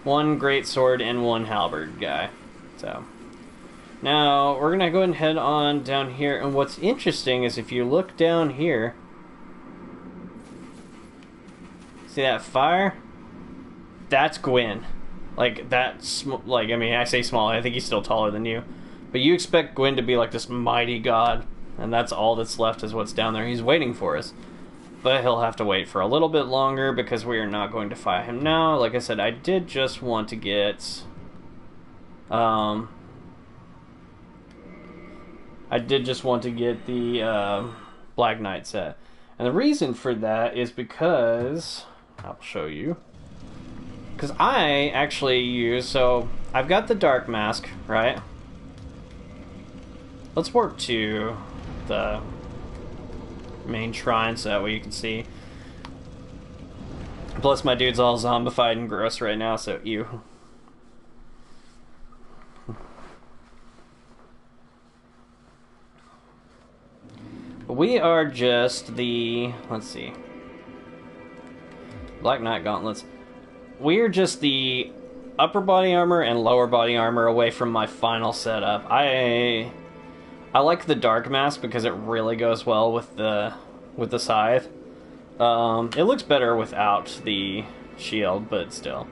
1 greatsword, and 1 halberd guy. So now we're gonna go ahead and head on down here. And what's interesting is if you look down here, see that fire? That's Gwyn. Like that's like, I mean, I say small. I think he's still taller than you, but you expect Gwyn to be like this mighty god, and that's all that's left is what's down there. He's waiting for us. But he'll have to wait for a little bit longer because we are not going to fight him now. Like I said, I did just want to get... the Black Knight set. And the reason for that is because... I'll show you. Because I actually use... So, I've got the Dark Mask, right? Let's warp to the main shrine so that way you can see. Plus my dude's all zombified and gross right now, so ew. We are just the... let's see. Black Knight Gauntlets. We're just the upper body armor and lower body armor away from my final setup. I like the Dark Mask because it really goes well with the scythe. It looks better without the shield, but still.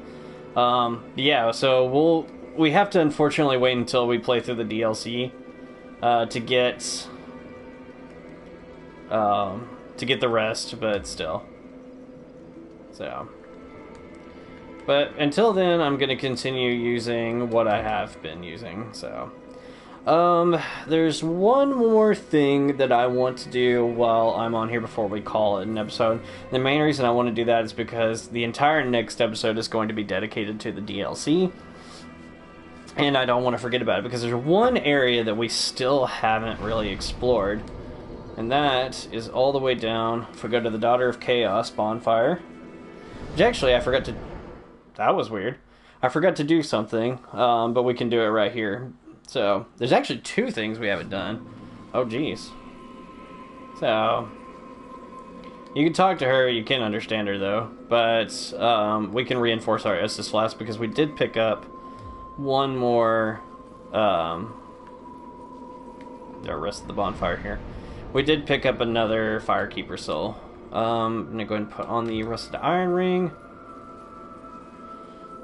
Yeah, so we have to unfortunately wait until we play through the DLC to get to get the rest, but still. So. But until then, I'm going to continue using what I have been using, so. There's one more thing that I want to do while I'm on here before we call it an episode. The main reason I want to do that is because the entire next episode is going to be dedicated to the DLC. And I don't want to forget about it, because there's one area that we still haven't really explored. And that is all the way down, if we go to the Daughter of Chaos bonfire. Which actually, I forgot to... That was weird. I forgot to do something, but we can do it right here. So, there's actually 2 things we haven't done. Oh, geez. So, you can talk to her, you can understand her, though. But, we can reinforce our Estus Flask, because we did pick up one more, the rest of the bonfire here. We did pick up another Firekeeper Soul. I'm going to go ahead and put on the Rusted Iron Ring.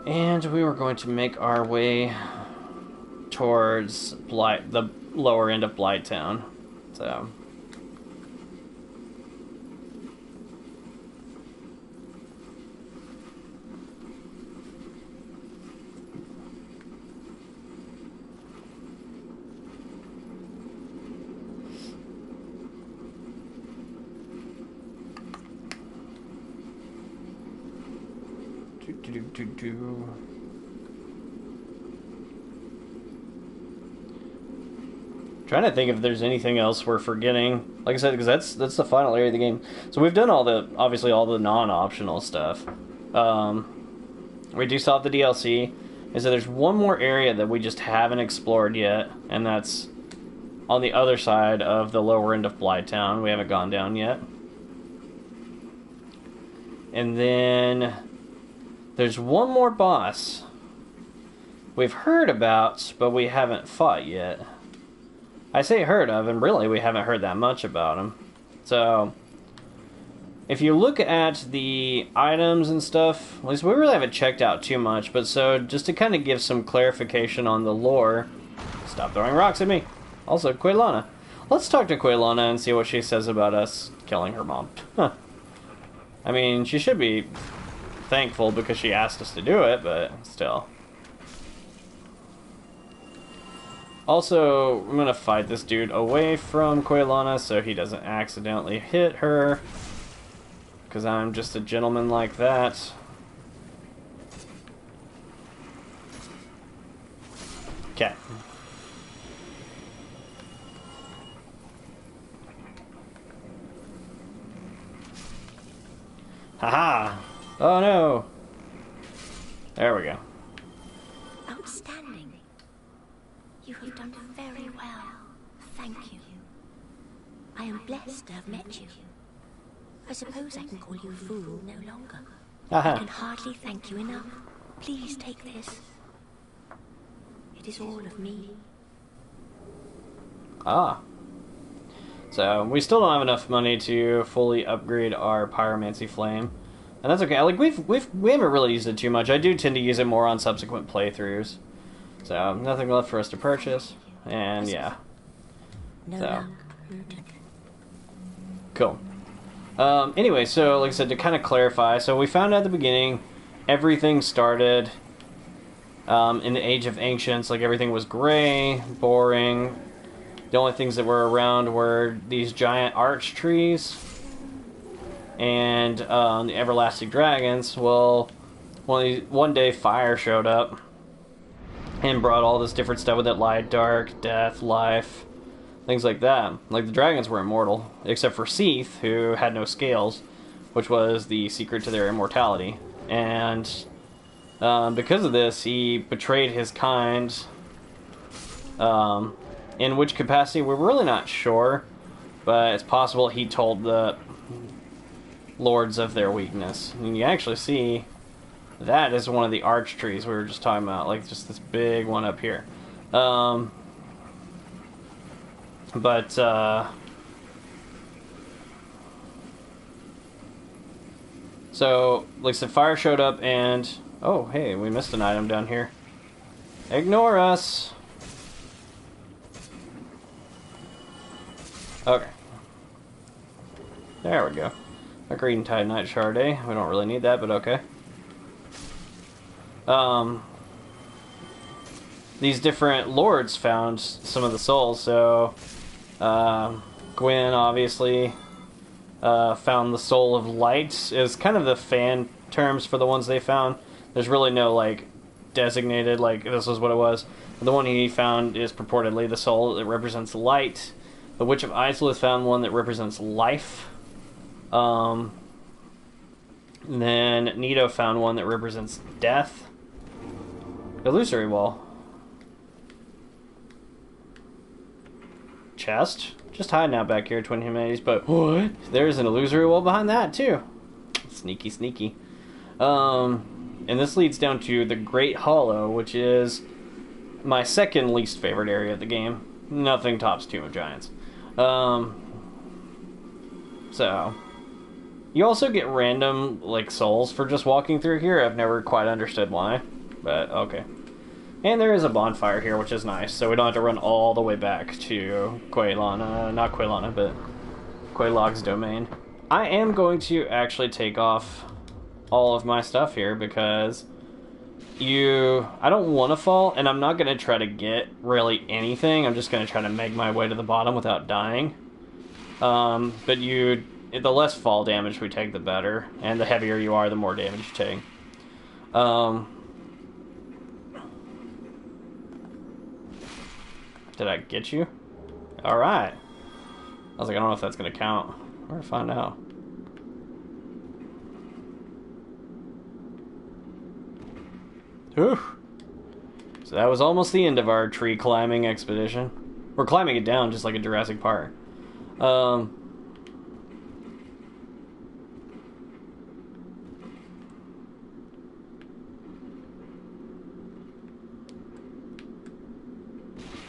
And we were going to make our way towards the lower end of Blighttown. So. Trying to think if there's anything else we're forgetting. Like I said, because that's the final area of the game. So we've done obviously all the non-optional stuff. We do still have the DLC. And so there's one more area that we just haven't explored yet, and that's on the other side of the lower end of Blighttown. We haven't gone down yet. And then there's one more boss we've heard about, but we haven't fought yet. I say heard of, and really we haven't heard that much about him. So, if you look at the items and stuff, at least we really haven't checked out too much, but so just to kind of give some clarification on the lore, stop throwing rocks at me. Also, Quaylana. Let's talk to Quaylana and see what she says about us killing her mom. I mean, she should be thankful because she asked us to do it, but still. Also, I'm gonna fight this dude away from Quaylana so he doesn't accidentally hit her. Because I'm just a gentleman like that. Okay. Haha! Oh no! There we go. Outstanding. You have done very well. Thank you. I am blessed to have met you. I suppose I can call you fool no longer. I can hardly thank you enough. Please take this. It is all of me. Ah. So, we still don't have enough money to fully upgrade our Pyromancy Flame. And that's okay. Like, we haven't really used it too much. I do tend to use it more on subsequent playthroughs. So, nothing left for us to purchase. And, yeah. So. Cool. Anyway, so, like I said, to kind of clarify, so we found out at the beginning, everything started in the Age of Ancients. Like, everything was gray, boring. The only things that were around were these giant arch trees and the everlasting dragons. Well, one day fire showed up and brought all this different stuff with it: light, dark, death, life, things like that. Like, the dragons were immortal, except for Seath, who had no scales, which was the secret to their immortality. And because of this, he betrayed his kind. In which capacity, we're really not sure, but it's possible he told the lords of their weakness. And you actually see that is one of the arch trees we were just talking about, like just this big one up here. So, like I said, fire showed up and... Oh, hey, we missed an item down here. Ignore us! Okay. There we go. A green titanite shard, eh? We don't really need that, but okay. These different lords found some of the souls, so Gwyn obviously found the soul of light is kind of the fan terms for the ones they found. There's really no like designated like this is what it was. The one he found is purportedly the soul that represents light. The Witch of Izalith found one that represents life. Then Nito found one that represents death. Illusory wall. Chest. Just hiding out back here, Twin Humanities, but what? There's an illusory wall behind that, too. Sneaky, sneaky. And this leads down to the Great Hollow, which is my second least favorite area of the game. Nothing tops Tomb of Giants. So, you also get random, like, souls for just walking through here. I've never quite understood why, but okay. And there is a bonfire here, which is nice, so we don't have to run all the way back to not Quaylana, but Quaylog's domain. I am going to actually take off all of my stuff here because I don't want to fall, and I'm not going to try to get really anything. I'm just going to try to make my way to the bottom without dying. But the less fall damage we take, the better, and the heavier you are, the more damage you take. Did I get you? Alright. I was like, I don't know if that's going to count. We're going to find out. Whew. So that was almost the end of our tree climbing expedition. We're climbing it down just like a Jurassic Park.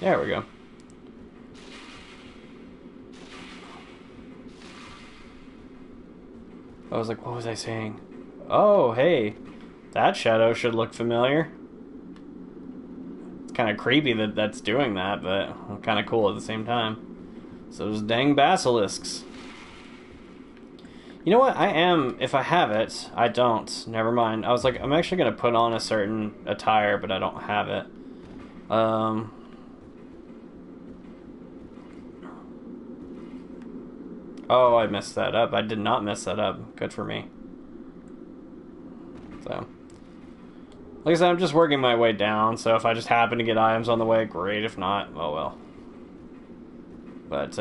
There we go. I was like, what was I saying? Oh, hey. That shadow should look familiar. It's kind of creepy that that's doing that, but kind of cool at the same time. So those dang basilisks. You know what? If I have it, I don't. Never mind. I was like, I'm actually going to put on a certain attire, but I don't have it. Oh, I messed that up. I did not mess that up. Good for me. So, like I said, I'm just working my way down, so if I just happen to get items on the way, great. If not, oh well. But,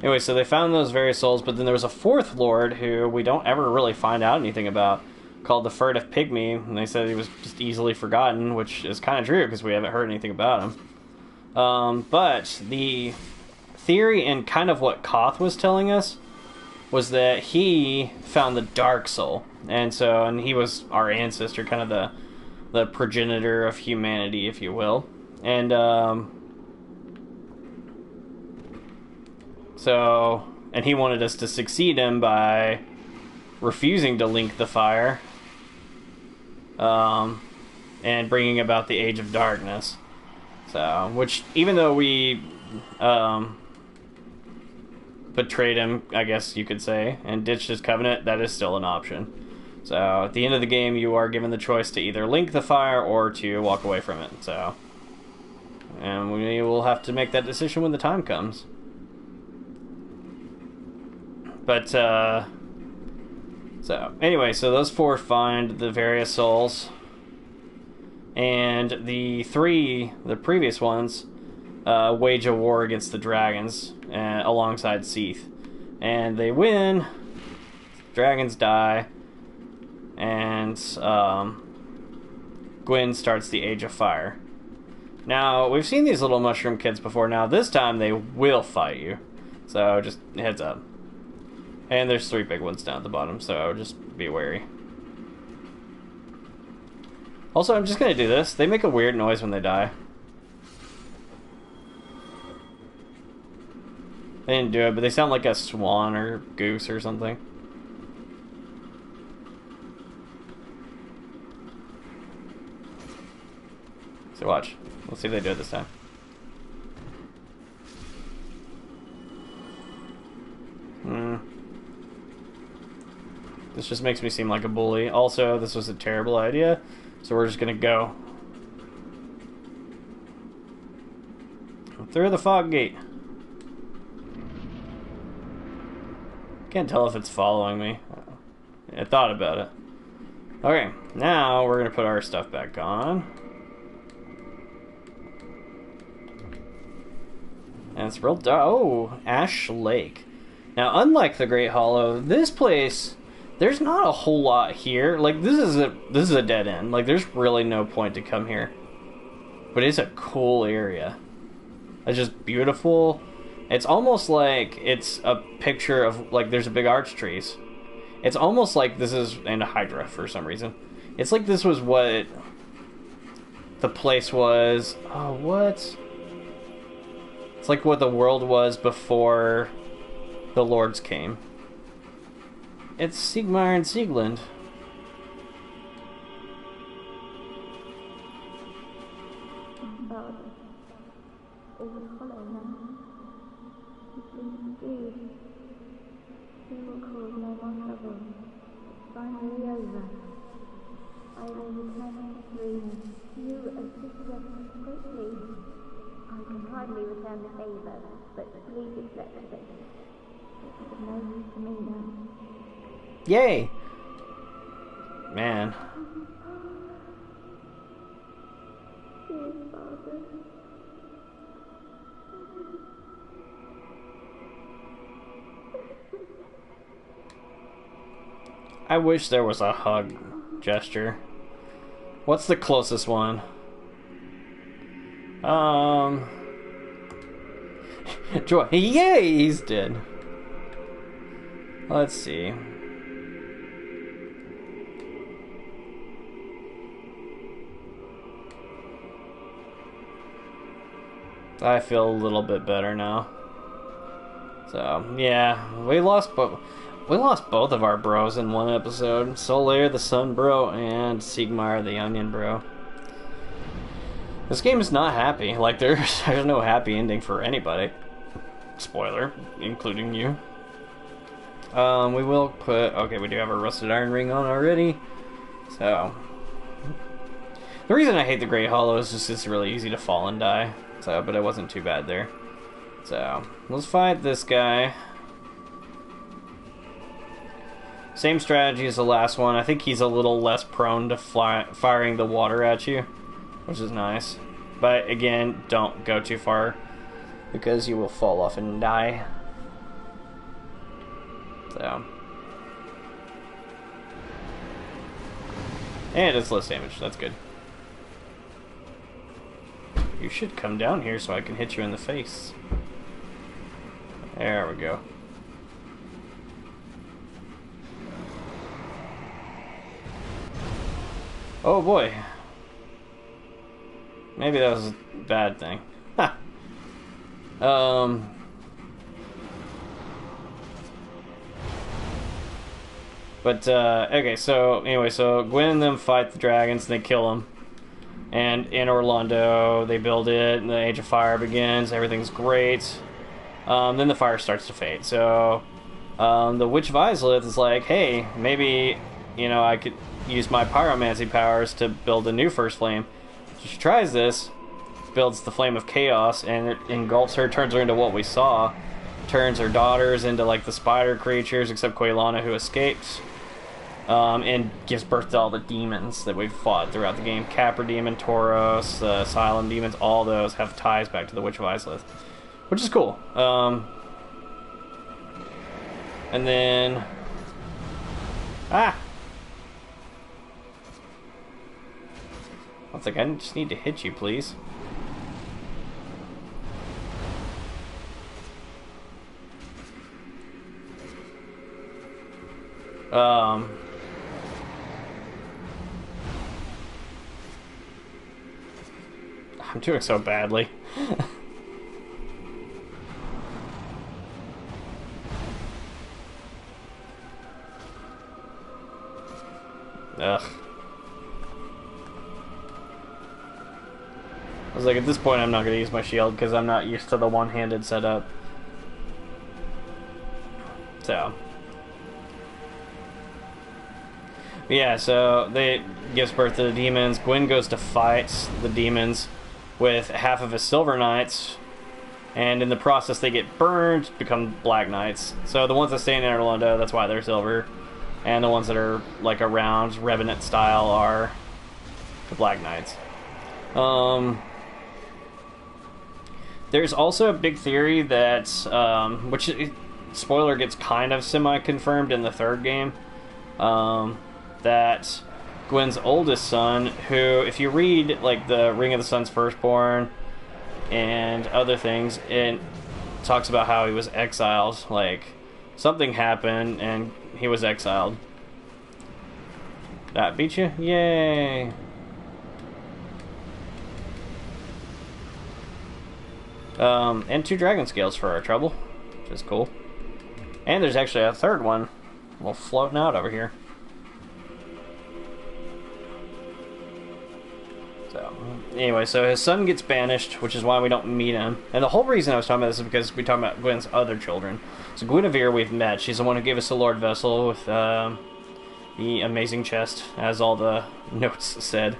anyway, so they found those various souls, but then there was a fourth lord who we don't ever really find out anything about, called the Furtive Pygmy, and they said he was just easily forgotten, which is kind of true, because we haven't heard anything about him. But the theory and kind of what Koth was telling us was that he found the Dark Soul, and he was our ancestor, kind of the progenitor of humanity, if you will, and he wanted us to succeed him by refusing to link the fire, and bringing about the Age of Darkness. So, which even though we betrayed him, I guess you could say, and ditched his covenant, that is still an option. So at the end of the game, you are given the choice to either link the fire or to walk away from it. So, and we will have to make that decision when the time comes. But so anyway, so those four find the various souls, and the previous ones wage a war against the dragons alongside Seath, and they win. Dragons die, and Gwyn starts the Age of Fire. Now, we've seen these little mushroom kids before. Now, this time they will fight you, so just heads up. And there's 3 big ones down at the bottom, so just be wary. Also, I'm just gonna do this. They make a weird noise when they die. They didn't do it, but they sound like a swan or goose or something. So watch. Let's see if they do it this time. This just makes me seem like a bully. Also, this was a terrible idea, so we're just gonna go. Through the fog gate. Can't tell if it's following me. I thought about it. Okay, now we're gonna put our stuff back on. And it's real dark. Oh, Ash Lake. Now, unlike the Great Hollow, this place, there's not a whole lot here. Like, this is a dead end. Like, there's really no point to come here. But it's a cool area. It's just beautiful. It's almost like it's a picture of, like, there's a big arch trees. It's almost like this is, and a Hydra for some reason. It's like this was what the place was. Oh, what? It's like what the world was before the Lords came. It's Sigmar and Siegland. I can hardly return the favor, but please accept it. It's of no use to me now. Yay! Man. Dear Father. I wish there was a hug gesture. What's the closest one? Joy. Yay, he's dead. Let's see. I feel a little bit better now. So, yeah, we lost both of our bros in one episode. Solaire, the Sun Bro, and Sigmar, the Onion Bro. This game is not happy. Like, there's no happy ending for anybody. Spoiler, including you. We will put... Okay, we do have a Rusted Iron Ring on already. So... The reason I hate the Great Hollow is just it's really easy to fall and die. So, but it wasn't too bad there. So, let's fight this guy. Same strategy as the last one. I think he's a little less prone to firing the water at you, which is nice. But again, don't go too far because you will fall off and die. So. And it's less damage. That's good. You should come down here so I can hit you in the face. There we go. Oh boy. Maybe that was a bad thing. Ha. Okay, so anyway, so Gwen and them fight the dragons and they kill them. And in Orlando, they build it, and the Age of Fire begins, everything's great. Then the fire starts to fade. So, the Witch of Izalith is like, hey, maybe, you know, I could use my pyromancy powers to build a new First Flame. So she tries this, builds the Flame of Chaos, and it engulfs her, turns her into what we saw. Turns her daughters into, like, the spider creatures, except Quaylana, who escaped. And gives birth to all the demons that we've fought throughout the game. Capra Demon, Tauros, Asylum Demons, all those have ties back to the Witch of Izalith. Which is cool. And then... Ah! I was like, I just need to hit you, please. I'm doing so badly. Ugh. I was like, at this point I'm not going to use my shield because I'm not used to the one-handed setup. So. Yeah, so they gives birth to the demons. Gwyn goes to fight the demons with half of his Silver Knights, and in the process they get burned, become Black Knights. So the ones that stay in Anor Londo, that's why they're silver, and the ones that are like around Revenant style are the Black Knights. There's also a big theory that, which spoiler gets kind of semi-confirmed in the third game, that Gwyn's oldest son, who, if you read like the Ring of the Sun's Firstborn and other things, it talks about how he was exiled. Like, something happened and he was exiled. That beat you? Yay! And 2 dragon scales for our trouble, which is cool. And there's actually a third one, well, floating out over here. So, anyway, so his son gets banished, which is why we don't meet him. And the whole reason I was talking about this is because we're talking about Gwyn's other children. So Guinevere we've met. She's the one who gave us the Lord Vessel with the amazing chest, as all the notes said.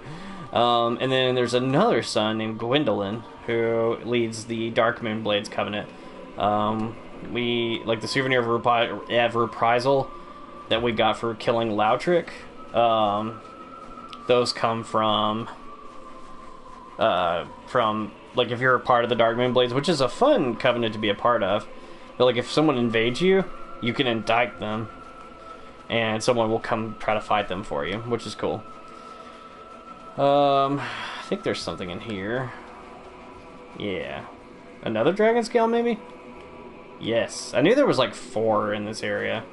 And then there's another son named Gwendolyn, who leads the Dark Moon Blades Covenant. We, like, the souvenir of reprisal that we got for killing Lautric, those come from, like, if you're a part of the Dark Moon Blades, which is a fun covenant to be a part of. But, like, if someone invades you, you can indict them, and someone will come try to fight them for you, which is cool. I think there's something in here. Yeah. Another dragon scale, maybe? Yes. I knew there was like 4 in this area.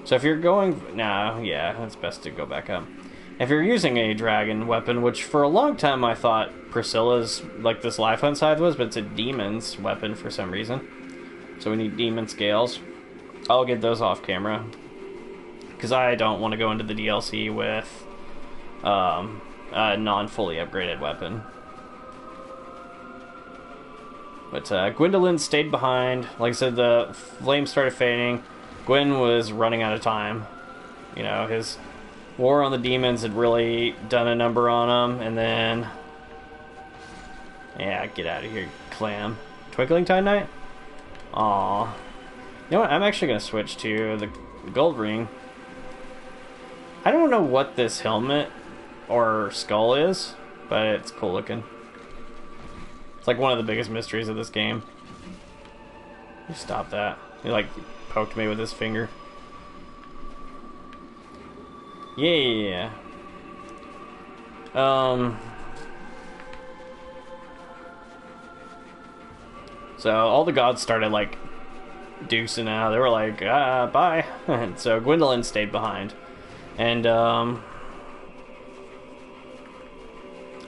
So if you're going... Nah, yeah, it's best to go back up. If you're using a dragon weapon, which for a long time I thought Priscilla's, like, this Life Hunt side was, but it's a demon's weapon for some reason. So we need demon scales. I'll get those off camera, because I don't want to go into the DLC with a non-fully upgraded weapon. But Gwendolyn stayed behind. Like I said, the flames started fading. Gwyn was running out of time. You know, his war on the demons had really done a number on him, and then... Yeah, get out of here, clam. Twinkling Time Knight? Aww. You know what, I'm actually going to switch to the gold ring. I don't know what this helmet or skull is, but it's cool looking. It's like one of the biggest mysteries of this game. You stop that. He like poked me with his finger. Yeah. So all the gods started like deucing out. They were like, bye. And so Gwendolyn stayed behind. And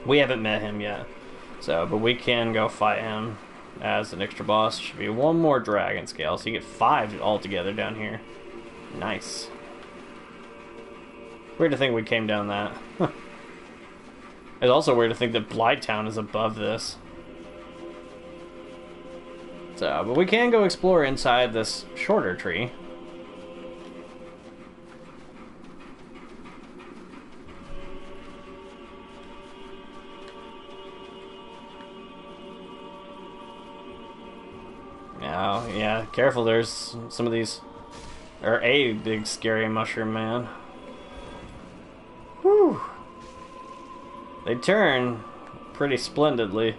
we haven't met him yet. So, but we can go fight him as an extra boss. Should be 1 more dragon scale, so you get 5 altogether down here. Nice. Weird to think we came down that. It's also weird to think that Blighttown is above this. So, but we can go explore inside this shorter tree. Oh, yeah, careful, there's some of these... Or a big scary mushroom man. Whew. They turn pretty splendidly.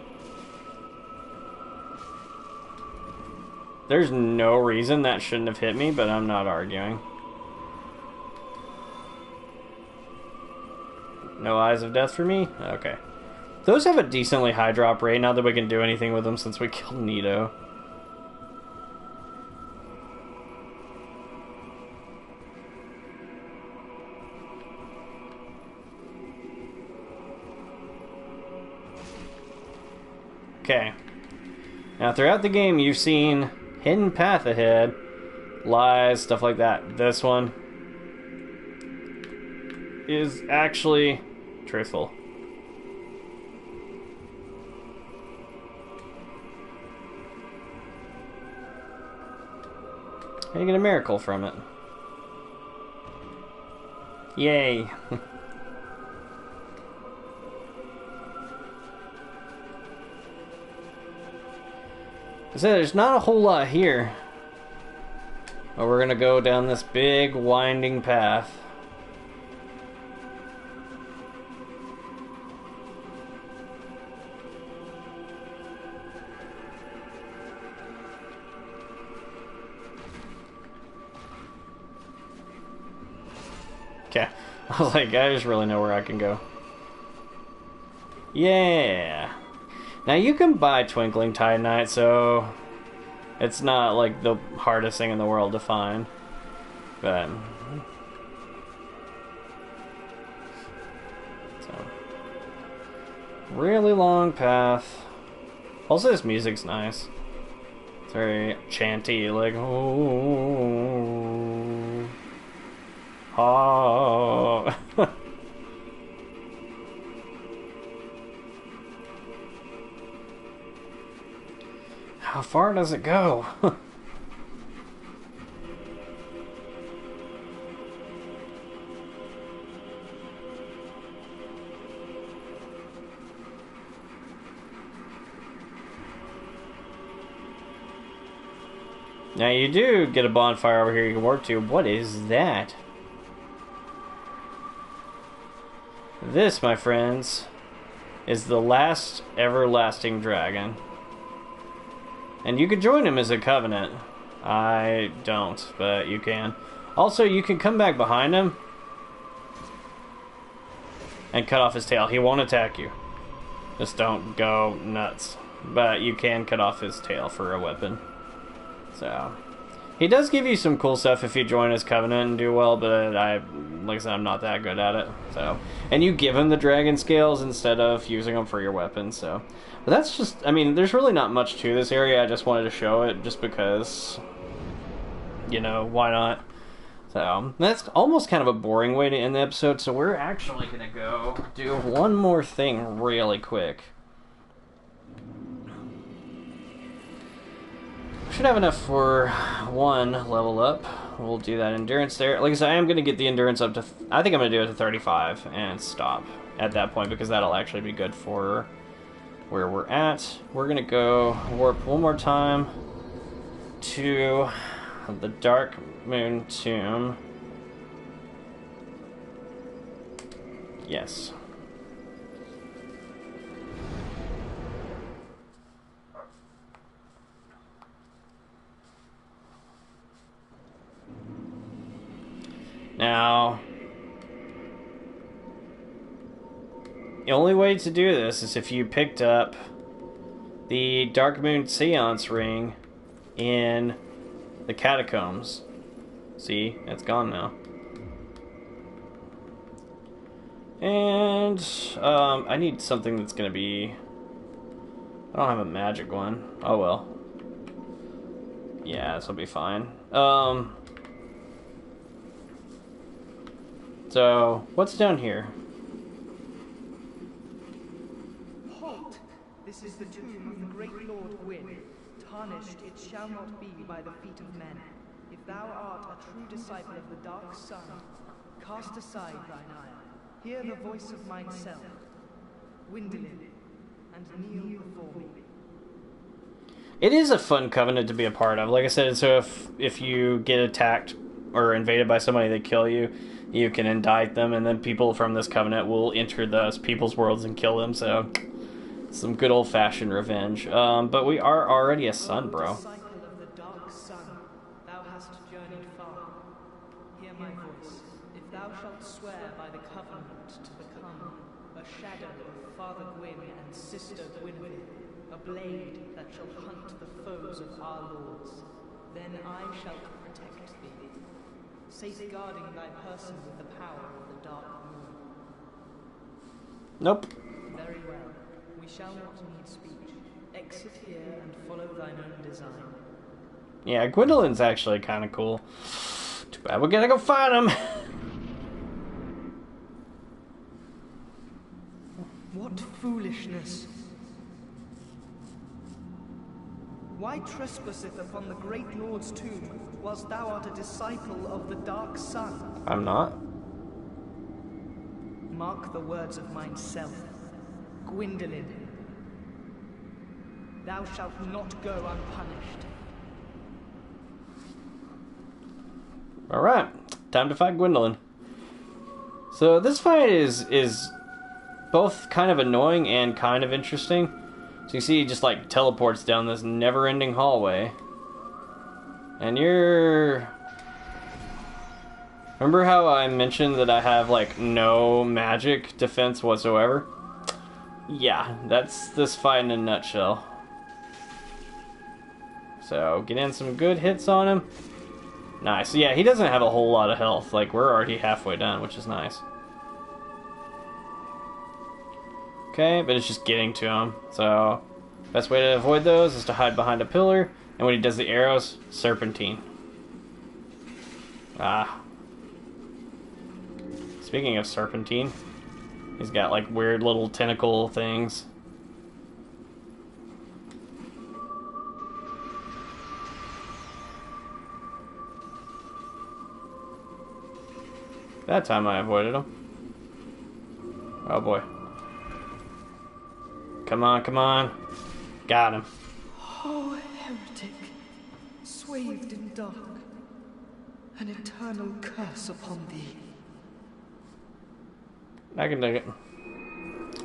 There's no reason that shouldn't have hit me, but I'm not arguing. No Eyes of Death for me? Okay. Those have a decently high drop rate, not that we can do anything with them since we killed Nito. Okay. Now, throughout the game, you've seen hidden path ahead, lies, stuff like that. This one is actually truthful. And you get a miracle from it. Yay. So there's not a whole lot here. But we're gonna go down this big winding path. Okay. I was like, I just really know where I can go. Yeah. Now you can buy Twinkling Titanite, so it's not like the hardest thing in the world to find. But so really long path. Also, this music's nice. It's very chanty, like oh, oh. How far does it go? Now you do get a bonfire over here you can work to. What is that? This, my friends, is the last everlasting dragon. And you could join him as a covenant. I don't, but you can. Also, you can come back behind him and cut off his tail. He won't attack you. Just don't go nuts. But you can cut off his tail for a weapon. So, he does give you some cool stuff if you join his covenant and do well, but like I said, I'm not that good at it. So, and you give him the dragon scales instead of using them for your weapons, so. But that's just, I mean, there's really not much to this area. I just wanted to show it just because, you know, why not? So, that's almost kind of a boring way to end the episode, so we're actually going to go do one more thing really quick. Should have enough for one level up. We'll do that endurance there. Like I said, I am going to get the endurance up to, I think I'm going to do it to 35 and stop at that point because that'll actually be good for where we're at. We're gonna go warp one more time to the Dark Moon Tomb. Yes. Now, the only way to do this is if you picked up the Dark Moon Seance ring in the catacombs. See, it's gone now. And I need something that's gonna be. I don't have a magic one. Oh well. Yeah, this will be fine. So what's down here? This is the tomb of the great Lord Gwyn. Tarnished it shall not be by the feet of men. If thou art a true disciple of the Dark Sun, cast aside thine ire. Hear the voice of myself, Wyndlin, and kneel before me. It is a fun covenant to be a part of. Like I said, so if you get attacked or invaded by somebody, they kill you, you can indict them, and then people from this covenant will enter those people's worlds and kill them, so some good old-fashioned revenge. But we are already a sun, bro. Disciple of the Dark Sun, thou hast journeyed far. Hear my voice. If thou shalt swear by the covenant to become a shadow of Father Gwyn and Sister Gwyneth, a blade that shall hunt the foes of our lords, then I shall protect thee, safeguarding thy person with the power of the Dark Moon. Nope. Very well. We shall not need speech. Exit here and follow thine own design. Yeah, Gwendolyn's actually kind of cool. Too bad we're gonna go find him. What foolishness! Why trespasseth upon the great Lord's tomb, whilst thou art a disciple of the Dark Sun? I'm not. Mark the words of myself. Gwendolyn, thou shalt not go unpunished. Alright, time to fight Gwendolyn. So this fight is both kind of annoying and kind of interesting. So you see he just like teleports down this never-ending hallway. And you're... Remember how I mentioned that I have like no magic defense whatsoever? Yeah, that's this fight in a nutshell. So get in some good hits on him. Nice. Yeah, he doesn't have a whole lot of health. Like, we're already halfway done, which is nice. Okay, but it's just getting to him. So, best way to avoid those is to hide behind a pillar. And when he does the arrows, serpentine. Ah. Speaking of serpentine, he's got, like, weird little tentacle things. That time I avoided him. Oh boy. Come on, come on. Got him. Oh, heretic, swathed in dark, an eternal curse upon thee. I can dig it.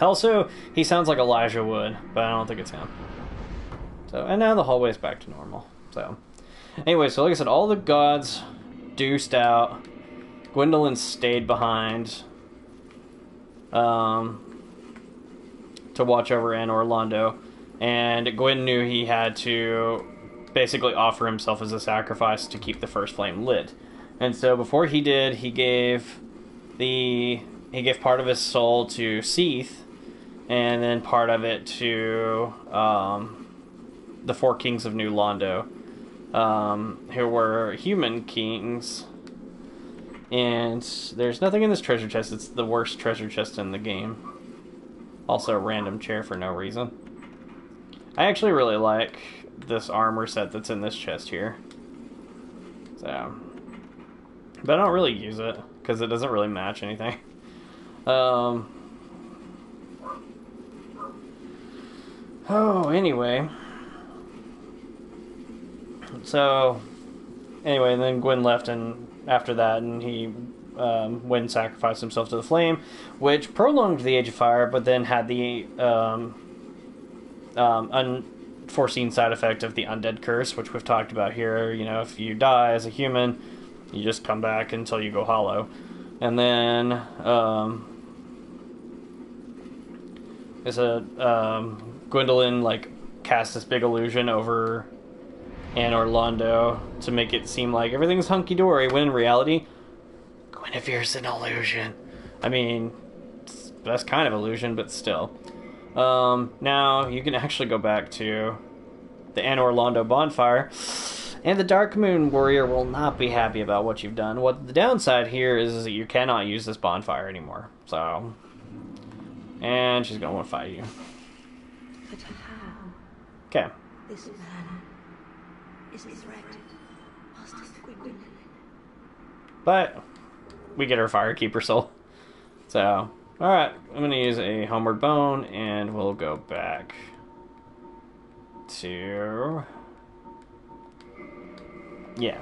Also, he sounds like Elijah Wood, but I don't think it's him. So, and now the hallway's back to normal. So, anyway, so like I said, all the gods deuced out. Gwendolyn stayed behind to watch over Anor Londo, and Gwyn knew he had to basically offer himself as a sacrifice to keep the first flame lit. And so before he did, he gave part of his soul to Seath, and then part of it to the four kings of New Londo, who were human kings. And there's nothing in this treasure chest. It's the worst treasure chest in the game. Also a random chair for no reason. I actually really like this armor set that's in this chest here. So, but I don't really use it because it doesn't really match anything. Oh, anyway. So, anyway, and then Gwyn left and after that, and he went and sacrificed himself to the flame, which prolonged the Age of Fire, but then had the unforeseen side effect of the undead curse, which we've talked about here. You know, if you die as a human, you just come back until you go hollow. And then Gwendolyn like cast this big illusion over Anor Londo to make it seem like everything's hunky-dory, when in reality, Guinevere's an illusion. I mean, that's kind of illusion, but still. Now, you can actually go back to the Anor Londo bonfire, and the Dark Moon Warrior will not be happy about what you've done. What the downside here is that you cannot use this bonfire anymore. So, and she's going to want to fight you. But how? Okay. This man is a threat. Master Gwendolyn. But we get our Firekeeper soul. So, alright, I'm going to use a Homeward Bone, and we'll go back to... Yeah.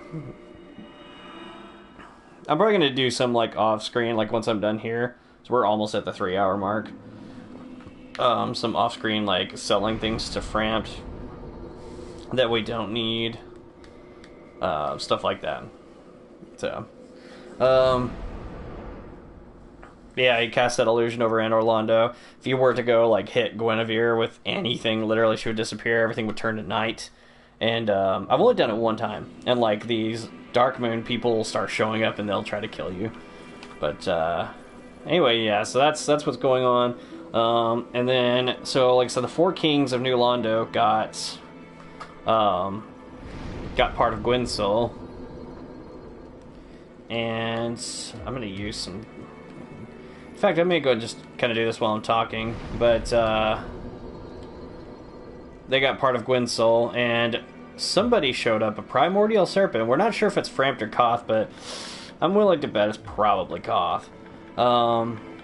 I'm probably going to do some, like, off-screen, like, once I'm done here. So we're almost at the 3-hour mark. Some off-screen, like, selling things to Frampt that we don't need. Stuff like that. So, yeah, he cast that illusion over Anor Londo. If you were to go, like, hit Guinevere with anything, literally she would disappear, everything would turn to night. And, I've only done it one time. And, like, these Dark Moon people will start showing up and they'll try to kill you. But, anyway, yeah, so that's what's going on. And then, so, like I said, the four kings of New Londo got part of Gwyn's soul. And I'm going to use some... In fact, I may go and just kind of do this while I'm talking. But, they got part of Gwyn's soul, and somebody showed up, a primordial serpent. We're not sure if it's Frampt or Koth, but I'm willing to bet it's probably Koth.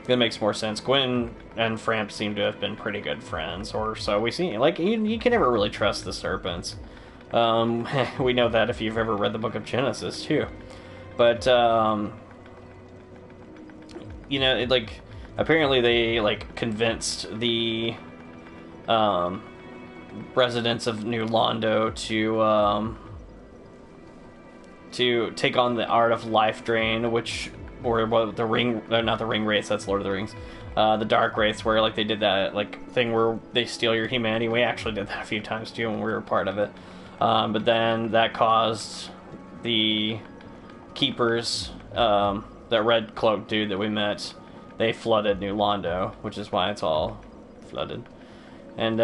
It makes more sense. Gwen and Framp seem to have been pretty good friends, or so we see. Like, you can never really trust the serpents. We know that if you've ever read the Book of Genesis, too. But, you know, like, apparently they, like, convinced the, residents of New Londo to take on the Art of Life Drain, which... or what the ring, not the ring wraiths, that's Lord of the Rings, the dark wraiths, where like they did that like thing where they steal your humanity. We actually did that a few times too when we were part of it, but then that caused the keepers, that red cloak dude that we met, they flooded New Londo, which is why it's all flooded. And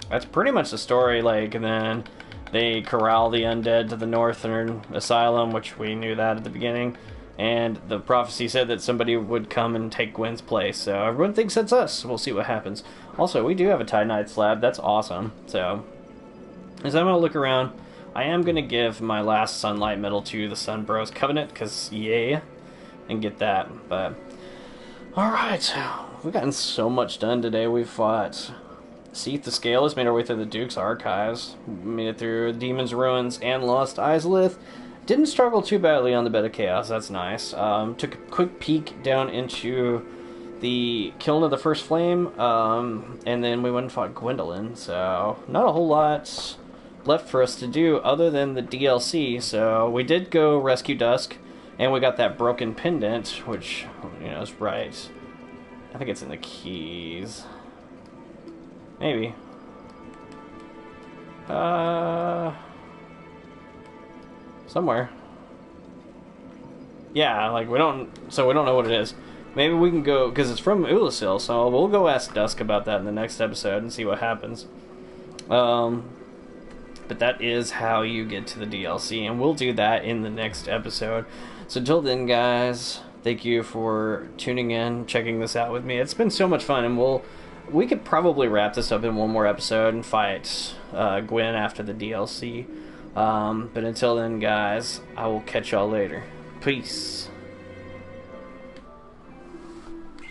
that's pretty much the story. Like, and then they corral the undead to the Northern Asylum, which we knew that at the beginning. And the prophecy said that somebody would come and take Gwen's place. So everyone thinks it's us. We'll see what happens. Also, we do have a Titanite slab. That's awesome. So, as I'm going to look around, I am going to give my last Sunlight Medal to the Sun Bros Covenant, because, yeah, and get that. But, alright. We've gotten so much done today. We've fought Seath the Scaleless, made our way through the Duke's Archives, made it through Demon's Ruins and Lost Izalith. Didn't struggle too badly on the Bed of Chaos, that's nice. Took a quick peek down into the Kiln of the First Flame, and then we went and fought Gwendolyn, so not a whole lot left for us to do other than the DLC. So we did go rescue Dusk, and we got that broken pendant, which, you know, is right. I think it's in the keys. Maybe. Somewhere. Yeah, like, we don't know what it is. Maybe we can go, because it's from Ulasil, so we'll go ask Dusk about that in the next episode and see what happens. But that is how you get to the DLC, and we'll do that in the next episode. So until then, guys, thank you for tuning in, checking this out with me. It's been so much fun, and we could probably wrap this up in one more episode and fight Gwen after the DLC. But until then, guys, I will catch y'all later. Peace.